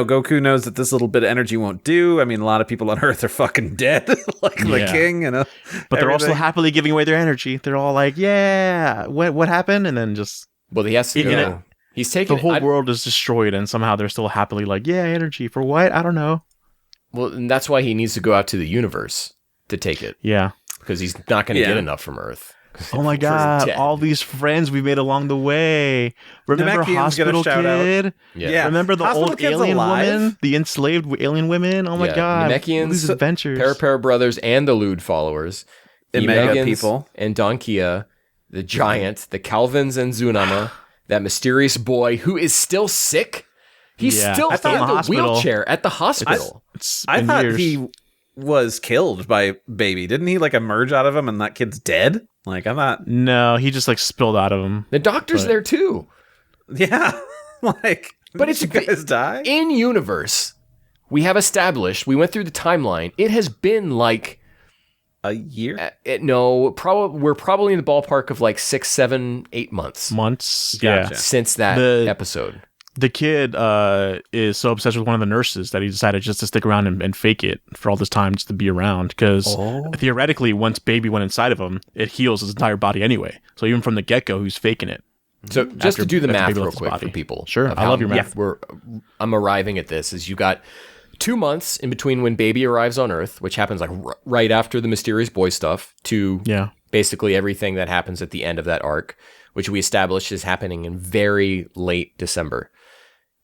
Goku knows that this little bit of energy won't do. I mean, a lot of people on Earth are fucking dead, like the king, but they're also happily giving away their energy. They're all like, "Yeah, what happened?" And then just he has to go. He's taking the whole world is destroyed, and somehow they're still happily like, "Yeah, energy for what? I don't know." Well, and that's why he needs to go out to the universe to take it. Yeah, because he's not going to get enough from Earth. Oh my god, all these friends we made along the way. Remember Hospital Kid? Yeah. Remember the Hospital old Kid's alien alive? woman? The enslaved alien women? Oh my god. Namekians, these adventures. Para brothers, and the Lewd followers. The Mega people. And Donkia, the giant, the Calvins and Zunama, that mysterious boy who is still sick. He's still in the wheelchair at the hospital. I thought he was killed by Baby. Didn't he like emerge out of him and that kid's dead? Like I thought. No, he just like spilled out of him. The doctor's there too. Yeah. Like, but it's you guys die? In universe, we have established, we went through the timeline. It has been like a year? We're probably in the ballpark of like 6, 7, 8 months. Gotcha. Since that episode. The kid is so obsessed with one of the nurses that he decided just to stick around and fake it for all this time just to be around. Because theoretically, once Baby went inside of him, it heals his entire body anyway. So even from the get-go, he's faking it. So just to do the math real quick for people. Sure, I love your math. I'm arriving at this. Is you got 2 months in between when Baby arrives on Earth, which happens like right after the mysterious boy stuff, to basically everything that happens at the end of that arc, which we established is happening in very late December.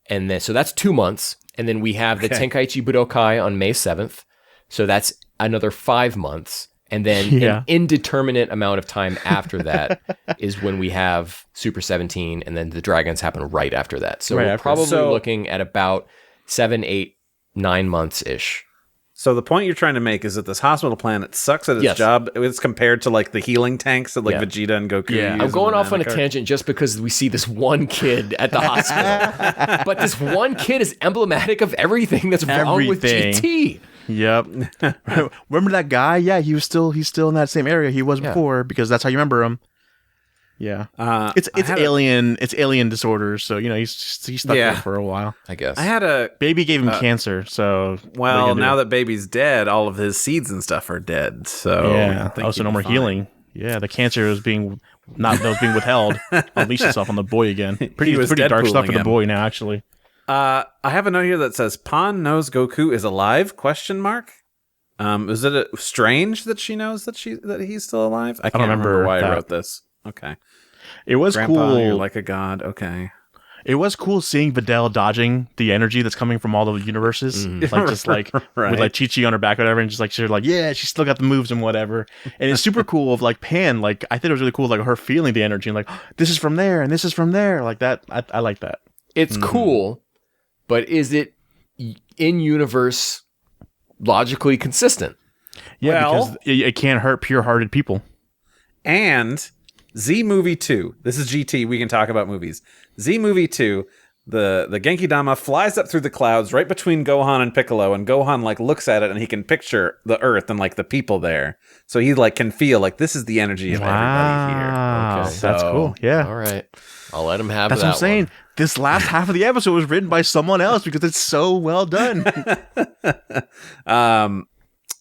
And then, so that's 2 months. And then we have the Tenkaichi Budokai on May 7th. So that's another 5 months. And then an indeterminate amount of time after that is when we have Super 17. And then the Dragons happen right after that. So we're probably looking at about 7, 8, 9 months-ish. So the point you're trying to make is that this hospital planet sucks at its job. It's compared to like the healing tanks that like Vegeta and Goku use. I'm going off on a tangent just because we see this one kid at the hospital. But this one kid is emblematic of everything that's wrong with GT. Yep. Remember that guy? Yeah, he's still in that same area he was before because that's how you remember him. Yeah. Uh, It's I had alien disorders, so he's stuck there for a while. I guess. I had a Baby gave him cancer, so well. Now that baby's dead, all of his seeds and stuff are dead. So yeah. I think Also, he'd no be more fine. healing. Yeah, the cancer was being withheld. Unleashed itself on the boy again. Pretty was dark stuff Deadpooling for the him. boy now, actually. I have a note here that says Pan knows Goku is alive? Question mark. Is it strange that she knows that he's still alive? I can't remember why I wrote this. Okay. It was Grandpa, cool. you're like a god. Okay. It was cool seeing Videl dodging the energy that's coming from all the universes, like just like Right. with like Chi-Chi on her back or whatever, and just like she's like, yeah, she's still got the moves and whatever. And it's super cool of like Pan, like I think it was really cool, like her feeling the energy and like this is from there and this is from there, like that. I like that. It's cool, but is it in universe logically consistent? Yeah, Well- because it can't hurt pure-hearted people. And Z Movie 2. This is GT. We can talk about movies. Z Movie 2. The Genki Dama flies up through the clouds right between Gohan and Piccolo, and Gohan like looks at it and he can picture the Earth and like the people there. So he like can feel like this is the energy of everybody here. Wow, Okay. that's So- cool. Yeah, All right. I'll let him have that's that what I'm saying. one. This last half of the episode was written by someone else because it's so well done.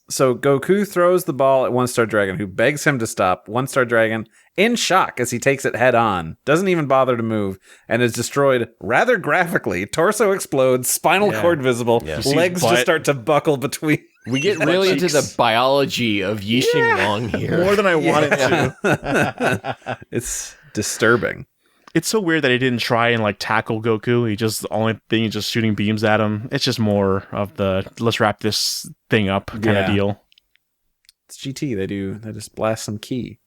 So Goku throws the ball at One Star Dragon, who begs him to stop. One Star Dragon, in shock as he takes it head on, doesn't even bother to move, and is destroyed rather graphically. Torso explodes, spinal cord visible, Yeah. legs just start to buckle between. We get really into the biology of Yixing Long here. More than I wanted to. It's disturbing. It's so weird that he didn't try and like tackle Goku. He just the only thing is just shooting beams at him. It's just more of the let's wrap this thing up kind of deal. It's GT. They just blast some key.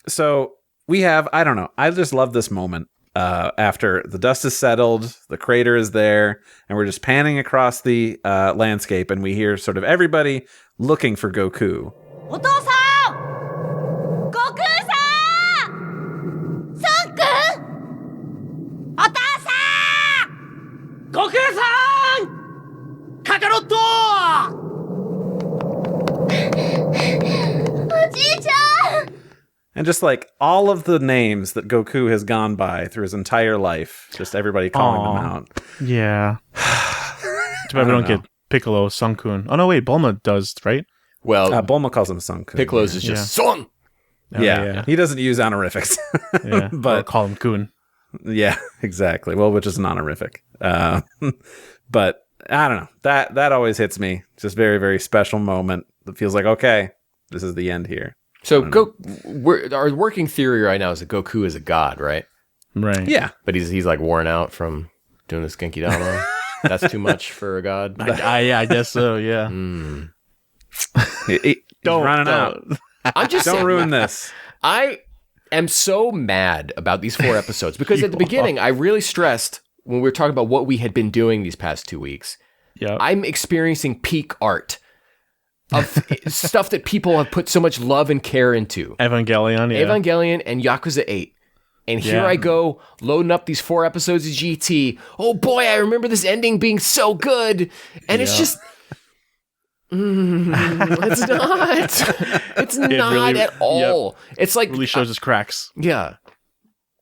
So we have, I don't know. I just love this moment. After the dust is settled, the crater is there, and we're just panning across the landscape, and we hear sort of everybody looking for Goku. お父さん悟空さん孫君お父さん悟空さんカカロットおじいちゃん And just like all of the names that Goku has gone by through his entire life, just everybody calling Aw. them out. Yeah. Too bad we don't get Piccolo, Sunkun. Oh no, wait, Bulma does, right? Well, Bulma calls him Sunku. Piccolo's is just Song. Oh, Yeah, he doesn't use honorifics. yeah. But- Or call him Kun. Yeah, exactly. Well, which is an honorific. But I don't know. That always hits me. Just very, very special moment that feels like, okay, this is the end here. So our working theory right now is that Goku is a god, right? Right. Yeah. But he's like worn out from doing this Genki Dama. That's too much for a god. I guess so, yeah. He's running out. I'm just Don't saying, ruin this. I am so mad about these 4 episodes because at the beginning, I really stressed when we were talking about what we had been doing these past 2 weeks. Yeah. I'm experiencing peak art of stuff that people have put so much love and care into. Evangelion, yeah. Evangelion and Yakuza 8. And here Yeah. I go, loading up these 4 episodes of GT. Oh boy, I remember this ending being so good. And it's just... it's not. It's not really- at all. It's like... really shows his cracks. yeah.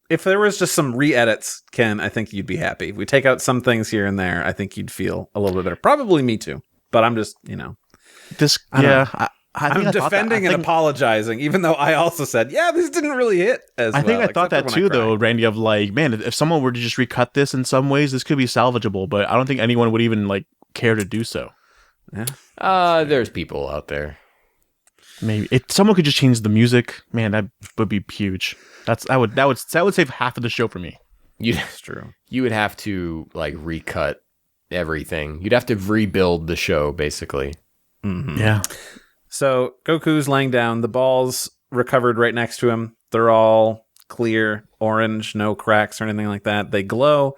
If there was just some re-edits, Ken, I think you'd be happy. If we take out some things here and there, I think you'd feel a little bit better. Probably me too. But I'm just, This, don't yeah. know. I think I'm I thought that. defending I and think- apologizing, even though I also said, yeah, this didn't really hit as I think well, I thought except that for when I too, though, cried. Randy, of like, man, if someone were to just recut this in some ways, this could be salvageable, but I don't think anyone would even like care to do so. Yeah. There's people out there. Maybe if someone could just change the music, man, that would be huge. That would save half of the show for me. That's true. You would have to like recut everything. You'd have to rebuild the show, basically. Mm-hmm. Yeah. So Goku's laying down. The ball's recovered right next to him. They're all clear, orange, no cracks or anything like that. They glow,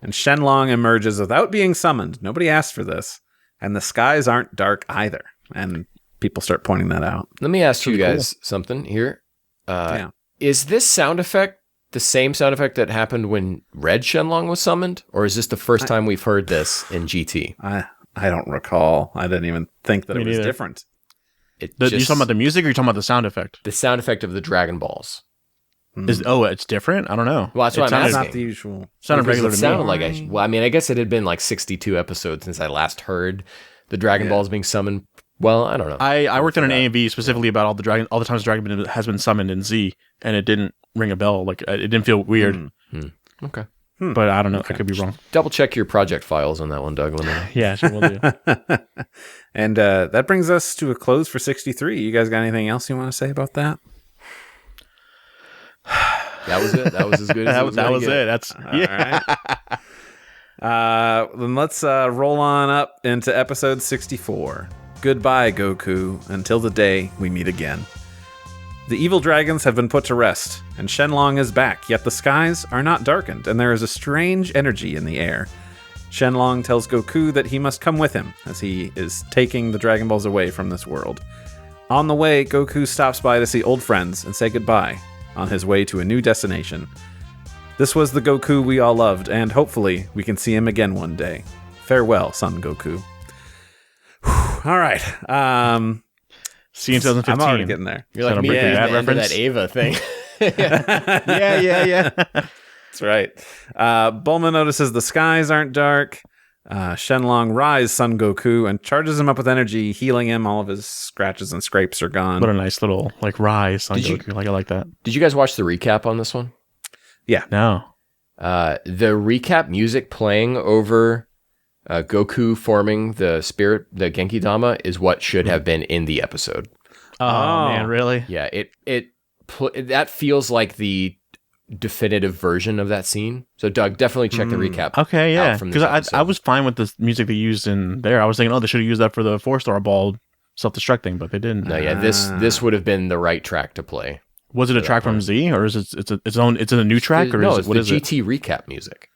and Shen Long emerges without being summoned. Nobody asked for this. And the skies aren't dark either. And people start pointing that out. Let me ask you Pretty guys something here. Yeah. Is this sound effect the same sound effect that happened when Red Shenlong was summoned? Or is this the first time we've heard this in GT? I don't recall. I didn't even think that Me it was neither. different. It You talking about the music or you talking about the sound effect? the sound effect of the Dragon Balls. It's different? I don't know. Well, that's what I'm It's asking. not the usual. Sounded regular It to sounded me. like I guess it had been like 62 episodes since I last heard the Dragon Balls being summoned. Well, I don't know. I worked on an A&V specifically about all the times Dragon has been summoned in Z, and it didn't ring a bell. Like it didn't feel weird. Okay. But I don't know. I could be wrong. Double check your project files on that one, Doug. Let me know. Yeah, sure will do. And that brings us to a close for 63. You guys got anything else you want to say about that? That was it. That was as good as it was. that gonna was get. it. That's All right. Then let's roll on up into episode 64. Goodbye, Goku, until the day we meet again. The evil dragons have been put to rest, and Shen Long is back, yet the skies are not darkened, and there is a strange energy in the air. Shen Long tells Goku that he must come with him, as he is taking the Dragon Balls away from this world. On the way, Goku stops by to see old friends and say goodbye, on his way to a new destination. This was the Goku we all loved, and hopefully we can see him again one day. Farewell, Son Goku. Whew, all right. see you in 2015. I'm already getting there. You're like Is that a me Breaking at Bad the end of reference? that Ava thing. yeah. That's right. Bulma notices the skies aren't dark. Shen Long rise Son Goku and charges him up with energy, healing him. All of his scratches and scrapes are gone. What a nice little rise on Did you- Goku. I like that. Did you guys watch the recap on this one? No. The recap music playing over Goku forming the Genki Dama is what should have been in the episode. Oh, man, really? Yeah, that feels like the definitive version of that scene. So Doug, definitely check the recap. Okay, yeah. out from this Because episode. I was fine with the music they used in there. I was thinking, they should have used that for the 4-star ball self-destruct thing, but they didn't. No, yeah, this would have been the right track to play. Was it a track from Z, or is it it's a new track, or No, is it's it, what the is it? GT recap music.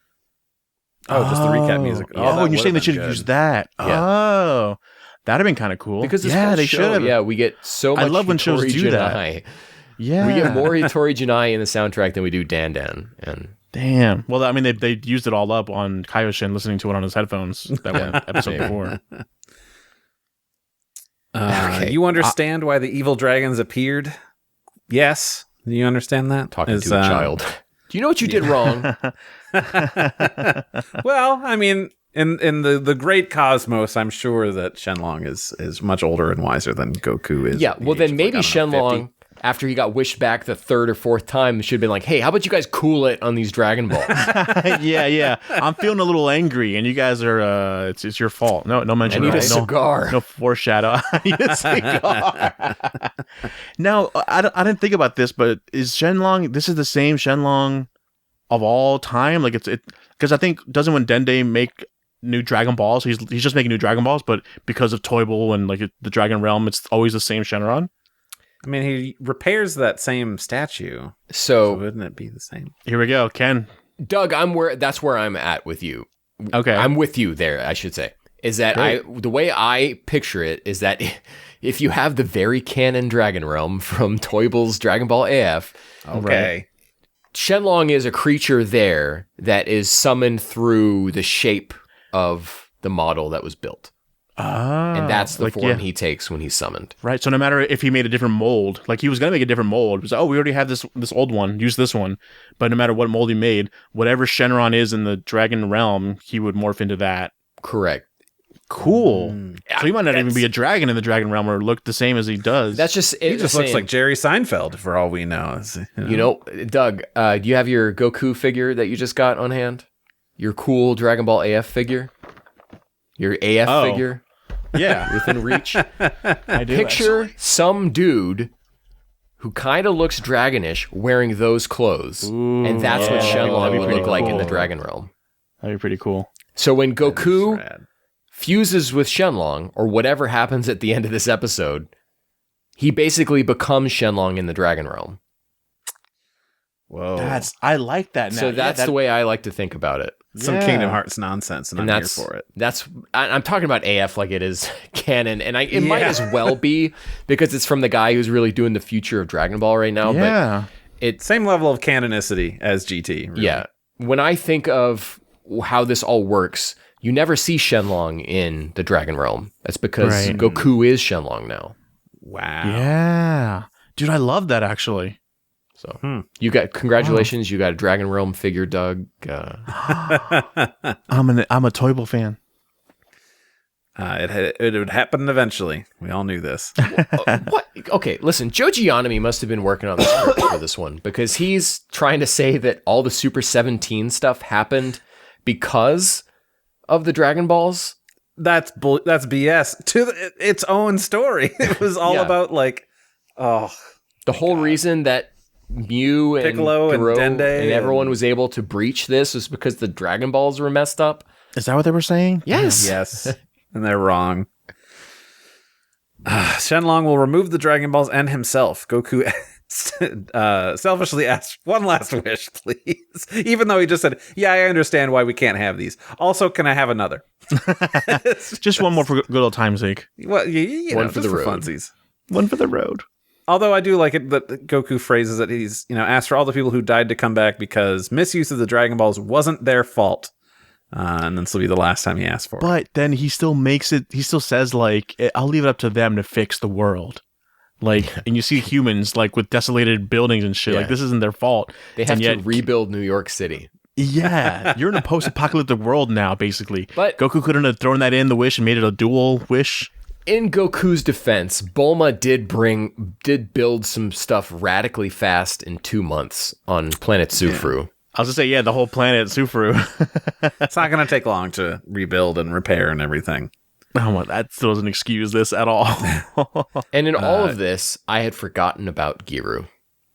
Oh, just the recap music. Oh, that and you're saying they would've should been have good. used that. Yeah. Oh, that'd have been kind of cool. Because this yeah, whole they show, should have. Yeah, we get so much. I love when shows Hitori do that. Janai. Yeah, We get more Hitori Janai in the soundtrack than we do Dan Dan. And Damn. Well, I mean, they used it all up on Kaioshin listening to it on his headphones that one episode Maybe. before. Okay. You understand why the evil dragons appeared? Yes. Do you understand that? talking to a child. Do you know what you did wrong? Well, I mean, in the great cosmos, I'm sure that Shen Long is much older and wiser than Goku is. Yeah, at the well age then of, maybe I don't know, 50. Shenlong, after he got wished back the third or fourth time, should have been like, hey, how about you guys cool it on these Dragon Balls? yeah. I'm feeling a little angry, and you guys are. It's your fault. No I mention. need a no, cigar. No foreshadow. I need a cigar. Now, I didn't think about this, but is Shenlong? This is the same Shenlong of all time. Like it's because I think doesn't when Dende make new Dragon Balls, he's just making new Dragon Balls, but because of Toyble and like the Dragon Realm, it's always the same Shenron. I mean, he repairs that same statue. So, wouldn't it be the same? Here we go, Ken. Doug, that's where I'm at with you. Okay, I'm with you there, I should say. Is that the way I picture it is that if you have the very canon Dragon Realm from Toyble's Dragon Ball AF, Okay. Shenlong is a creature there that is summoned through the shape of the model that was built. And that's the form he takes when he's summoned. Right. So no matter if he made a different mold, like he was going to make a different mold, it was, we already have this old one, use this one. But no matter what mold he made, whatever Shenron is in the Dragon Realm, he would morph into that. Correct. Cool. So he might not even be a dragon in the Dragon Realm or look the same as he does. That's just He just looks like Jerry Seinfeld for all we know. You know, Doug, do you have your Goku figure that you just got on hand? Your cool Dragon Ball AF figure? Your AF figure? Yeah. Within reach? I do. Picture some dude who kind of looks dragonish wearing those clothes. And that's what Shenlong would look like in the Dragon Realm. That'd be pretty cool. So when Goku fuses with Shenlong, or whatever happens at the end of this episode, he basically becomes Shenlong in the Dragon Realm. Whoa. I like that now. So that's the way I like to think about it. Some Kingdom Hearts nonsense, and I'm here for it. I'm talking about AF like it is canon, and it might as well be because it's from the guy who's really doing the future of Dragon Ball right now. Yeah. But it's Same level of canonicity as GT. Really. yeah. When I think of how this all works, you never see Shenlong in the Dragon Realm. That's because Goku is Shenlong now. Wow. Yeah. Dude, I love that actually. So you got congratulations. You got a Dragon Realm figure, Doug. I'm a Toyble fan. It would happen eventually. We all knew this. What? Okay, listen. Joji Yanami must have been working on the script for this one because he's trying to say that all the Super 17 stuff happened because of the Dragon Balls. That's BS to its own story. It was all about like, the whole reason that Mew and Piccolo and Goro Dende and everyone was able to breach this was because the Dragon Balls were messed up. Is that what they were saying? Yes. Yes. And they're wrong. Shen Long will remove the Dragon Balls and himself. Goku selfishly asked one last wish, please. Even though he just said, yeah, I understand why we can't have these. Also, can I have another? Just one more for good old time's sake. Well, One for the road. funsies. One for the road. Although I do like it that Goku phrases that he's, asked for all the people who died to come back because misuse of the Dragon Balls wasn't their fault. And this will be the last time he asks for it. But then he still makes it, he still says, like, I'll leave it up to them to fix the world. Like, and you see humans, like, with desolated buildings and shit. Yeah. Like, this isn't their fault. They have to rebuild New York City. Yeah. You're in a post-apocalyptic world now, basically. But Goku couldn't have thrown that in the wish and made it a dual wish. in Goku's defense, Bulma did build some stuff radically fast in 2 months on planet Sufru. Yeah. I was gonna say, yeah, the whole planet Sufru. It's not going to take long to rebuild and repair and everything. Oh, well, that still doesn't excuse this at all. And in all of this, I had forgotten about Giru.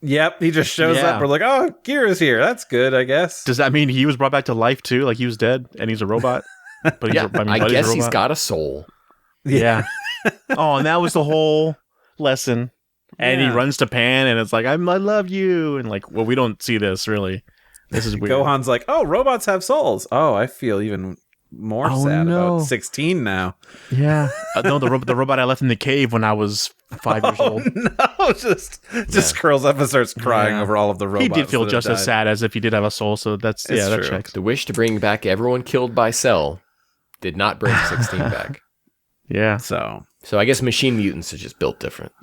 Yep, he just shows up. We're like, oh, Giru's here. That's good, I guess. Does that mean he was brought back to life too? Like he was dead and he's a robot? But Yeah, I guess he's got a soul. Yeah. Oh, and that was the whole lesson. And he runs to Pan and it's like, I love you. And like, well, we don't see this really. This is weird. Gohan's like, oh, robots have souls. Oh, I feel even more sad about 16 now. Yeah. No, the robot I left in the cave when I was 5 years old. No, just curls up and starts crying over all of the robots. He did feel that just have as died. sad as if he did have a soul, so that's that true. checks. The wish to bring back everyone killed by Cell did not bring 16 back. Yeah. So I guess machine mutants are just built different.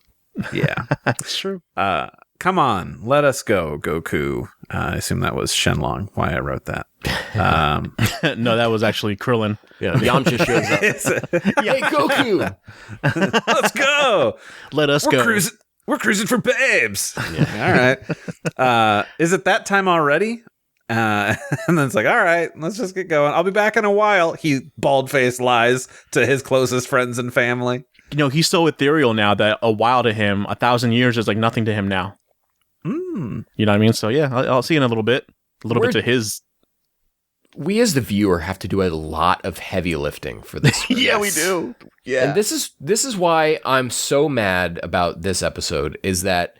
yeah. That's true. Come on, let us go, Goku. I assume that was Shen Long, why I wrote that. No, that was actually Krillin. Yeah, Yamcha shows up. Hey, Goku! Let's go. Let us go. We're cruising for babes. Yeah. All right. Is it that time already? And then it's like, all right, let's just get going. I'll be back in a while. He bald-faced lies to his closest friends and family. You know, he's so ethereal now that a while to him, 1,000 years is like nothing to him now. Mm. You know what I mean? So yeah, I'll see you in a little bit. A little bit to his. We as the viewer have to do a lot of heavy lifting for this. Yeah, we do. Yeah. And this is why I'm so mad about this episode is that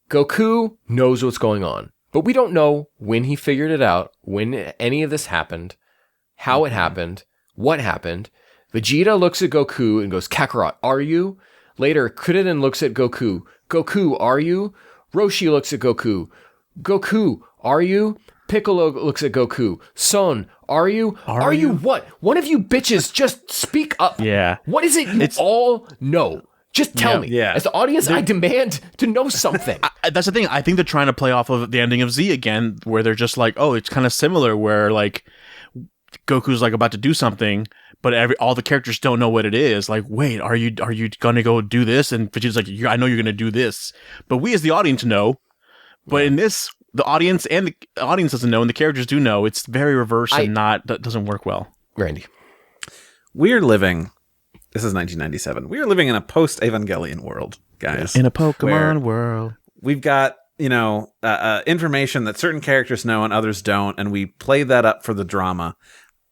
Goku knows what's going on, but we don't know when he figured it out, when any of this happened, how it happened, what happened. Vegeta looks at Goku and goes, Kakarot, are you? Later, Krillin looks at Goku. Goku, are you? Roshi looks at Goku. Goku, are you? Piccolo looks at Goku. Son, are you? Are you what? One of you bitches just speak up. Yeah. What is it you all know? Just tell me. Yeah. As the audience, I demand to know something. That's the thing. I think they're trying to play off of the ending of Z again, where they're just like, oh, it's kind of similar, where like Goku's like about to do something, but all the characters don't know what it is. Like, wait, are you gonna go do this? And Vegeta's like, I know you're gonna do this, but we as the audience know. But in this, the audience doesn't know, and the characters do know. It's very reverse and that doesn't work well. Randy. We're living, this is 1997. We are living in a post-Evangelion world, guys. In a Pokemon world. We've got, information that certain characters know and others don't, and we play that up for the drama.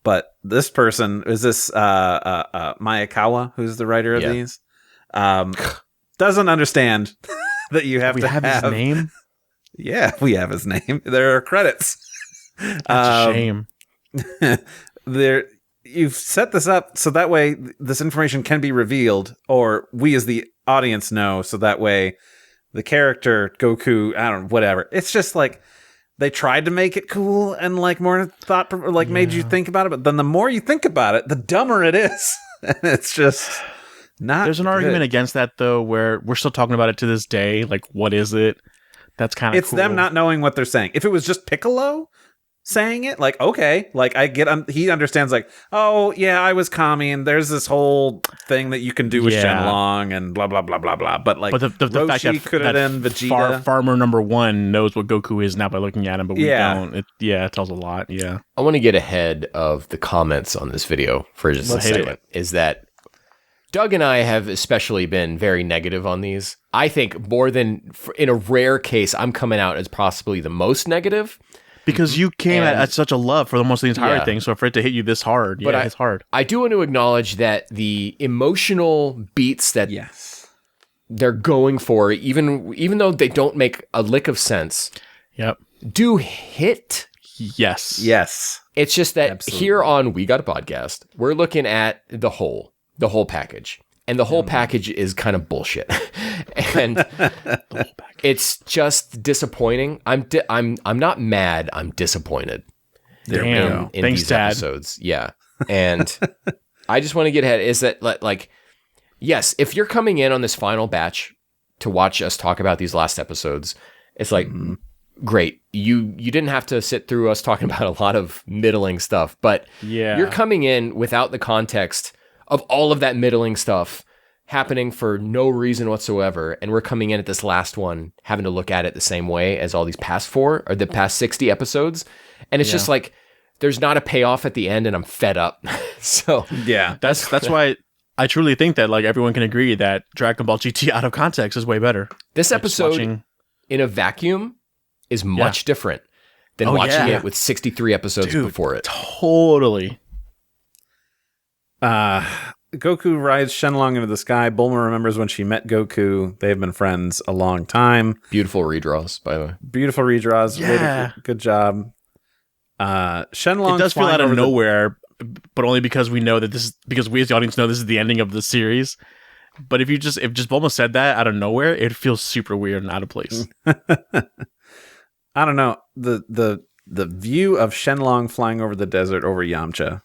But this person, is this Mayakawa, who's the writer of these, doesn't understand that you have to have his name? Yeah, we have his name. There are credits. That's a shame. You've set this up so that way this information can be revealed, or we as the audience know, so that way the character Goku, I don't know, whatever. It's just like they tried to make it cool and like more thought, like made you think about it. But then the more you think about it, the dumber it is. And it's just not. There's an argument against that though, where we're still talking about it to this day. Like, what is it? That's kind of It's them not knowing what they're saying. If it was just Piccolo saying it, like, okay, like I get, he understands, like, oh yeah, I was Kami, and there's this whole thing that you can do with Shen Long and blah blah blah blah blah. But like, but the fact that Vegeta, farmer number 1 knows what Goku is now by looking at him, but we don't. It tells a lot. Yeah, I want to get ahead of the comments on this video for just a second. Is that Doug and I have especially been very negative on these. I think more than in a rare case, I'm coming out as possibly the most negative. Because you came at such a love for almost the entire thing, so for it to hit you this hard, it's hard. I do want to acknowledge that the emotional beats that they're going for, even though they don't make a lick of sense, do hit. Yes. It's just that here on We Got a Podcast, we're looking at the whole package. And the whole package is kind of bullshit. And it's just disappointing. I'm not mad, I'm disappointed. Damn. In Thanks, these Dad. episodes. Yeah. And I just want to get ahead is that like yes, if you're coming in on this final batch to watch us talk about these last episodes, it's like great. You didn't have to sit through us talking about a lot of middling stuff, but you're coming in without the context of all of that middling stuff happening for no reason whatsoever, and we're coming in at this last one having to look at it the same way as all these past 4 or the past 60 episodes, and it's just like there's not a payoff at the end, and I'm fed up. So that's why I truly think that like everyone can agree that Dragon Ball GT out of context is way better. This episode in a vacuum is much different than watching it with 63 episodes before it. Totally. Goku rides Shen Long into the sky. Bulma remembers when she met Goku. They've been friends a long time. Beautiful redraws, by the way. Beautiful redraws. Yeah. Good job. Shen Long. It does feel out of nowhere, but only because we know that because we as the audience know this is the ending of the series. But if just Bulma said that out of nowhere, it feels super weird and out of place. I don't know. The view of Shen Long flying over the desert over Yamcha.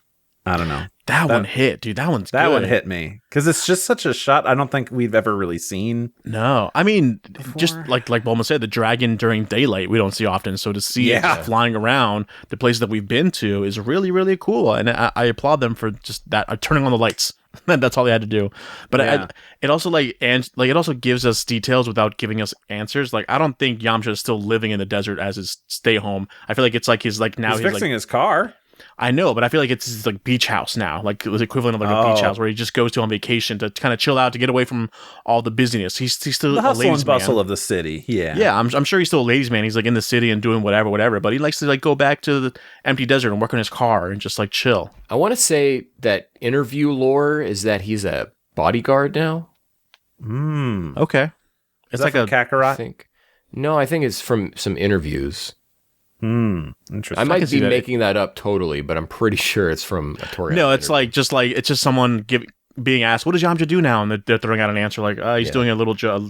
I don't know. That one hit, dude. That one hit me because it's just such a shot I don't think we've ever really seen. No, I mean, just like Bulma said, the dragon during daylight we don't see often. So to see it just flying around the places that we've been to is really, really cool, and I applaud them for just that turning on the lights. That's all they had to do. But it also it also gives us details without giving us answers. Like I don't think Yamcha is still living in the desert as his stay home. I feel like it's like he's fixing his car. I know, but I feel like it's his like beach house now, like the equivalent of like a beach house where he just goes to on vacation to kind of chill out, to get away from all the busyness. He's still the hustle and bustle man. of the city. Yeah. I'm sure he's still a ladies' man. He's like in the city and doing whatever. But he likes to like go back to the empty desert and work on his car and just like chill. I want to say that interview lore is that he's a bodyguard now. Okay. It's like a Kakarot. I think it's from some interviews. Interesting. I might be making that up totally, but I'm pretty sure it's from a Toriyama. No, it's it's just someone being asked, "What does Yamcha do now?" And they're throwing out an answer like, "He's doing a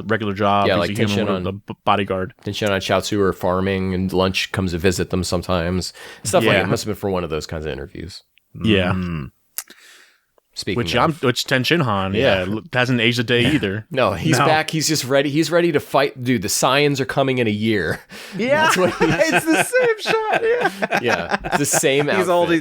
regular job. Yeah, he's like the bodyguard." Tenshin and Chaozu are farming, and lunch comes to visit them sometimes. Stuff like that. It must have been for one of those kinds of interviews. Yeah. Speaking which Tenshin Han, hasn't aged a day either. No, he's back. He's just ready. He's ready to fight. Dude, the Saiyans are coming in a year. Yeah, that's what it's the same shot. Yeah, it's the same. He's old.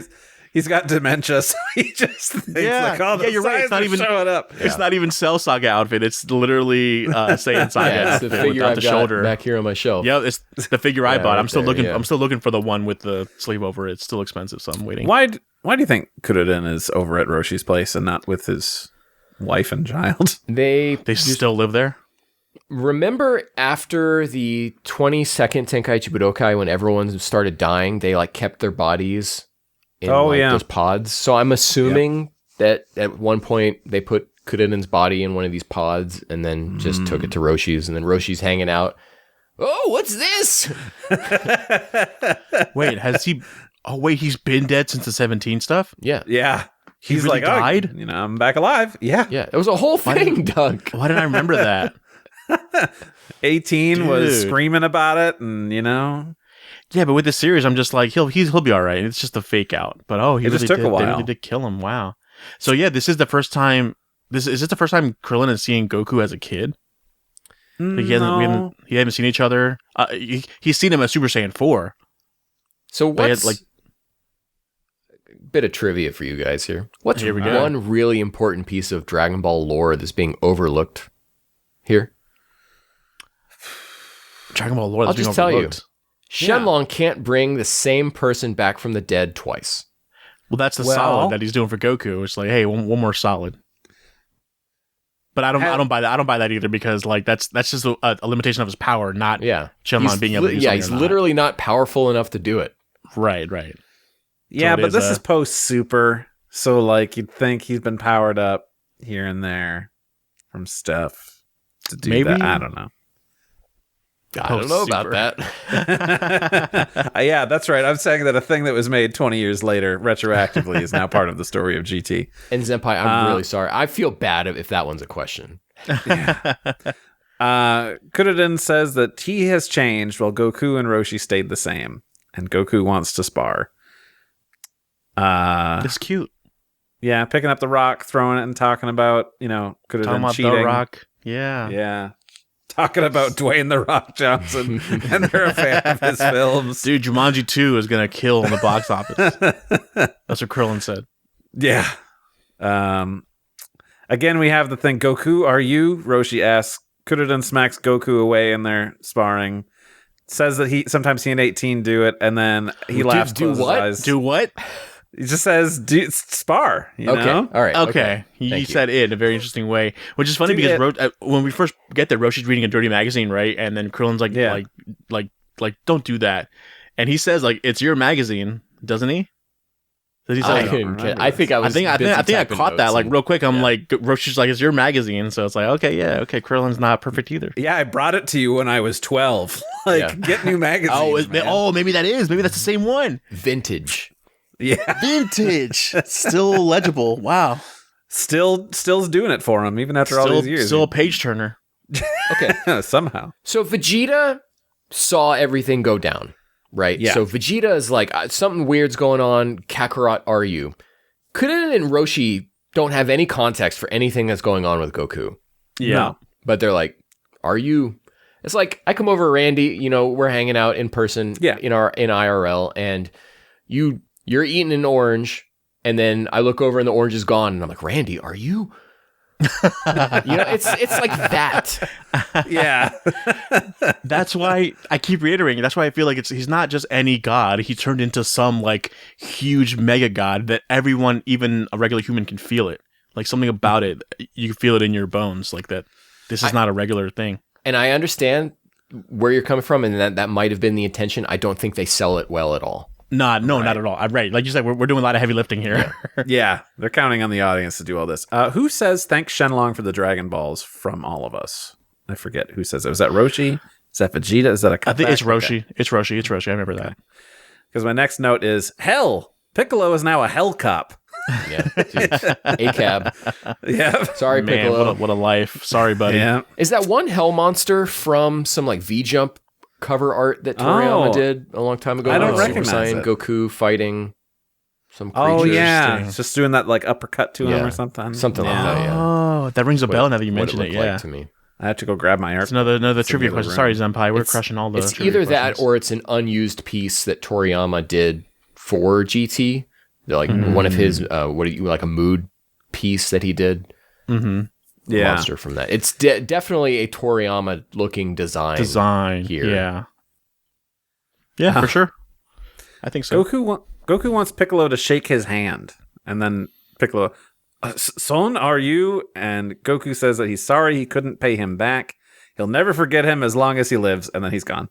He's got dementia, so he just thinks you're right. It's not even showing up. It's not even Cell Saga outfit. It's literally Saiyan Saga. It's the figure I've the got shoulder back here on my shelf. Yeah, it's the figure I bought. Right I'm still there, looking. yeah. I'm still looking for the one with the sleeve over it. It's still expensive, so I'm waiting. Why do you think Kuririn is over at Roshi's place and not with his wife and child? They still live there? Remember after the 22nd Tenkaichi Budokai, when everyone started dying, they like kept their bodies in those pods. So I'm assuming that at one point they put Kuririn's body in one of these pods and then just took it to Roshi's, and then Roshi's hanging out. Oh, what's this? Wait, has he... Oh, wait, he's been dead since the 17 stuff? Yeah. Yeah. He's really died? I'm back alive. Yeah. Yeah. It was a whole thing, Doug. Why didn't I remember that? 18 was screaming about it, and Yeah, but with this series, I'm just like, he'll be all right. It's just a fake out. But he just took a while. They really did kill him. Wow. So yeah, this is the first time. Is this the first time Krillin is seeing Goku as a kid? Like, No. he haven't seen each other. He's seen him as Super Saiyan 4. So But he what's had, like, bit of trivia for you guys here? What's Here we go. one really important piece of Dragon Ball lore that's being overlooked here? Dragon Ball lore. I'll that's being just tell you. overlooked. Shen Long can't bring the same person back from the dead twice. Well, that's the Well- solid that he's doing for Goku. It's like, hey, one more solid. But I don't buy that. I don't buy that either because like that's just a limitation of his power, not Yeah. Shenlong being able to do something he's or not. literally not powerful enough to do it. Right. Yeah, it but is this a- is post super, so like you'd think he's been powered up here and there from stuff to do Maybe. that. I don't know. I don't know about that. Yeah, that's right. I'm saying that a thing that was made 20 years later retroactively is now part of the story of GT. And Senpai, I'm really sorry. I feel bad if that one's a question. Kuriden says that he has changed while Goku and Roshi stayed the same, and Goku wants to spar. It's cute. Yeah, picking up the rock, throwing it, and talking about, Talking Kuriden about cheating. the Rock. Yeah. Yeah. Talking about Dwayne The Rock Johnson, and they're a fan of his films. Dude, Jumanji 2 is gonna kill in the box office. That's what Krillin said. Yeah. Again, we have the thing, Goku, are you? Roshi asks. Kuriden smacks Goku away in their sparring. Says that sometimes he and 18 do it, and then he laughs. do closes his what? eyes. Do what? He just says, spar, you Okay. know? All right. Okay. He Thank you. said it in a very interesting way, which is funny Dude, because when we first get there, Roshi's reading a dirty magazine, right? And then Krillin's like, Yeah. like, don't do that. And he says, like, it's your magazine, doesn't he? Does he say? I don't couldn't remember get- I think I I was. think I busy typing caught that notes like and- real quick. I'm yeah. like, Roshi's like, it's your magazine, so it's like, okay, Krillin's not perfect either. Yeah, I brought it to you when I was 12. Like, Yeah. get new magazines. man. Maybe that's the same one. vintage. Yeah. Vintage, still legible. Wow, Still's doing it for him, even after all these years. still a page turner. Okay. Somehow. So Vegeta saw everything go down, right? Yeah. So Vegeta is like, something weird's going on. Kakarot, are you? Krillin and Roshi don't have any context for anything that's going on with Goku. No. But they're like, are you? It's like, I come over, Randy, we're hanging out in person Yeah. in IRL, and you're eating an orange, and then I look over and the orange is gone, and I'm like, Randy, are you? It's like that. Yeah. That's why I keep reiterating. That's why I feel like he's not just any god. He turned into some like huge mega god that everyone, even a regular human, can feel it. Like something about it, you can feel it in your bones. Like that. This is not a regular thing. And I understand where you're coming from, and that might have been the intention. I don't think they sell it well at all. Not at all. I'm right. Like you said, we're doing a lot of heavy lifting here. Yeah. They're counting on the audience to do all this. Who says thanks Shen Long for the Dragon Balls from all of us? I forget who says it. Was that Roshi? Is that Vegeta? Is that a cutback? I think it's Roshi. Okay. It's Roshi. I remember that. Because my next note is, hell, Piccolo is now a hell cop. Yeah. A cab. Yeah. Sorry, Man, Piccolo. what a life. Sorry, buddy. Yeah. Is that one hell monster from some like V-Jump cover art that Toriyama Oh. did a long time ago? I don't Super recognize Saiyan it. Goku fighting some creature. Oh, yeah. Interesting. It's just doing that like uppercut to him Yeah. or something. Something like that, yeah. Oh, that rings a bell now that you What mentioned it. looked Yeah. like to me. I have to go grab my art. It's another trivia the question. room. Sorry, Zenpai. We're It's- crushing all the It's trivia either that questions. or it's an unused piece that Toriyama did for GT. They're like one of his like a mood piece that he did. Mm-hmm. Yeah. Monster from that. It's definitely a Toriyama looking design here. Yeah. Yeah, for sure. I think so. Goku wants Piccolo to shake his hand. And then Piccolo, Son, are you? And Goku says that he's sorry he couldn't pay him back. He'll never forget him as long as he lives. And then he's gone.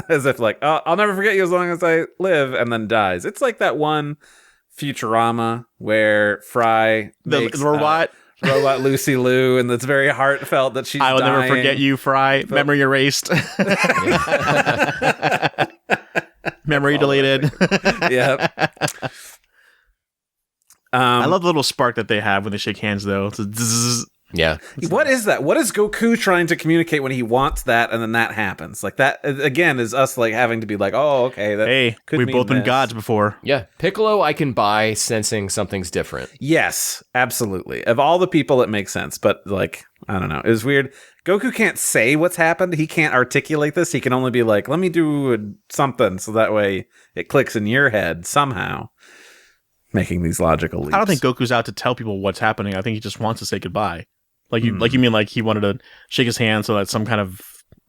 As if like, oh, I'll never forget you as long as I live. And then dies. It's like that one Futurama where Fry makes, The robot. robot Lucy Liu, and it's very heartfelt that she's I will never dying. forget you, Fry. Memory erased. Memory deleted. Yeah. I love the little spark that they have when they shake hands, though. It's a zzz. Yeah. What is that? What is Goku trying to communicate when he wants that and then that happens? Like that again is us like having to be like, oh, okay. That Hey, could we've mean both been this. gods before. Yeah. Piccolo, I can buy sensing something's different. Yes, absolutely. Of all the people, it makes sense. But like, I don't know. It was weird. Goku can't say what's happened. He can't articulate this. He can only be like, let me do something so that way it clicks in your head somehow. Making these logical leaps. I don't think Goku's out to tell people what's happening. I think he just wants to say goodbye. Like you mean like he wanted to shake his hand so that some kind of...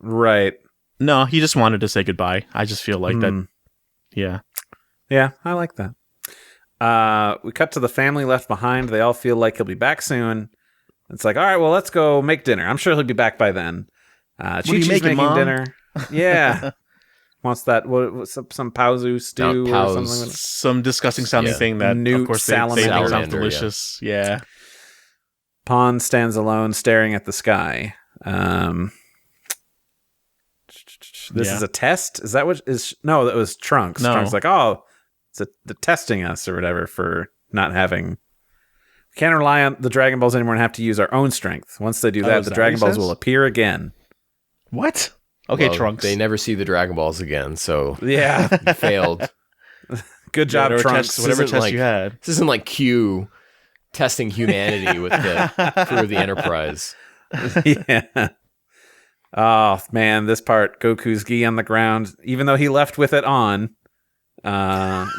Right. No, he just wanted to say goodbye. I just feel like that. Yeah. Yeah, I like that. We cut to the family left behind. They all feel like he'll be back soon. It's like, all right, well, let's go make dinner. I'm sure he'll be back by then. Chi-Chi's making Mom? dinner. Yeah. Wants that, some Paozu stew or something like that. Some disgusting sounding thing that, Newt of course, they think salamander, sounds delicious. Yeah. Pon stands alone, staring at the sky. This is a test? Is that what is... No, that was Trunks. No. Trunks like, oh, they're testing us or whatever for not having... We can't rely on the Dragon Balls anymore and have to use our own strength. Once they do that, is the that Dragon what he Balls says? will appear again. What? Okay, Well, Trunks. They never see the Dragon Balls again, so Yeah. you failed. Good job, whatever Trunks. whatever isn't test like- you had. This isn't like Q testing humanity with the crew of the Enterprise. Yeah. Oh, man, this part, Goku's gi on the ground, even though he left with it on,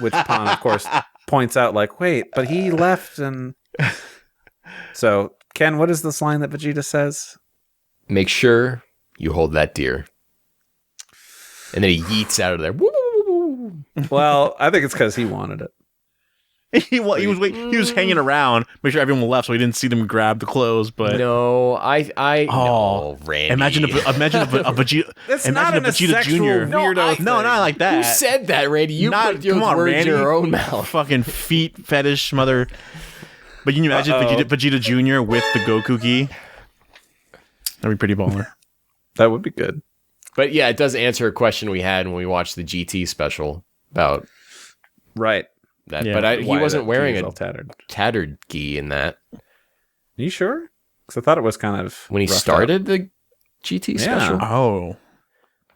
which Pon, of course, points out like, wait, but he left and... So, Ken, what is this line that Vegeta says? Make sure you hold that deer. And then he yeets out of there. Woo, woo, woo, woo. Well, I think it's because he wanted it. He was hanging around, make sure everyone left so he didn't see them grab the clothes. But No, no, Randy. imagine a Vegeta. That's imagine not a an Vegeta sexual Jr. weirdo thing. No, not like that. Who said that, Randy? You Not- put your come on, words Randy. in your own mouth. Fucking feet fetish mother. But can you imagine Vegeta Jr. with the Goku gi? That'd be pretty baller. That would be good. But yeah, it does answer a question we had when we watched the GT special about Right. that. Yeah. But he Why wasn't that wearing gi is a all tattered. tattered gi in that You sure? Because I thought it was kind of when he roughed started the GT Yeah. special. Oh.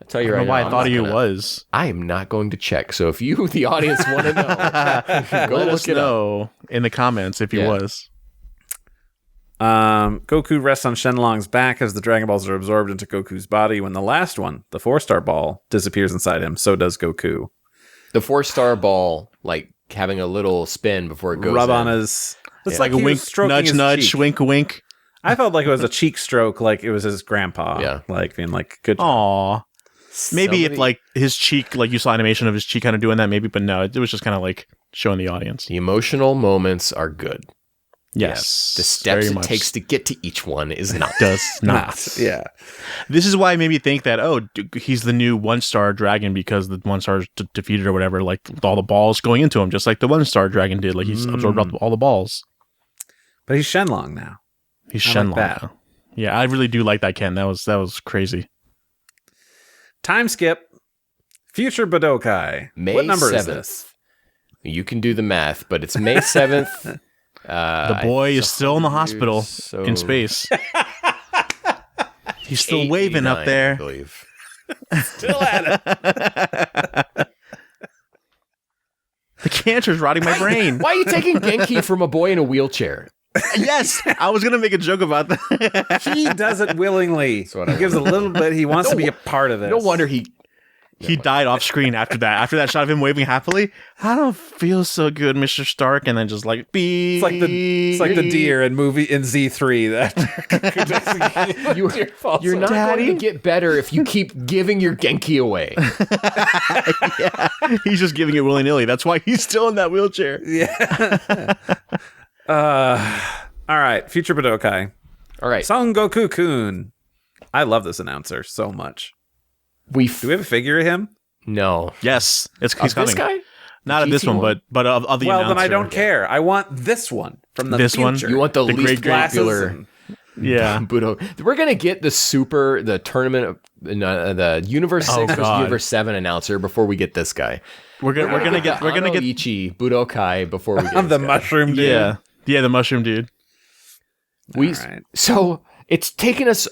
I'll tell I you don't right know why now, I thought I'm he not gonna- was. I am not going to check. So if you, the audience, want to know, go Let look us it up. know in the comments if he Yeah. was. Goku rests on Shen Long's back as the Dragon Balls are absorbed into Goku's body. When the last one, the 4-star ball, disappears inside him, so does Goku. The 4-star ball, like having a little spin before it goes Rub in. on his... It's Yeah. like Like a he wink, was stroking nudge, his nudge, cheek. wink, wink. I felt like it was a cheek stroke, like it was his grandpa. Yeah. Like being like, good job. Aw. Maybe if Somebody- like his cheek, like you saw animation of his cheek kind of doing that, maybe, but no, it was just kind of like showing the audience. the emotional moments are good. Yes. The steps very it much. takes to get to each one is not. Does not. Yeah. This is why it made me think that, he's the new 1-star dragon because the 1-star is defeated or whatever, like with all the balls going into him, just like the 1-star dragon did. Like he's absorbed all the balls. But he's Shen Long now. He's I Shen like Long that. now. Yeah, I really do like that, Ken. That was crazy. Time skip. Future Budokai. May What number 7th. is this? You can do the math, but it's May 7th. The boy is still in the hospital so- in space. He's still waving 89, up there. I believe. Still at it. The cancer's rotting my brain. Why are you taking Genki from a boy in a wheelchair? Yes, I was gonna make a joke about that. He does it willingly. what I He gives a little bit. He wants to be a part of this. No wonder he. He died off screen after that. After that shot of him waving happily, I don't feel so good, Mr. Stark. And then just like, beep. It's like the deer in Z3 that You're not Daddy? going to get better if you keep giving your Genki away. Yeah, he's just giving it willy nilly. That's why he's still in that wheelchair. Yeah. All right, Future Budokai. All right. Son Goku-kun. I love this announcer so much. Do we have a figure of him? No. Yes, he's Of coming. this guy? Not of this GT one, one? but of the Well, announcer. then I don't care. I want this one from the This one? future. You want the, The least great popular and- Yeah. Budo. We're going to get the tournament, the Universe 6 versus God. Universe 7 announcer before we get this guy. We're gonna get Ichi Budokai before we get I'm the this guy. mushroom dude. yeah, the mushroom dude. We, All right. So it's taken us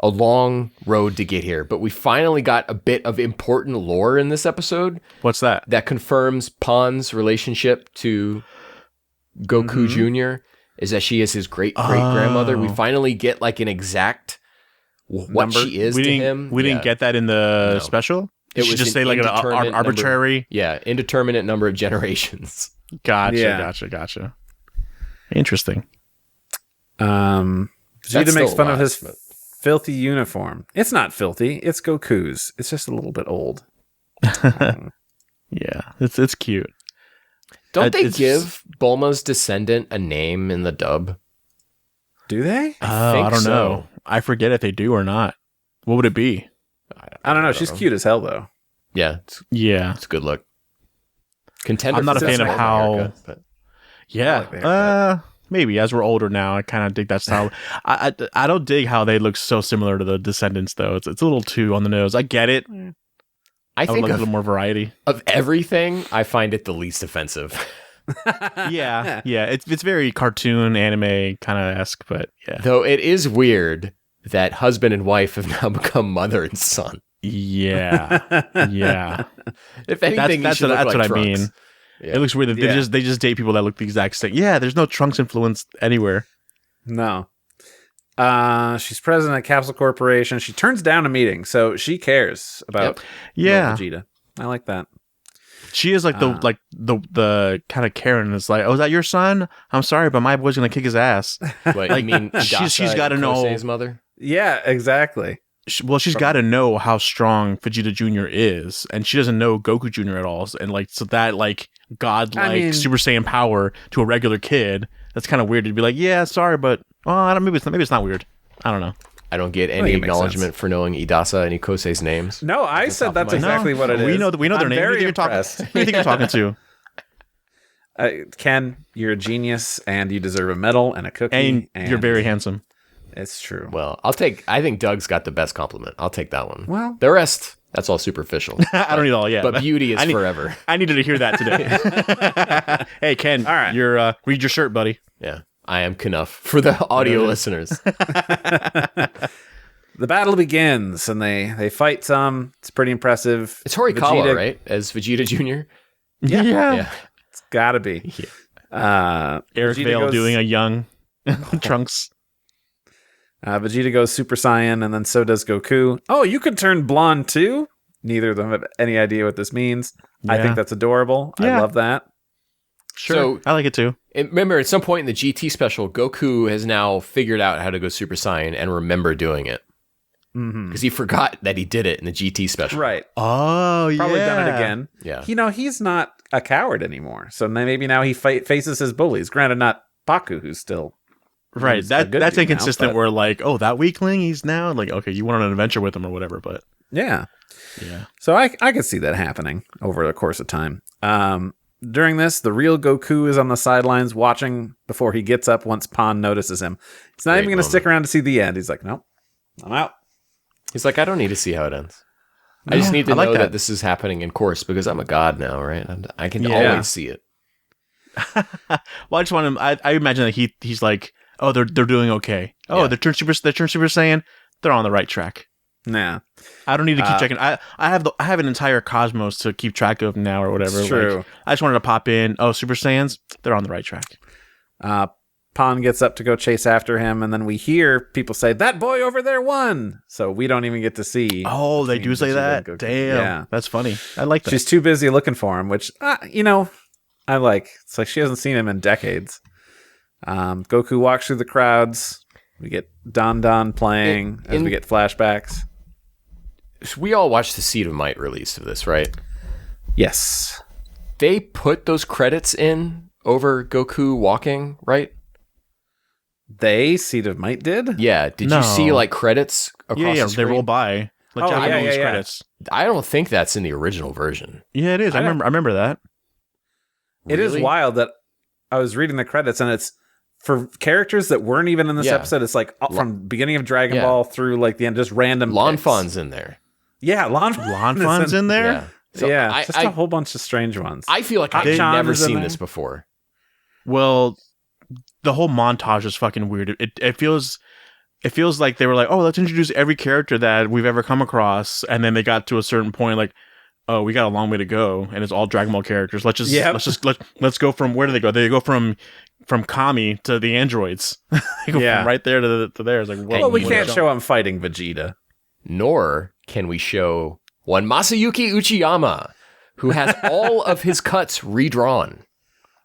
a long road to get here, but we finally got a bit of important lore in this episode What's that? that confirms Pon's relationship to Goku Jr. is that she is his great grandmother. We finally get like an exact what number? she is we to didn't him. we didn't get that in the No. special. It She was just an say like an indeterminate arbitrary. indeterminate number of generations. Gotcha. Interesting. Vegeta That's makes still fun of alive, his but- filthy uniform. It's not filthy. It's Goku's. It's just a little bit old. Yeah, it's cute. Don't they It's- give Bulma's descendant a name in the dub? Do they? I don't know. I forget if they do or not. What would it be? I don't know. She's cute as hell, though. Yeah, Yeah, it's a good look. Contender. I'm not for a fan of Bulma how- haircut, but yeah. like the haircut. Maybe as we're older now, I kind of dig that style. I don't dig how they look so similar to the Descendants though. It's a little too on the nose. I get it. I I would think like a of, little more variety. of everything, I find it the least offensive. Yeah. It's very cartoon anime kind of esque, but yeah. Though it is weird that husband and wife have now become mother and son. Yeah. Yeah. If anything, That's you should what look like I mean. Trunks. Yeah. It looks weird that Yeah. they just date people that look the exact same. Yeah, there's no Trunks influence anywhere. No. She's president of Capsule Corporation. She turns down a meeting, so she cares about Yeah. little Vegeta. I like that. She is like the kind of Karen that's like, oh, is that your son? I'm sorry, but my boy's gonna kick his ass. What, you mean she's gotta know- Kosei's mother? Yeah, exactly. She's got to know how strong Vegeta Jr. is, and she doesn't know Goku Jr. at all. And like, so that like godlike I mean- Super Saiyan power to a regular kid, that's kind of weird to be like, yeah, sorry, but I don't. Maybe it's not weird. I don't know. I don't get think any it makes acknowledgement for knowing Idasa and Ikosei's names. No, I the said top of that's my- exactly what it is. We know their I'm name. very Who do you impressed. think you're talking to? Ken, you're a genius, and you deserve a medal and a cookie. And you're very handsome. It's true. Well, I think Doug's got the best compliment. I'll take that one. Well- the rest, that's all superficial. I don't need all yet. But beauty is forever. I needed to hear that today. Hey, Ken. All right. You're read your shirt, buddy. Yeah, I am Knuff for the audio listeners. The battle begins, and they fight some. It's pretty impressive. It's Horikawa, Vegeta- right? As Vegeta Jr. Yeah. Yeah. It's gotta be. Eric Vegeta Vale goes- doing a young Trunks. Vegeta goes Super Saiyan, and then so does Goku. Oh, you could turn blonde too? Neither of them have any idea what this means. I Yeah. think that's adorable. I Yeah. love that. Sure, So- I like it too. And remember, at some point in the GT special, Goku has now figured out how to go Super Saiyan and remember doing it. Mm-hmm. Because he forgot that he did it in the GT special. Right. Oh, Probably done it again. Yeah. He's not a coward anymore. So maybe now he faces his bullies. Granted, not Baku, who's still Right. he's a good That's dude now, inconsistent. but- Where like, oh, that weakling, he's now like, okay, you went on an adventure with him or whatever, but yeah. yeah. So I could see that happening over the course of time. During this, the real Goku is on the sidelines watching before he gets up once Pan notices him. He's not Great even going to moment. stick around to see the end. He's like, nope, I'm out. He's like, I don't need to see how it ends. I just need to I like know that. that. this is happening in course because I'm a god now, right? I can Yeah. always see it. Well, I just want him. I imagine that he's like, oh, they're doing okay. Oh, Yeah. they turned Super Saiyan. They're on the right track. Nah, I don't need to keep checking. I have an entire cosmos to keep track of now or whatever. It's true. Like, I just wanted to pop in. Oh, Super Saiyans, they're on the right track. Pan gets up to go chase after him, and then we hear people say, that boy over there won. So we don't even get to see. Oh, they between do say Vegeta that. and Goku. Damn, Yeah. that's funny. I like that. She's too busy looking for him, which, I like. It's like she hasn't seen him in decades. Goku walks through the crowds. We get Don playing as we get flashbacks. We all watched the Seed of Might release of this, right? Yes. They put those credits in over Goku walking, right? Seed of Might did? Yeah. Did No. you see like credits across yeah, the they screen? roll by like Oh, Japanese yeah. credits. I don't think that's in the original version. Yeah, it is. I remember that. It is Really? wild that I was reading the credits, and it's for characters that weren't even in this Yeah. episode. It's like from beginning of Dragon Yeah. Ball through like the end, just random Lon picks. Fon's in there. Yeah, Lon Fon's in there. Yeah. So yeah, I, just I, a whole bunch of strange ones. I feel like I've Hot-Chan never is in seen there. this before. Well, the whole montage is fucking weird. It feels like they were like, oh, let's introduce every character that we've ever come across, and then they got to a certain point, like, oh, we got a long way to go, and it's all Dragon Ball characters. Let's go from where do they go? They go from from Kami to the androids. They go Yeah. from right there to there. It's like, whoa, Well, we what a can't jump. show him fighting Vegeta. Nor can we show one Masayuki Uchiyama, who has all of his cuts redrawn.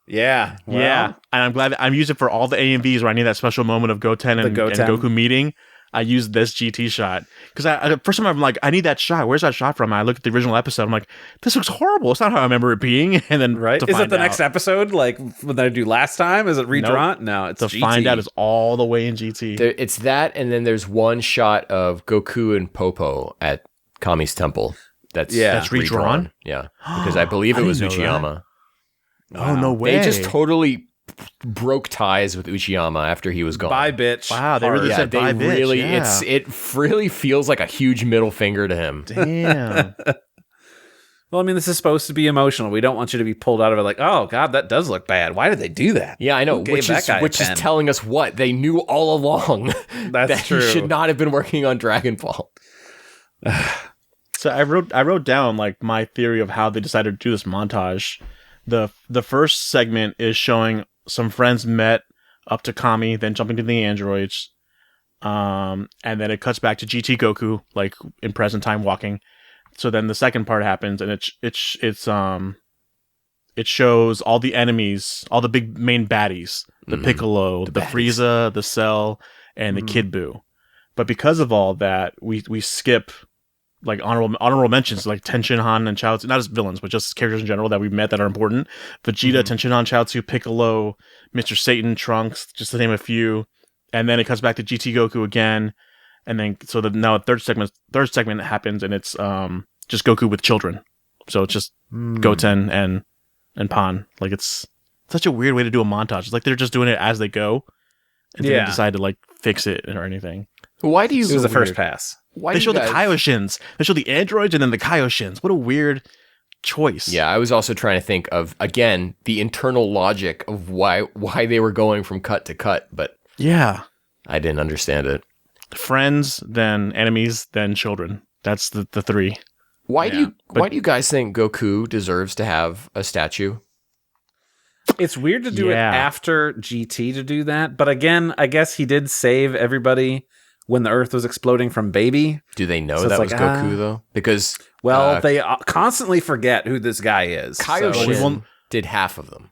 Yeah. Yeah, and I'm glad that I'm using it for all the AMVs where I need that special moment of Goten and Goku meeting. I used this GT shot because I first time I'm like, I need that shot. Where's that shot from? I look at the original episode. I'm like, this looks horrible. It's not how I remember it being. And then Right? to Is it find the out, next episode like what I do last time? Is it redrawn? No, it's to GT. find out is all the way in GT. It's that, and then there's one shot of Goku and Popo at Kami's temple. That's redrawn? Yeah, because I believe I it was didn't know Uchiyama. Oh no way! They just totally broke ties with Uchiyama after he was gone. Bye, bitch. Wow, they really Yeah, said they bye, bitch. really. Yeah. It really feels like a huge middle finger to him. Damn. Well, I mean, this is supposed to be emotional. We don't want you to be pulled out of it like, oh, God, that does look bad. Why did they do that? Yeah, I know. Who gave Which that is guy a which is pen? telling us what they knew all along. That's that true. He should not have been working on Dragon Ball. So I wrote down like my theory of how they decided to do this montage. The first segment is showing some friends met up to Kami, then jumping to the androids. And then it cuts back to GT Goku, like in present time walking. So then the second part happens, and it shows all the enemies, all the big main baddies, the Piccolo, the Frieza, the Cell, and the Kid Buu. But because of all that, we skip like honorable mentions like Tenshinhan and Chaozu, not as villains, but just characters in general that we've met that are important. Vegeta, Tenshinhan, Chaozu, Piccolo, Mr. Satan, Trunks, just to name a few. And then it comes back to GT Goku again. And then so now a third segment happens, and it's just Goku with children. So it's just Goten and Pan. Like it's such a weird way to do a montage. It's like they're just doing it as they go, and they didn't decide to like fix it or anything. Why do you? It was the first pass. Why They do show you the guys- Kaioshins. They show the androids and then the Kaioshins. What a weird choice. Yeah, I was also trying to think of again the internal logic of why they were going from cut to cut, but Yeah. I didn't understand it. Friends, then enemies, then children. That's the three. Why do you guys think Goku deserves to have a statue? It's weird to do it Yeah. after GT to do that, but again, I guess he did save everybody when the Earth was exploding from Baby. Do they know So it's that like, was Goku though? Because Well, they constantly forget who this guy is. Kaioshin did half of them,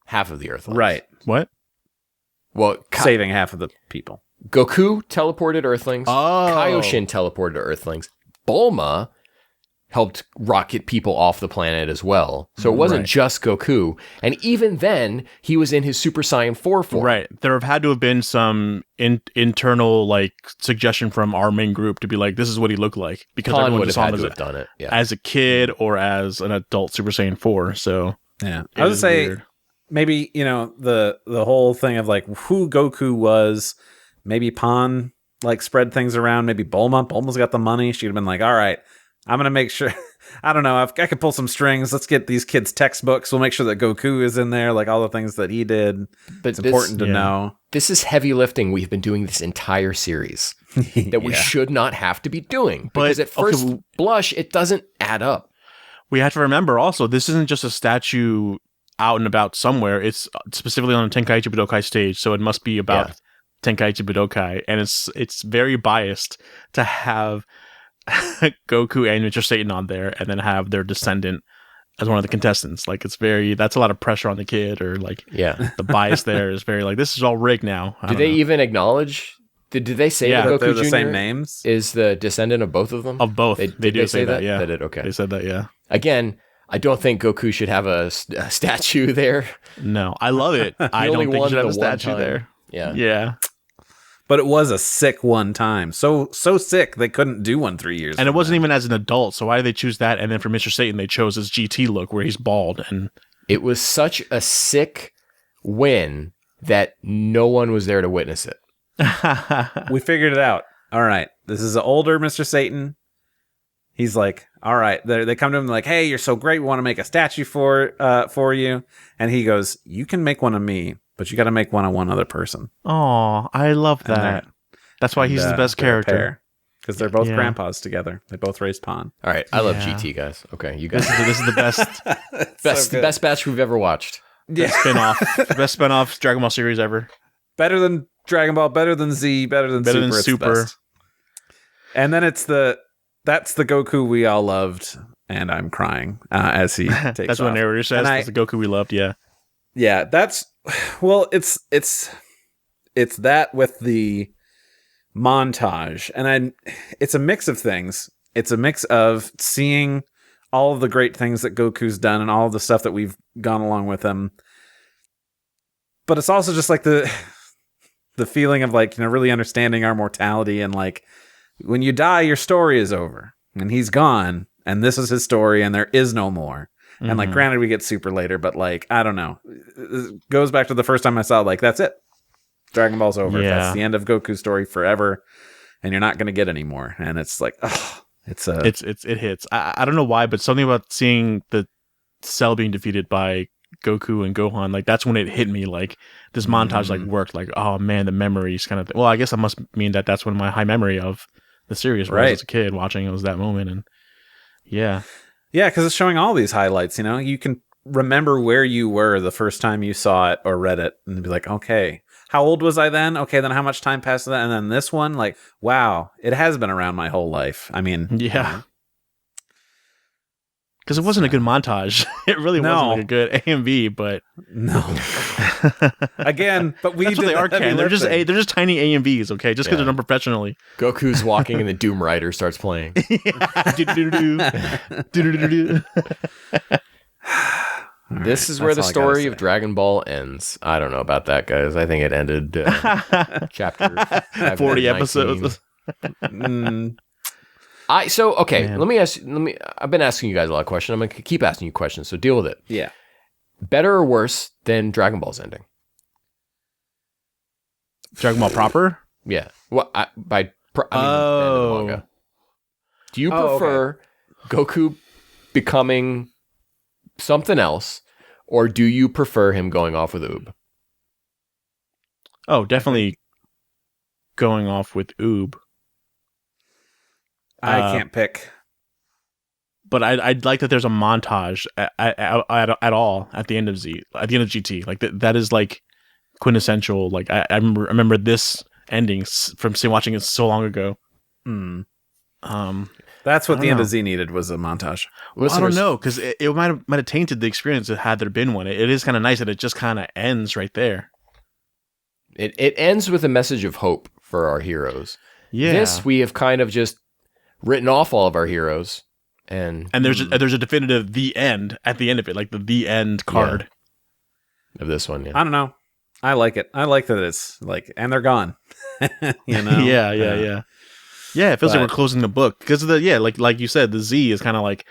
half of the Earthlings. Right. What? Well, Saving half of the people. Goku teleported Earthlings. Oh. Kaioshin teleported Earthlings. Bulma helped rocket people off the planet as well. So it wasn't just Goku. And even then, he was in his Super Saiyan 4 form. Right. There have had to have been some internal like suggestion from our main group to be like, this is what he looked like. Because Khan everyone would just have saw had him to have done it. Yeah. as a kid or as an adult Super Saiyan 4. So Yeah. it I would is say weird. maybe, the whole thing of like who Goku was, maybe Pan like spread things around, maybe Bulma's got the money. She'd have been like, all right, I'm going to make sure, I don't know, I could pull some strings. Let's get these kids textbooks. We'll make sure that Goku is in there, like all the things that he did. But It's important to know. This is heavy lifting we've been doing this entire series that we should not have to be doing. But, Because at first okay, blush, it doesn't add up. we have to remember also, this isn't just a statue out and about somewhere. It's specifically on the Tenkaichi Budokai stage, so it must be about Tenkaichi Budokai, and it's very biased to have Goku and Mr. Satan on there, and then have their descendant as one of the contestants. Like that's a lot of pressure on the kid, or like Yeah. the bias there is very like, this is all rigged now. I Did don't they know. even acknowledge? Did they say Yeah, that That Goku they're the Jr. same names. is the descendant of both of them? Of both. They They do they say that, yeah. They did, okay. They said that, yeah. Again, I don't think Goku should have a statue there. No, I love it. I only don't think you won should have the a one statue time. there. Yeah. Yeah. But it was a sick one time. So sick they couldn't do one 3 years. And it from wasn't now. even as an adult, so why did they choose that? And then for Mr. Satan, they chose his GT look where he's bald. And It was such a sick win that no one was there to witness it. We figured it out. All right. This is an older Mr. Satan. He's like, all right. They come to him like, hey, you're so great. We want to make a statue for you. And he goes, you can make one of me, but you got to make one of one other person. oh, I love And that. That's why he's the best they're a character. pair. Because they're both Yeah. grandpas together. They both raised Pan. All right. I love Yeah. GT, guys. Okay. You guys. This is the best. The best batch we've ever watched. Best spin-off Dragon Ball series ever. Better than Dragon Ball, better than Z, better than Super. It's the best. And then that's the Goku we all loved, and I'm crying as he takes That's off. what narrator says. That's the Goku we loved, yeah. Yeah, it's that with the montage, and it's a mix of things. It's a mix of seeing all of the great things that Goku's done and all of the stuff that we've gone along with him. But it's also just like the feeling of like, really understanding our mortality, and like when you die, your story is over and he's gone and this is his story and there is no more. Mm-hmm. And like, granted, we get Super later, but like, I don't know. It goes back to the first time I saw it, like, that's it. Dragon Ball's over. Yeah. That's the end of Goku's story forever. And you're not going to get any more. And it's like, it hits. I don't know why, but something about seeing the Cell being defeated by Goku and Gohan, like that's when it hit me. Like this montage like worked. Like, oh man, the memories kind of. Well, I guess that must mean that's when my high memory of the series was as a kid watching. It was that moment, and yeah, because it's showing all these highlights. You can remember where you were the first time you saw it or read it, and be like, okay, how old was I then? Okay, then how much time passed that? And then this one, like, wow, it has been around my whole life. I mean, yeah. Because it wasn't a good montage. It really wasn't like a good A and B, but no. Again, but that's what they are. They're just tiny A and Bs, okay? Just because they're done professionally. Goku's walking and the Doom Rider starts playing. This is where the story of Dragon Ball ends. I don't know about that, guys. I think it ended chapter 40 episodes. I've been asking you guys a lot of questions. I'm going to keep asking you questions, so deal with it. Yeah. Better or worse than Dragon Ball's ending? Dragon Ball proper? Yeah. Well, end of the manga. Do you prefer Goku becoming something else, or do you prefer him going off with Oob? Oh, definitely going off with Oob. I can't pick, but I'd like that there's a montage at all at the end of GT. Like that is like quintessential. Like I remember this ending from watching it so long ago. That's what the end of Z needed, was a montage. Well, I don't know, because it might have tainted the experience had there been one. It is kind of nice that it just kind of ends right there. It ends with a message of hope for our heroes. Yeah. This we have kind of just written off all of our heroes, and there's a definitive the end at the end of it, like the end card of this one. Yeah. I don't know. I like it. I like that it's like, and they're gone. Yeah. It feels like we're closing the book because of like you said, the Z is kind of like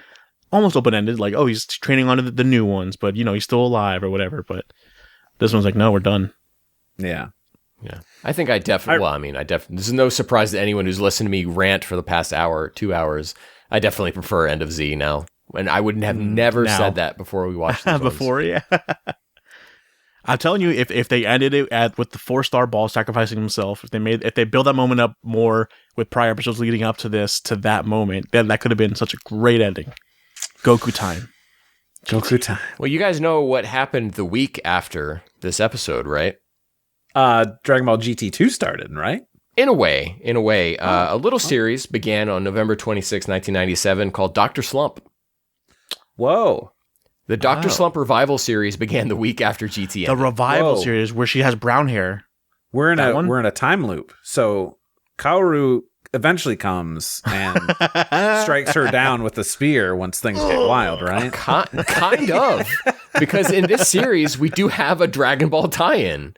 almost open ended. Like, oh, he's training on the new ones, but he's still alive or whatever. But this one's like, no, we're done. Yeah. Yeah, I think I definitely. This is no surprise to anyone who's listened to me rant for the past 2 hours. I definitely prefer End of Z now, and I would have never said that before we watched this. Before, yeah. I'm telling you, if they ended it with the 4-star ball sacrificing himself, if they build that moment up more with prior episodes leading up to that moment, then that could have been such a great ending. Goku time. Well, you guys know what happened the week after this episode, right? Dragon Ball GT2 started, right? In a way. A little series began on November 26, 1997 called Dr. Slump. Whoa. The Dr. Slump revival series began the week after GT ended. The revival series where she has brown hair. We're in a time loop. So Kaoru eventually comes and strikes her down with a spear once things get wild, right? Kind of. Because in this series, we do have a Dragon Ball tie-in.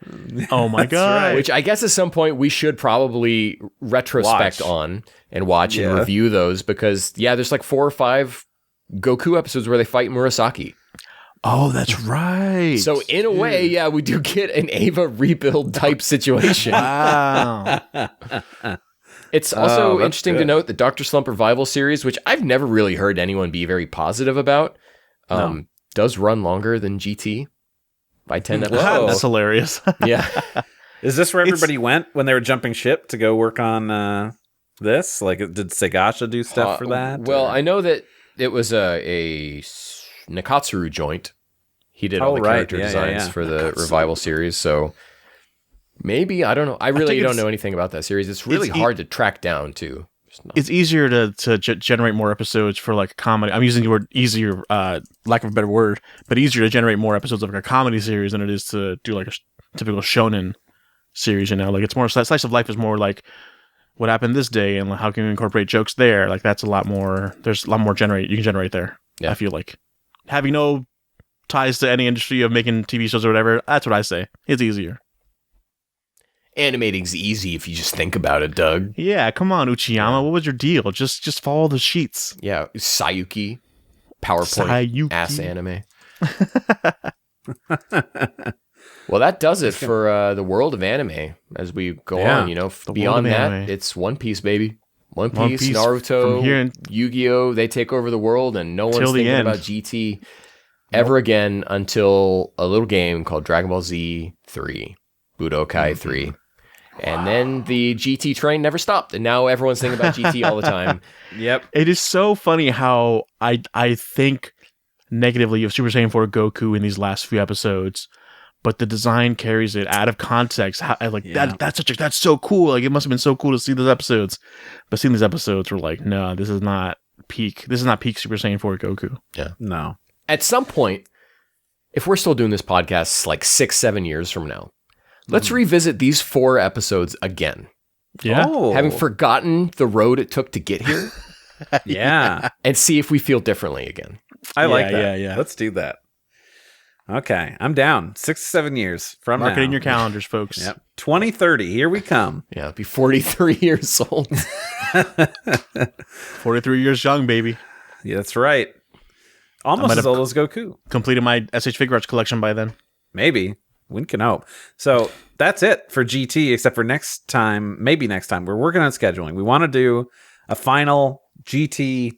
Oh my god. Right. Which I guess at some point we should probably retrospect on and watch and review those, because there's like 4 or 5 Goku episodes where they fight Murasaki. Oh, that's right. So in a way, we do get an Eva rebuild type situation. Wow. It's also interesting to note the Dr. Slump revival series, which I've never really heard anyone be very positive about, does run longer than GT by 10 episodes. That's hilarious. Yeah. Is this where everybody went when they were jumping ship to go work on this? Like, did Segasha do stuff for that? Well, I know that it was a Nakatsuru joint. He did all the right. character designs for the revival series. So maybe, I don't know. I really don't know anything about that series. It's really hard to track down too. It's easier to generate more episodes for like a comedy. I'm using the word easier, lack of a better word, but easier to generate more episodes of like a comedy series than it is to do like a typical shonen series. You know, like it's more slice of life is more like what happened this day and how can you incorporate jokes there. Like that's a lot more. There's a lot more you can generate there. Yeah. I feel like having no ties to any industry of making TV shows or whatever. That's what I say. It's easier. Animating's easy if you just think about it, Doug. Yeah, come on, Uchiyama. What was your deal? Just follow the sheets. Yeah, Sayuki, PowerPoint, ass anime. Well, that does it for the world of anime as we go on. You know, beyond that, it's One Piece, baby. One Piece, Naruto, Yu-Gi-Oh! They take over the world, and no one's thinking about GT ever again until a little game called Dragon Ball Z 3, Budokai 3. And then the GT train never stopped, and now everyone's thinking about GT all the time. Yep. It is so funny how I think negatively of Super Saiyan 4 Goku in these last few episodes, but the design carries it out of context. That's so cool. Like it must have been so cool to see those episodes, but seeing these episodes were like, no, this is not peak. This is not peak Super Saiyan 4 Goku. Yeah, no. At some point, if we're still doing this podcast like 6-7 years from now, let's revisit these 4 episodes again. Yeah. Oh. Having forgotten the road it took to get here. Yeah. And see if we feel differently again. I like that. Yeah. Let's do that. Okay. I'm down. 6-7 years from Mark now. it in your calendars, folks. Yep. 2030. Here we come. Yeah, I'll be 43 years old. 43 years young, baby. Yeah, that's right. Almost as old as Goku. Completed my SH Figure Arts collection by then. Maybe. One can hope. So that's it for GT, except for next time, maybe next time. We're working on scheduling. We want to do a final GT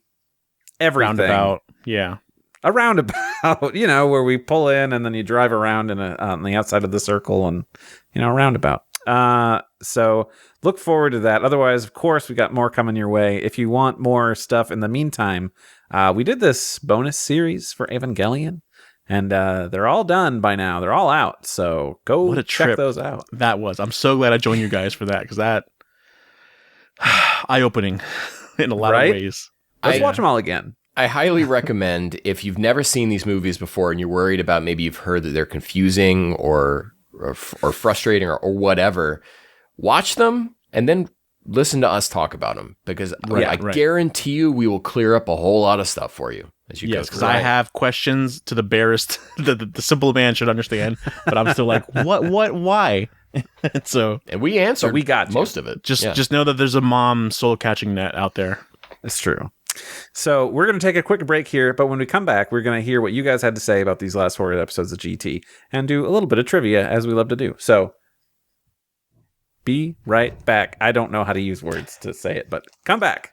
everything. Roundabout. Yeah. A roundabout, you know, where we pull in and then you drive around on the outside of the circle and, you know, a roundabout. So look forward to that. Otherwise, of course, we got more coming your way. If you want more stuff in the meantime, we did this bonus series for Evangelion. And they're all done by now. They're all out. So go check those out. That was. I'm so glad I joined you guys for that because that eye-opening in a lot of ways. Let's watch them all again. I highly recommend if you've never seen these movies before and you're worried about maybe you've heard that they're confusing or frustrating or whatever, watch them and then listen to us talk about them because I guarantee you we will clear up a whole lot of stuff for you. Yes, because I have questions to the barest, the simple man should understand, but I'm still like, what, why? And we answered we got most of it. Just know that there's a mom soul catching net out there. It's true. So we're going to take a quick break here, but when we come back, we're going to hear what you guys had to say about these last 4 episodes of GT and do a little bit of trivia as we love to do. So be right back. I don't know how to use words to say it, but come back.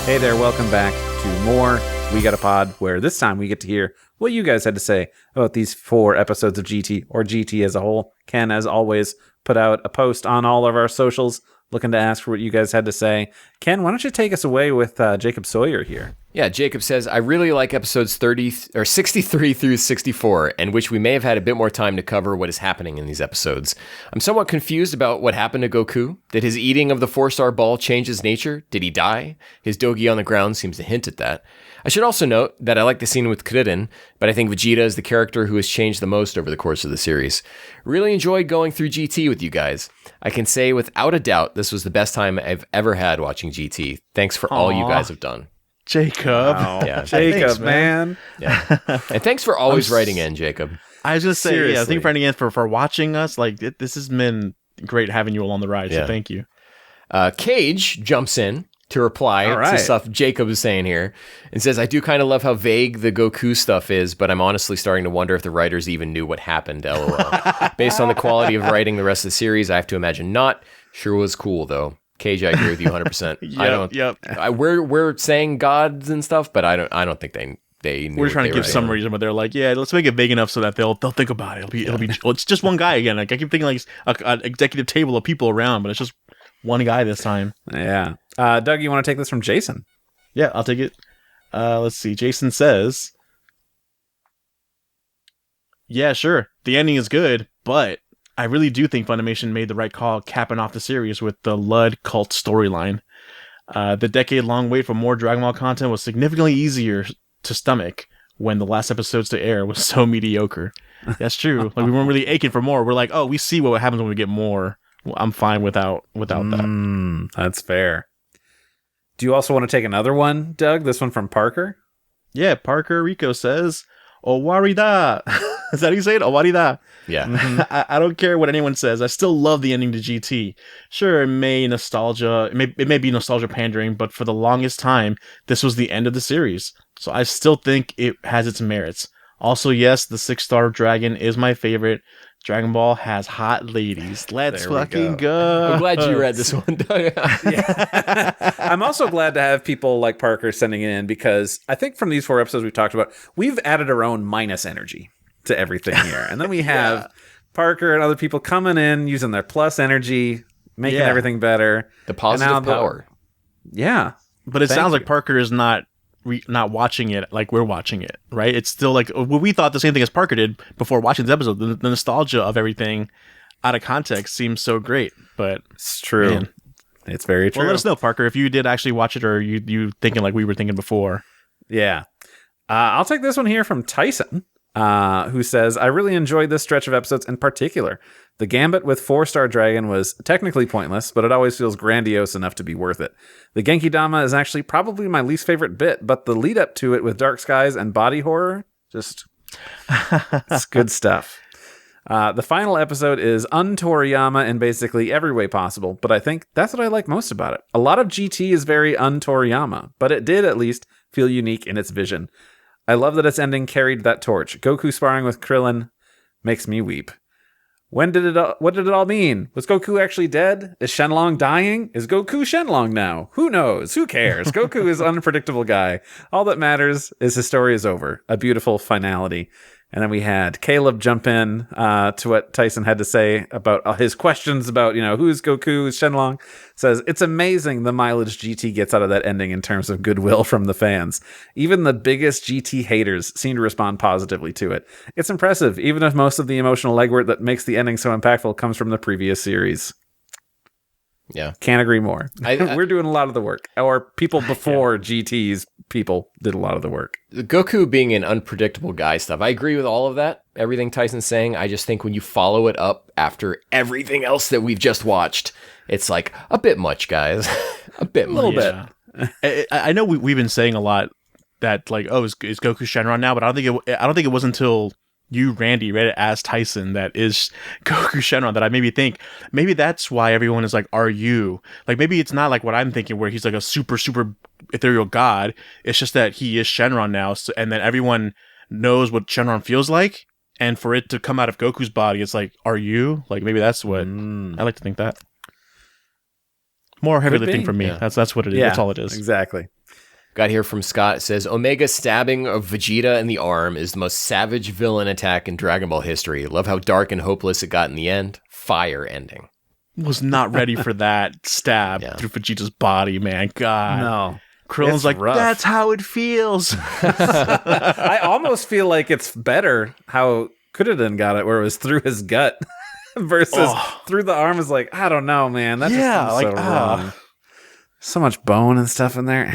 Hey there, welcome back to more We Got a Pod, where this time we get to hear what you guys had to say about these 4 episodes of GT, or GT as a whole. Ken, as always, put out a post on all of our socials looking to ask for what you guys had to say. Ken, why don't you take us away with Jacob Sawyer here? Yeah, Jacob says, I really like episodes 63 through 64, and wish we may have had a bit more time to cover what is happening in these episodes. I'm somewhat confused about what happened to Goku. Did his eating of the 4-star ball change his nature? Did he die? His dogi on the ground seems to hint at that. I should also note that I like the scene with Krillin, but I think Vegeta is the character who has changed the most over the course of the series. Really enjoyed going through GT with you guys. I can say without a doubt this was the best time I've ever had watching GT. Thanks for all you guys have done. Jacob. Wow. Yeah. Jacob, thanks, man. Yeah. And thanks for always writing in, Jacob. I was going to say, thank you for writing in, for watching us. Like, this has been great having you all on the ride, so thank you. Cage jumps in to reply to stuff Jacob is saying here and says, I do kind of love how vague the Goku stuff is, but I'm honestly starting to wonder if the writers even knew what happened, lol. Based on the quality of writing the rest of the series, I have to imagine not. Sure was cool, though. Cage, I agree with you 100%. We're saying gods and stuff, but I don't think they knew. We're trying to give some reason, but they're like, yeah, let's make it big enough so that they'll think about it. It'll be it's just one guy again. Like I keep thinking like an executive table of people around, but it's just one guy this time. Yeah. Doug, you want to take this from Jason? Yeah, I'll take it. Let's see. Jason says, Yeah, sure. The ending is good, but I really do think Funimation made the right call capping off the series with the Lud cult storyline. The decade-long wait for more Dragon Ball content was significantly easier to stomach when the last episodes to air was so mediocre. That's true. Like, we weren't really aching for more. We're like, oh, we see what happens when we get more. Well, I'm fine without that. That's fair. Do you also want to take another one, Doug? This one from Parker? Yeah, Parker Rico says, Owarida. Is that how you say it? Owarida. Yeah. I don't care what anyone says. I still love the ending to GT. Sure, it may be nostalgia pandering, but for the longest time, this was the end of the series. So I still think it has its merits. Also, yes, the 6-star dragon is my favorite. Dragon Ball has hot ladies. Let's fucking go. I'm glad you read this one, Doug. I'm also glad to have people like Parker sending it in, because I think from these 4 episodes we've talked about, we've added our own minus energy to everything here. And then we have Parker and other people coming in, using their plus energy, making everything better. The positive power. Yeah. But it sounds like Parker is not watching it like we're watching it, right? It's still like we thought the same thing as Parker did before watching this episode. The nostalgia of everything out of context seems so great, but it's true. Man. It's very true. Well, let us know, Parker, if you did actually watch it, or you thinking like we were thinking before. Yeah. I'll take this one here from Tyson, who says, I really enjoyed this stretch of episodes in particular. The gambit with 4-star dragon was technically pointless, but it always feels grandiose enough to be worth it. The Genki Dama is actually probably my least favorite bit, but the lead up to it with dark skies and body horror, just it's good stuff. The final episode is un-Toriyama in basically every way possible, but I think that's what I like most about it. A lot of GT is very un-Toriyama, but it did at least feel unique in its vision. I love that its ending carried that torch. Goku sparring with Krillin makes me weep. What did it all mean? Was Goku actually dead? Is Shen Long dying? Is Goku Shen Long now? Who knows? Who cares? Goku is an unpredictable guy. All that matters is his story is over. A beautiful finality. And then we had Caleb jump in to what Tyson had to say about his questions about, who's Goku, who's Shen Long. Says, it's amazing the mileage GT gets out of that ending in terms of goodwill from the fans. Even the biggest GT haters seem to respond positively to it. It's impressive, even if most of the emotional legwork that makes the ending so impactful comes from the previous series. Yeah. Can't agree more. We're doing a lot of the work. Or people before GT's people did a lot of the work. The Goku being an unpredictable guy stuff, I agree with all of that. Everything Tyson's saying. I just think when you follow it up after everything else that we've just watched, it's like a bit much, guys. A bit much. A little bit. I know we've been saying a lot that like, is Goku Shenron now? But I don't think it was until you, Randy, read it as Tyson that is Goku Shenron that I maybe that's why everyone is like, are you? Like, maybe it's not like what I'm thinking where he's like a super, super ethereal god. It's just that he is Shenron now. So, and then everyone knows what Shenron feels like. And for it to come out of Goku's body, it's like, are you? Like, maybe that's what I like to think that. More heavy lifting for me. Yeah. That's what it is. Yeah, that's all it is. Exactly. Got here from Scott. It says, Omega stabbing of Vegeta in the arm is the most savage villain attack in Dragon Ball history. Love how dark and hopeless it got in the end. Fire ending. Was not ready for that stab through Vegeta's body, man. God. No. Krillin's like, rough. That's how it feels. I almost feel like it's better how Kudiden got it, where it was through his gut versus through the arm. Is like, I don't know, man. That just seems so wrong. So much bone and stuff in there.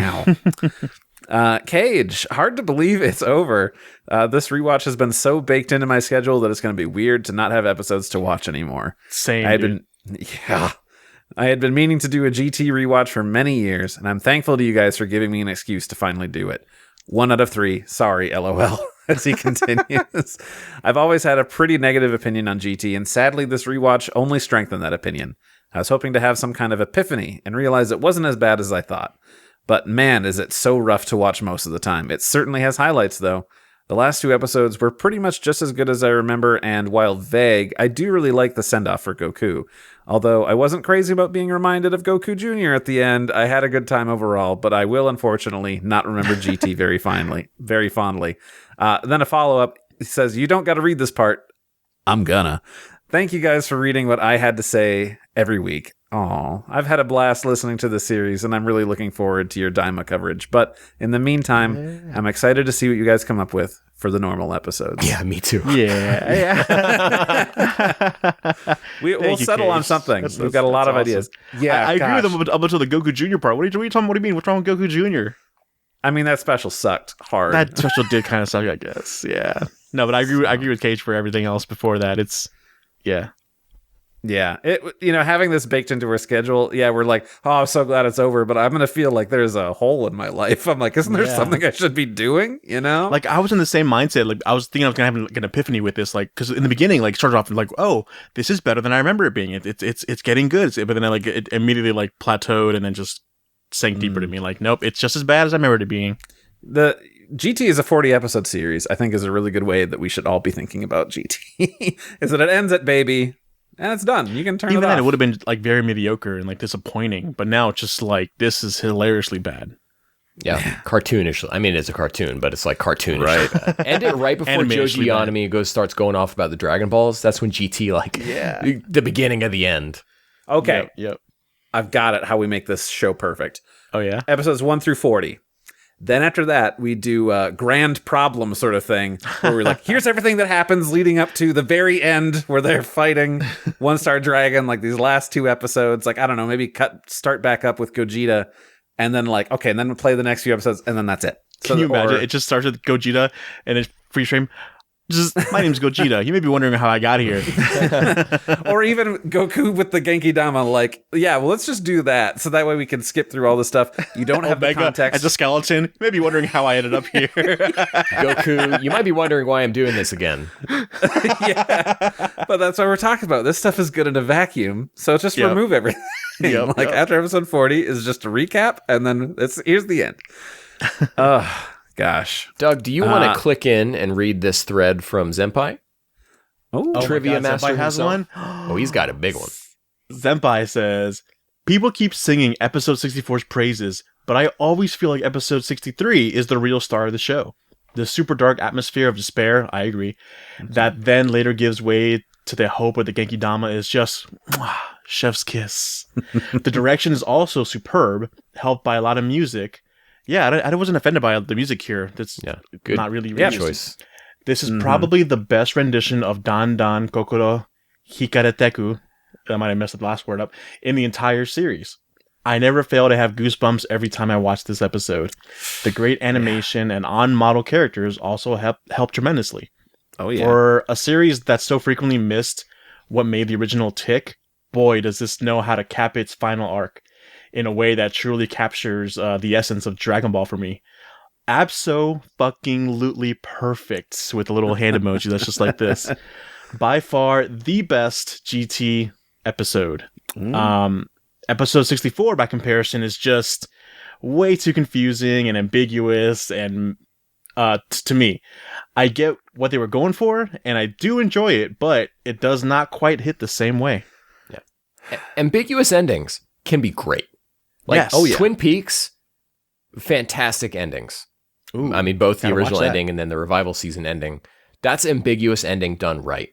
Ow. Cage, hard to believe it's over. This rewatch has been so baked into my schedule that it's going to be weird to not have episodes to watch anymore. Same. I had been meaning to do a GT rewatch for many years, and I'm thankful to you guys for giving me an excuse to finally do it. 1 out of 3. Sorry, LOL. As he continues. I've always had a pretty negative opinion on GT, and sadly this rewatch only strengthened that opinion. I was hoping to have some kind of epiphany and realize it wasn't as bad as I thought. But man, is it so rough to watch most of the time. It certainly has highlights, though. The last 2 episodes were pretty much just as good as I remember, and while vague, I do really like the send-off for Goku. Although I wasn't crazy about being reminded of Goku Jr. at the end, I had a good time overall, but I will unfortunately not remember GT very fondly. Then a follow-up says, you don't got to read this part. I'm gonna. Thank you guys for reading what I had to say every week. Aw, I've had a blast listening to the series, and I'm really looking forward to your Daima coverage. But in the meantime, I'm excited to see what you guys come up with for the normal episodes. Yeah, me too. Yeah. We'll settle on something. We've got a lot of awesome. ideas. Yeah, I agree with gosh. them up until the Goku Jr. part. What are you talking? What do you mean? What's wrong with Goku Jr.? I mean, that special sucked hard. That special did kind of suck, I guess. Yeah. No, but I agree with Cage for everything else before that. It's yeah. Yeah, having this baked into our schedule, we're like, oh, I'm so glad it's over, but I'm going to feel like there's a hole in my life. I'm like, isn't there something I should be doing, Like, I was in the same mindset. Like, I was thinking I was going to have an epiphany with this, like, because in the beginning, like, started off like, oh, this is better than I remember it being. It's getting good. But then, it immediately, like, plateaued and then just sank deeper to me. Like, nope, it's just as bad as I remember it being. The GT is a 40-episode series, I think is a really good way that we should all be thinking about GT, is that it ends at baby. And it's done. You can turn Even it off. then, it would have been like very mediocre and like disappointing. But now it's just like this is hilariously bad. Yeah, cartoonish. I mean, it's a cartoon, but it's like cartoonish. Right. End it right before Joji Yanami starts going off about the Dragon Balls. That's when GT, the beginning of the end. Okay. Yep. I've got it. How we make this show perfect. Oh yeah. Episodes 1 through 40. Then after that, we do a grand problem sort of thing where we're like, here's everything that happens leading up to the very end where they're fighting One Star Dragon, like these last 2 episodes. Like, I don't know, maybe start back up with Gogeta and then like, okay, and then we'll play the next few episodes and then that's it. Can you imagine? It just starts with Gogeta and it's freeze frame. My name's Gogeta. You may be wondering how I got here. Or even Goku with the Genki Dama, like, let's just do that. So that way we can skip through all the stuff. You don't have the context. As a skeleton, you may be wondering how I ended up here. Goku, you might be wondering why I'm doing this again. But that's what we're talking about. This stuff is good in a vacuum. So just remove everything. After episode 40 is just a recap, and then here's the end. Gosh. Doug, do you want to click in and read this thread from Zenpai? Oh, Trivia master Zenpai has himself. one? Oh, he's got a big one. Zenpai says, people keep singing episode 64's praises, but I always feel like episode 63 is the real star of the show. The super dark atmosphere of despair, I agree, that then later gives way to the hope of the Genki Dama is just chef's kiss. The direction is also superb, helped by a lot of music. Yeah, I wasn't offended by the music here. That's good. Not really choice. This is probably the best rendition of Dan Dan Kokoro Hikareteku, I might have messed the last word up, in the entire series. I never fail to have goosebumps every time I watch this episode. The great animation and on-model characters also help tremendously. Oh, yeah. For a series that so frequently missed what made the original tick, boy, does this know how to cap its final arc in a way that truly captures the essence of Dragon Ball for me. Abso-fucking-lutely perfect, with a little hand emoji that's just like this. By far the best GT episode. Episode 64, by comparison, is just way too confusing and ambiguous, and to me, I get what they were going for, and I do enjoy it, but it does not quite hit the same way. Ambiguous endings can be great. Like Twin Peaks, fantastic endings. Ooh, I mean, both the original watch that. ending and then the revival season ending. That's ambiguous ending done right.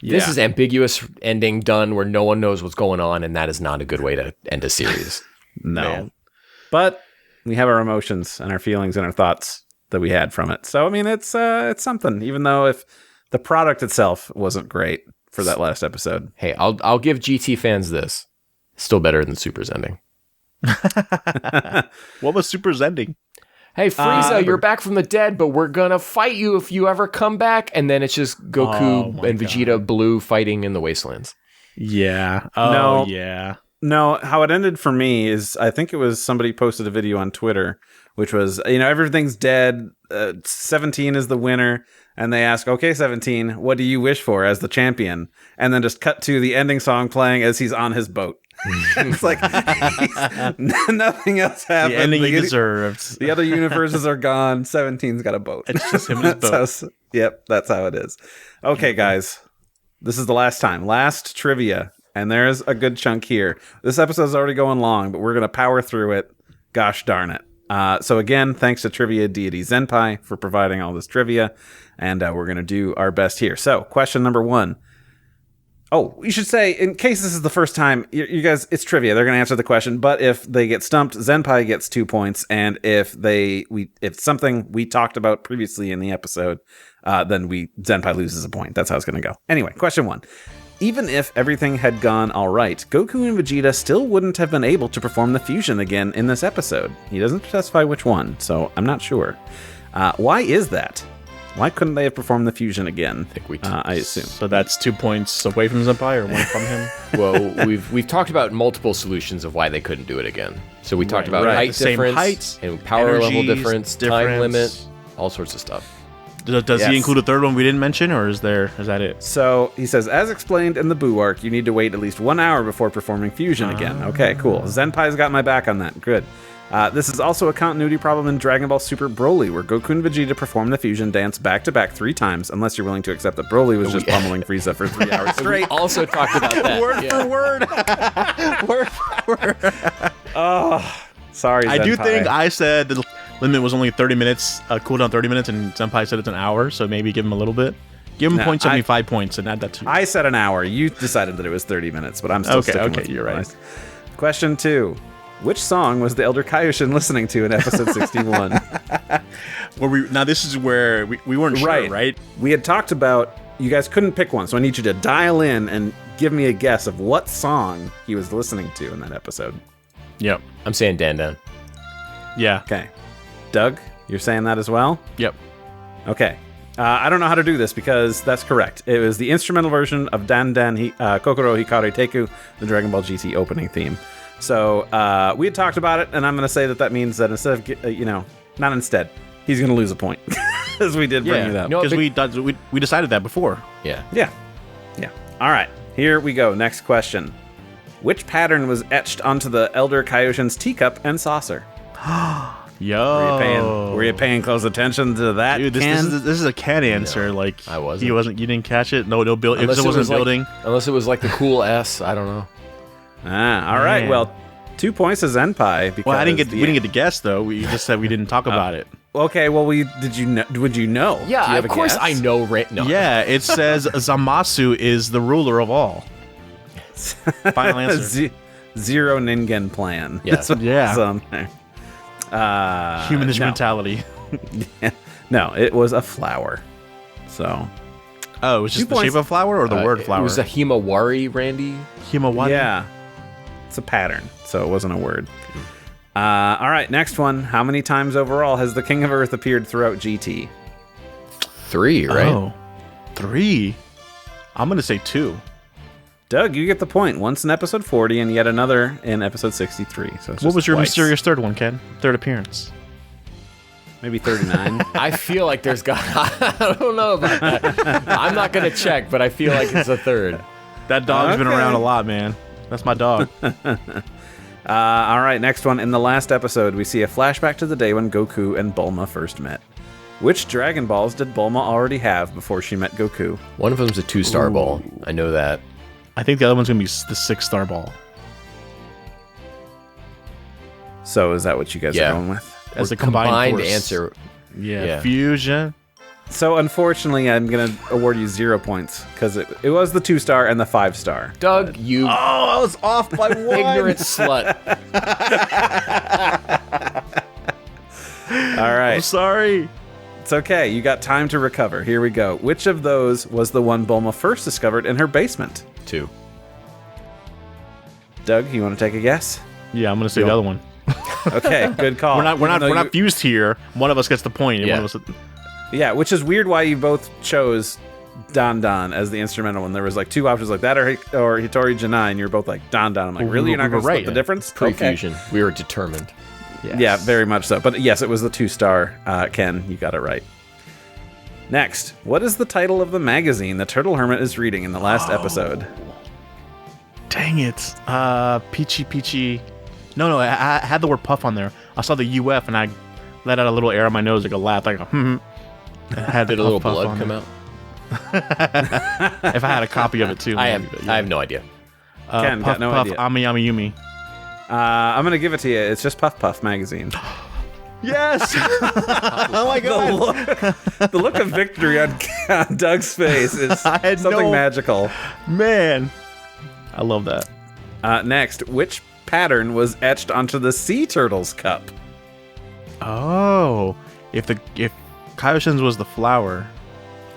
This is ambiguous ending done where no one knows what's going on, and that is not a good way to end a series. No. Man. But we have our emotions and our feelings and our thoughts that we had from it. So, I mean, it's something, even though if the product itself wasn't great for that last episode. Hey, I'll give GT fans this. Still better than Super's ending. What was Super's ending? Hey, Frieza, you're back from the dead, but we're gonna fight you if you ever come back. And then it's just Goku and Vegeta Blue fighting in the wastelands. Yeah. No. Yeah. No, how it ended for me is, I think it was somebody posted a video on Twitter, which was, everything's dead. 17 is the winner. And they ask, okay, 17, what do you wish for as the champion? And then just cut to the ending song playing as he's on his boat. It's like, nothing else happened. The ending he deserved. The other universes are gone. 17's got a boat. It's just him and his boat. Yep, that's how it is. Okay, guys, this is the last time. Last trivia. And there's a good chunk here. This episode's already going long, but we're going to power through it. Gosh darn it. So again, thanks to Trivia Deity Zenpai for providing all this trivia. And we're going to do our best here. So, question number 1. Oh, you should say, in case this is the first time, you guys, it's trivia. They're going to answer the question, but if they get stumped, Zenpai gets 2 points, and if something we talked about previously in the episode, then Zenpai loses a point. That's how it's going to go. Anyway, question 1. Even if everything had gone all right, Goku and Vegeta still wouldn't have been able to perform the fusion again in this episode. He doesn't specify which one, so I'm not sure. Why is that? Why couldn't they have performed the fusion again? I assume. So that's 2 points away from Zenpai or 1 from him? Well, we've talked about multiple solutions of why they couldn't do it again. So we talked about height difference, heights, and power level difference, time difference. limit, all sorts of stuff. Does he include a third one we didn't mention, or is that it? So he says, as explained in the Boo arc, you need to wait at least 1 hour before performing fusion again. Okay, cool. Zenpai's got my back on that. Good. This is also a continuity problem in Dragon Ball Super Broly, where Goku and Vegeta perform the fusion dance back-to-back 3 times, unless you're willing to accept that Broly was just pummeling Frieza for 3 hours straight. We also talked about that. Word for word. Word for word. Oh, sorry, Zenpai. I do think I said the limit was only 30 minutes, cooldown 30 minutes, and Senpai said it's an hour, so maybe give him a little bit. Give him 0.75 points and add that to. I said an hour. You decided that it was 30 minutes, but I'm still sticking with you. You're right. Question 2. Which song was the Elder Kaioshin listening to in episode 61? Now this is where we weren't sure, right? We had talked about you guys couldn't pick one, so I need you to dial in and give me a guess of what song he was listening to in that episode. Yep. I'm saying Dan Dan. Yeah. Okay. Doug, you're saying that as well? Yep. Okay. I don't know how to do this because that's correct. It was the instrumental version of Dan Dan Kokoro Hikari Teku, the Dragon Ball GT opening theme. So we had talked about it, and I'm going to say that means that instead of, not instead, he's going to lose a point. As we did bring it up. Because we decided that before. Yeah. Yeah. All right, here we go. Next question. Which pattern was etched onto the Elder Kaioshin's teacup and saucer? Yo. Were you paying close attention to that? Dude, this is a Ken answer. No, like I wasn't. You didn't catch it? No build. Unless it wasn't building. Unless it was like the cool S. I don't know. All right. Man. Well, 2 points to Zenpai. Because we didn't get to guess though. We just said we didn't talk about it. Okay. Well, did you know? Would you know? Yeah. Do you have Of a course, guess? I know. No. Yeah, it says Zamasu is the ruler of all. Final answer. Zero Ningen plan. Yeah. That's what Yeah. was on there. Humanist no. mentality. No, it was a flower. So. Oh, it was just 2 the shape of flower or the word flower? It was a Himawari, Randy. Himawari. Yeah. It's a pattern, so it wasn't a word. All right, next one. How many times overall has the King of Earth appeared throughout GT? 3, right? Oh, 3. I'm gonna say 2. Doug, you get the point. Once in episode 40 and yet another in episode 63. So What was your mysterious third one, Ken? Third appearance. Maybe 39. I feel like there's got. I don't know about that. I'm not gonna check, but I feel like it's a 3rd. That dog's been around a lot, man. That's my dog. All right, next one. In the last episode, we see a flashback to the day when Goku and Bulma first met. Which Dragon Balls did Bulma already have before she met Goku? One of them's a 2-star ball. I know that. I think the other one's gonna be the 6-star ball. So is that what you guys are going with? As a combined force. answer. Yeah. Fusion. So unfortunately, I'm going to award you 0 points because it was the 2-star and the 5-star. Doug, you I was off by 1. ignorant slut. All right. I'm sorry. It's okay. You got time to recover. Here we go. Which of those was the one Bulma first discovered in her basement? 2. Doug, you want to take a guess? Yeah, I'm gonna say the other one. Okay, good call. We're not fused here. One of us gets the point. And Yeah. One of us. Yeah, which is weird why you both chose Don Don as the instrumental when there was like 2 options like that or Hitori Janai, and you're both like Don Don. I'm like, really? You're not going to split the difference? Pre-fusion. We were determined. Yes. Yeah, very much so. But yes, it was the 2-star. Ken, you got it right. Next, what is the title of the magazine the Turtle Hermit is reading in the last episode? Dang it. Peachy. No, I had the word puff on there. I saw the UF and I let out a little air on my nose, like a laugh, like a Had Did a little blood come out? If I had a copy of it too. I maybe, but, have no idea. Ken, Puff, got no Puff, idea. Ami Yumi. I'm going to give it to you. It's just Puff Puff magazine. Yes. Oh my god. The look of victory on Doug's face is something magical. Man, I love that. Next, which pattern was etched onto the sea turtle's cup? Oh, if Kaioshin's was the flower,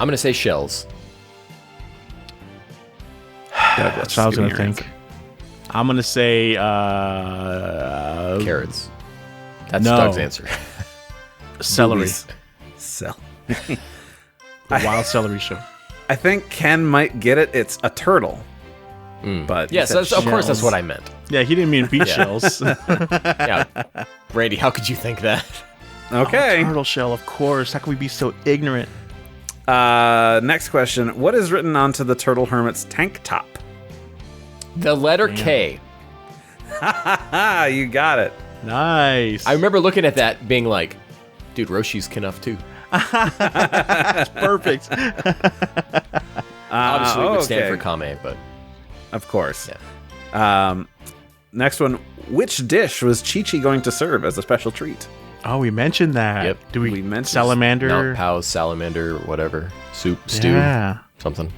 I'm gonna say shells. that's what I was gonna think. Answer. I'm gonna say Carrots. That's no. Doug's answer. Celery. The Wild celery show. I think Ken might get it. It's a turtle. But Yes, you said of course that's shells. what I meant. Yeah, he didn't mean beach shells. Yeah, Randy, how could you think that? Okay. Turtle shell, of course. How can we be so ignorant? Next question. What is written onto the turtle hermit's tank top? The letter K. You got it. Nice. I remember looking at that, being like, "Dude, Roshi's Knuff too." Perfect. Obviously, it would stand okay. for Kame, but Of course. yeah. Next one. Which dish was Chi-Chi going to serve as a special treat? Oh, we mentioned that. Yep. Do we mentioned salamander? Mount Pow's salamander, whatever, soup, stew, Yeah. something.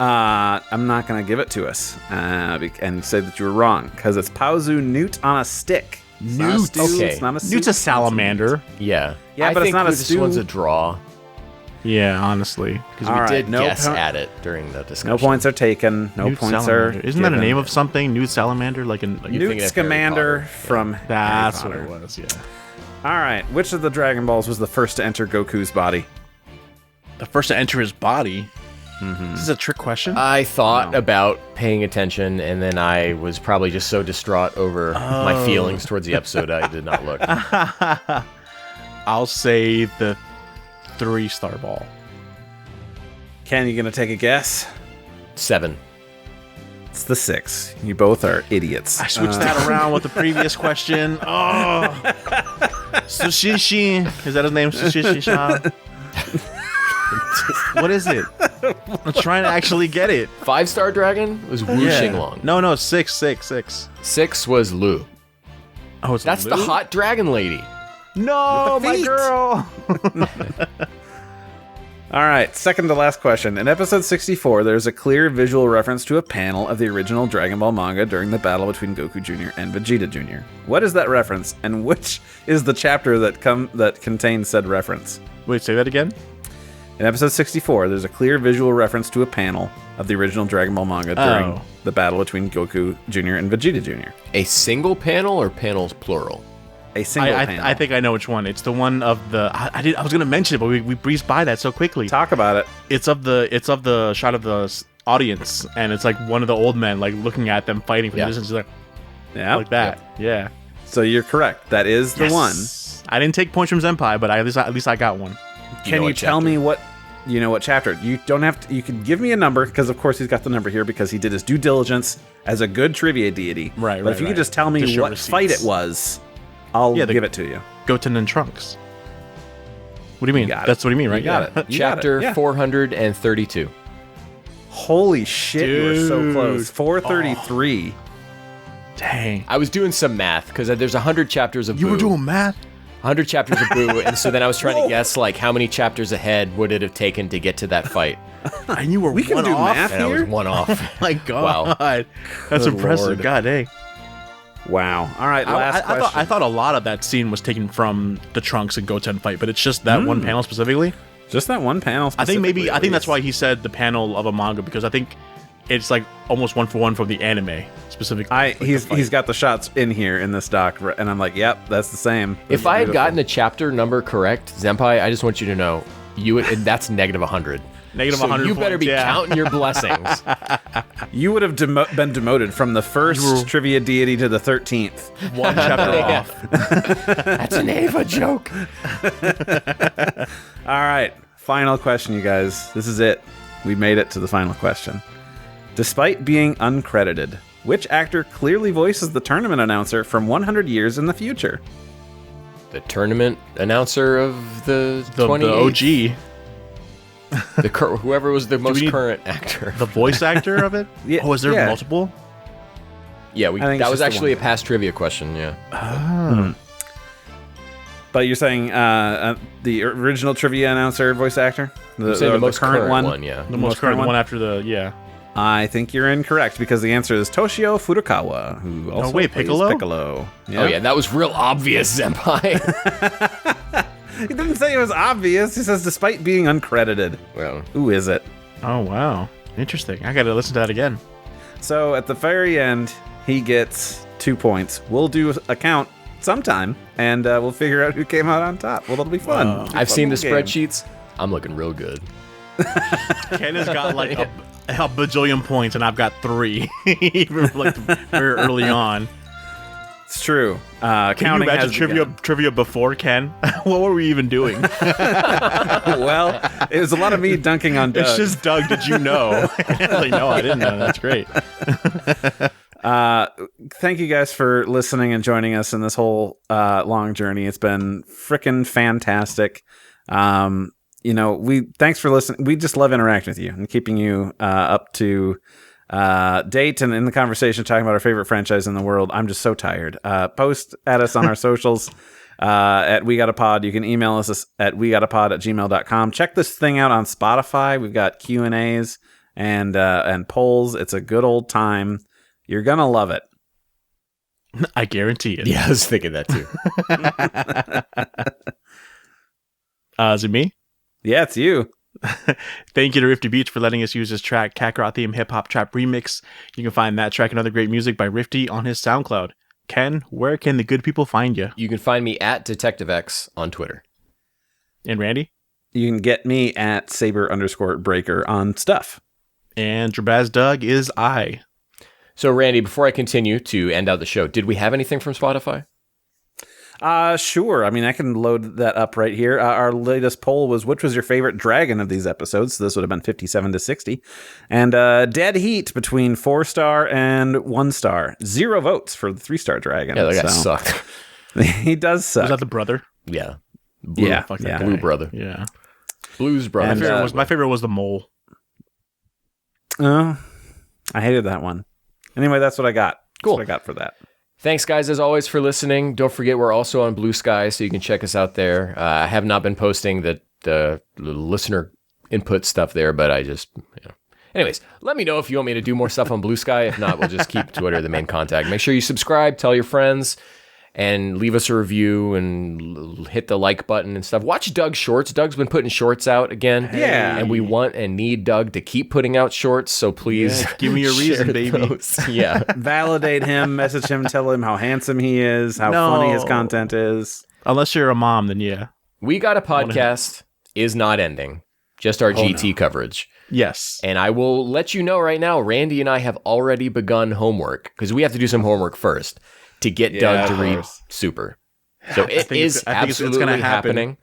I'm not going to give it to us and say that you were wrong because it's Paozu Newt on a stick. It's not a Newt. stew, Okay. It's not a soup, Newt's a it's salamander. Yeah, Yeah, I but it's think not a this stew. one's a draw Yeah, honestly. because All we right, did no guess po- at it during the discussion. No points are taken. No Newt points salamander. are Isn't that a given. name of something? Newt salamander? Like You're Newt thinking of Harry Scamander Potter. from That's Harry what Potter. it was, yeah. All right. Which of the Dragon Balls was the first to enter Goku's body? The first to enter his body. This is a trick question? I thought about paying attention, and then I was probably just so distraught over my feelings towards the episode, I did not look. I'll say the 3-star ball. Ken, you gonna take a guess? 7. It's the 6. You both are idiots. I switched that around with the previous question. Oh. Sushishi. Is that his name? Sushishi-sha? What is it? I'm trying to actually get it. 5-star dragon was Wu Xinglong. No, 6. 6 was Lu. Oh, it's That's Lu? the hot dragon lady. No, my feet. girl. All right, second to last question. In episode 64, there's a clear visual reference to a panel of the original Dragon Ball manga during the battle between Goku Jr. and Vegeta Jr. What is that reference, and which is the chapter that contains said reference? Wait, say that again? In episode 64, there's a clear visual reference to a panel of the original Dragon Ball manga during the battle between Goku Jr. and Vegeta Jr. A single panel or panels plural? A single panel. I think I know which one. It's the one of the. I was going to mention it, but we breezed by that so quickly. Talk about it. It's of the shot of the audience, and it's like one of the old men like looking at them fighting from Yeah. distance, like Yeah. that. Yeah. So you're correct. That is the one. I didn't take points from Zenpai, but at least I got one. Can know you what tell chapter? me what chapter? You don't have to. You can give me a number because, of course, he's got the number here because he did his due diligence as a good trivia deity. Right, But if you could just tell me To show what receipts. fight it was, I'll give it to you. Goten and Trunks. What do you mean? got it. That's what you mean, right? You got it. You got Chapter it, yeah. 432. Holy shit! You were so Dude. close. 433. Dang. I was doing some math because there's 100 chapters of You Boo. were doing math? 100 chapters of Boo, and so then I was trying to guess like how many chapters ahead would it have taken to get to that fight, And you were We can one do off? math and I was here. one off. My God. That's Good impressive. Lord. God, hey. Wow. All right. Last question. I thought a lot of that scene was taken from the Trunks and Goten fight, but it's just that one panel specifically. Just that one panel. I think specifically, at that's least. why he said the panel of a manga, because I think it's like almost 1-for-1 from the anime specifically. I he's got the shots in here in this doc, and I'm like, yep, that's the same. If I had Beautiful. gotten the chapter number correct, Zenpai, I just want you to know, and that's negative 100. Negative So 100 you better points, be yeah. counting your blessings. You would have been demoted from the first trivia deity to the 13th. One chapter Yeah. off. That's an Ava joke. All right, final question, you guys. This is it. We made it to the final question. Despite being uncredited, which actor clearly voices the tournament announcer from 100 years in the future? The tournament announcer of the The 28th. OG. Whoever was the most need- current actor. The voice actor of it? Yeah, Oh, is there yeah. multiple? Yeah, I think that it's was just the actually one. a past trivia question, yeah. But you're saying the original trivia announcer voice actor? The most current one, yeah. The most current one after the, yeah. I think you're incorrect because the answer is Toshio Furukawa, who also plays Piccolo. Yeah. Oh, yeah, that was real obvious, Senpai. He didn't say it was obvious. He says despite being uncredited. Well, who is it? Oh, wow. Interesting. I got to listen to that again. So at the very end, he gets 2 points. We'll do a count sometime, and we'll figure out who came out on top. Well, that'll be fun. I've seen the spreadsheets. I'm looking real good. Ken has got like a bajillion points, and I've got 3, even like very early on. It's true. Can you imagine trivia before Ken? What were we even doing? Well, it was a lot of me dunking on Doug. It's just Doug. Did you know? Like, no, I didn't know. That's great. Thank you guys for listening and joining us in this whole long journey. It's been freaking fantastic. Thanks for listening. We just love interacting with you and keeping you up to date and in the conversation, talking about our favorite franchise in the world. I'm just so tired. Post at us on our socials at We Got a Pod. You can email us at wegottapod@gmail.com. Check this thing out on Spotify. We've got Q&As and polls. It's a good old time. You're gonna love it. I guarantee it. Yeah, I was thinking that too. Is it me? Yeah, it's you. Thank you to Rifti Beats for letting us use this track, Kakarot Theme Hip Hop Trap Remix. You can find that track and other great music by Rifti on his SoundCloud. Ken, where can the good people find you? You can find me at Detective X on Twitter. And Randy? You can get me at Saber_Breaker on stuff. And Drbaz Doug is I. So, Randy, before I continue to end out the show, did we have anything from Spotify? Sure. I mean, I can load that up right here. Our latest poll was, which was your favorite dragon of these episodes? So this would have been 57-60. And dead heat between 4-star and 1-star. 0 votes for the 3-star dragon. Yeah, that guy sucked. He does suck. Was that the brother? Yeah. Blue, yeah. Blue brother. Yeah. Blues brother. And, my favorite was the mole. Oh, I hated that one. Anyway, that's what I got. Cool. That's what I got for that. Thanks, guys, as always, for listening. Don't forget, we're also on Blue Sky, so you can check us out there. I have not been posting the listener input stuff there, but I just, Anyways, let me know if you want me to do more stuff on Blue Sky. If not, we'll just keep Twitter the main contact. Make sure you subscribe, tell your friends, and leave us a review and hit the like button and stuff. Watch Doug's shorts. Doug's been putting shorts out again. Yeah. And we want and need Doug to keep putting out shorts, so please give me a reason, baby. Those. Yeah. Validate him, message him, tell him how handsome he is, how funny his content is. Unless you're a mom, then yeah. We Got a Podcast is not ending. Just our GT coverage. Yes. And I will let you know right now, Randy and I have already begun homework, because we have to do some homework first to get Doug to read Super. So it is absolutely happening.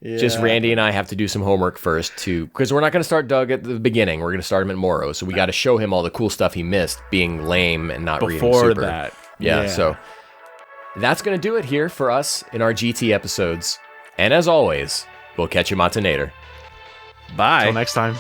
Yeah. Just Randy and I have to do some homework first because we're not going to start Doug at the beginning. We're going to start him at Moro. So we got to show him all the cool stuff he missed being lame and not reading Super. Before that. Yeah, so that's going to do it here for us in our GT episodes. And as always, we'll catch you Matanator. Bye. Until next time.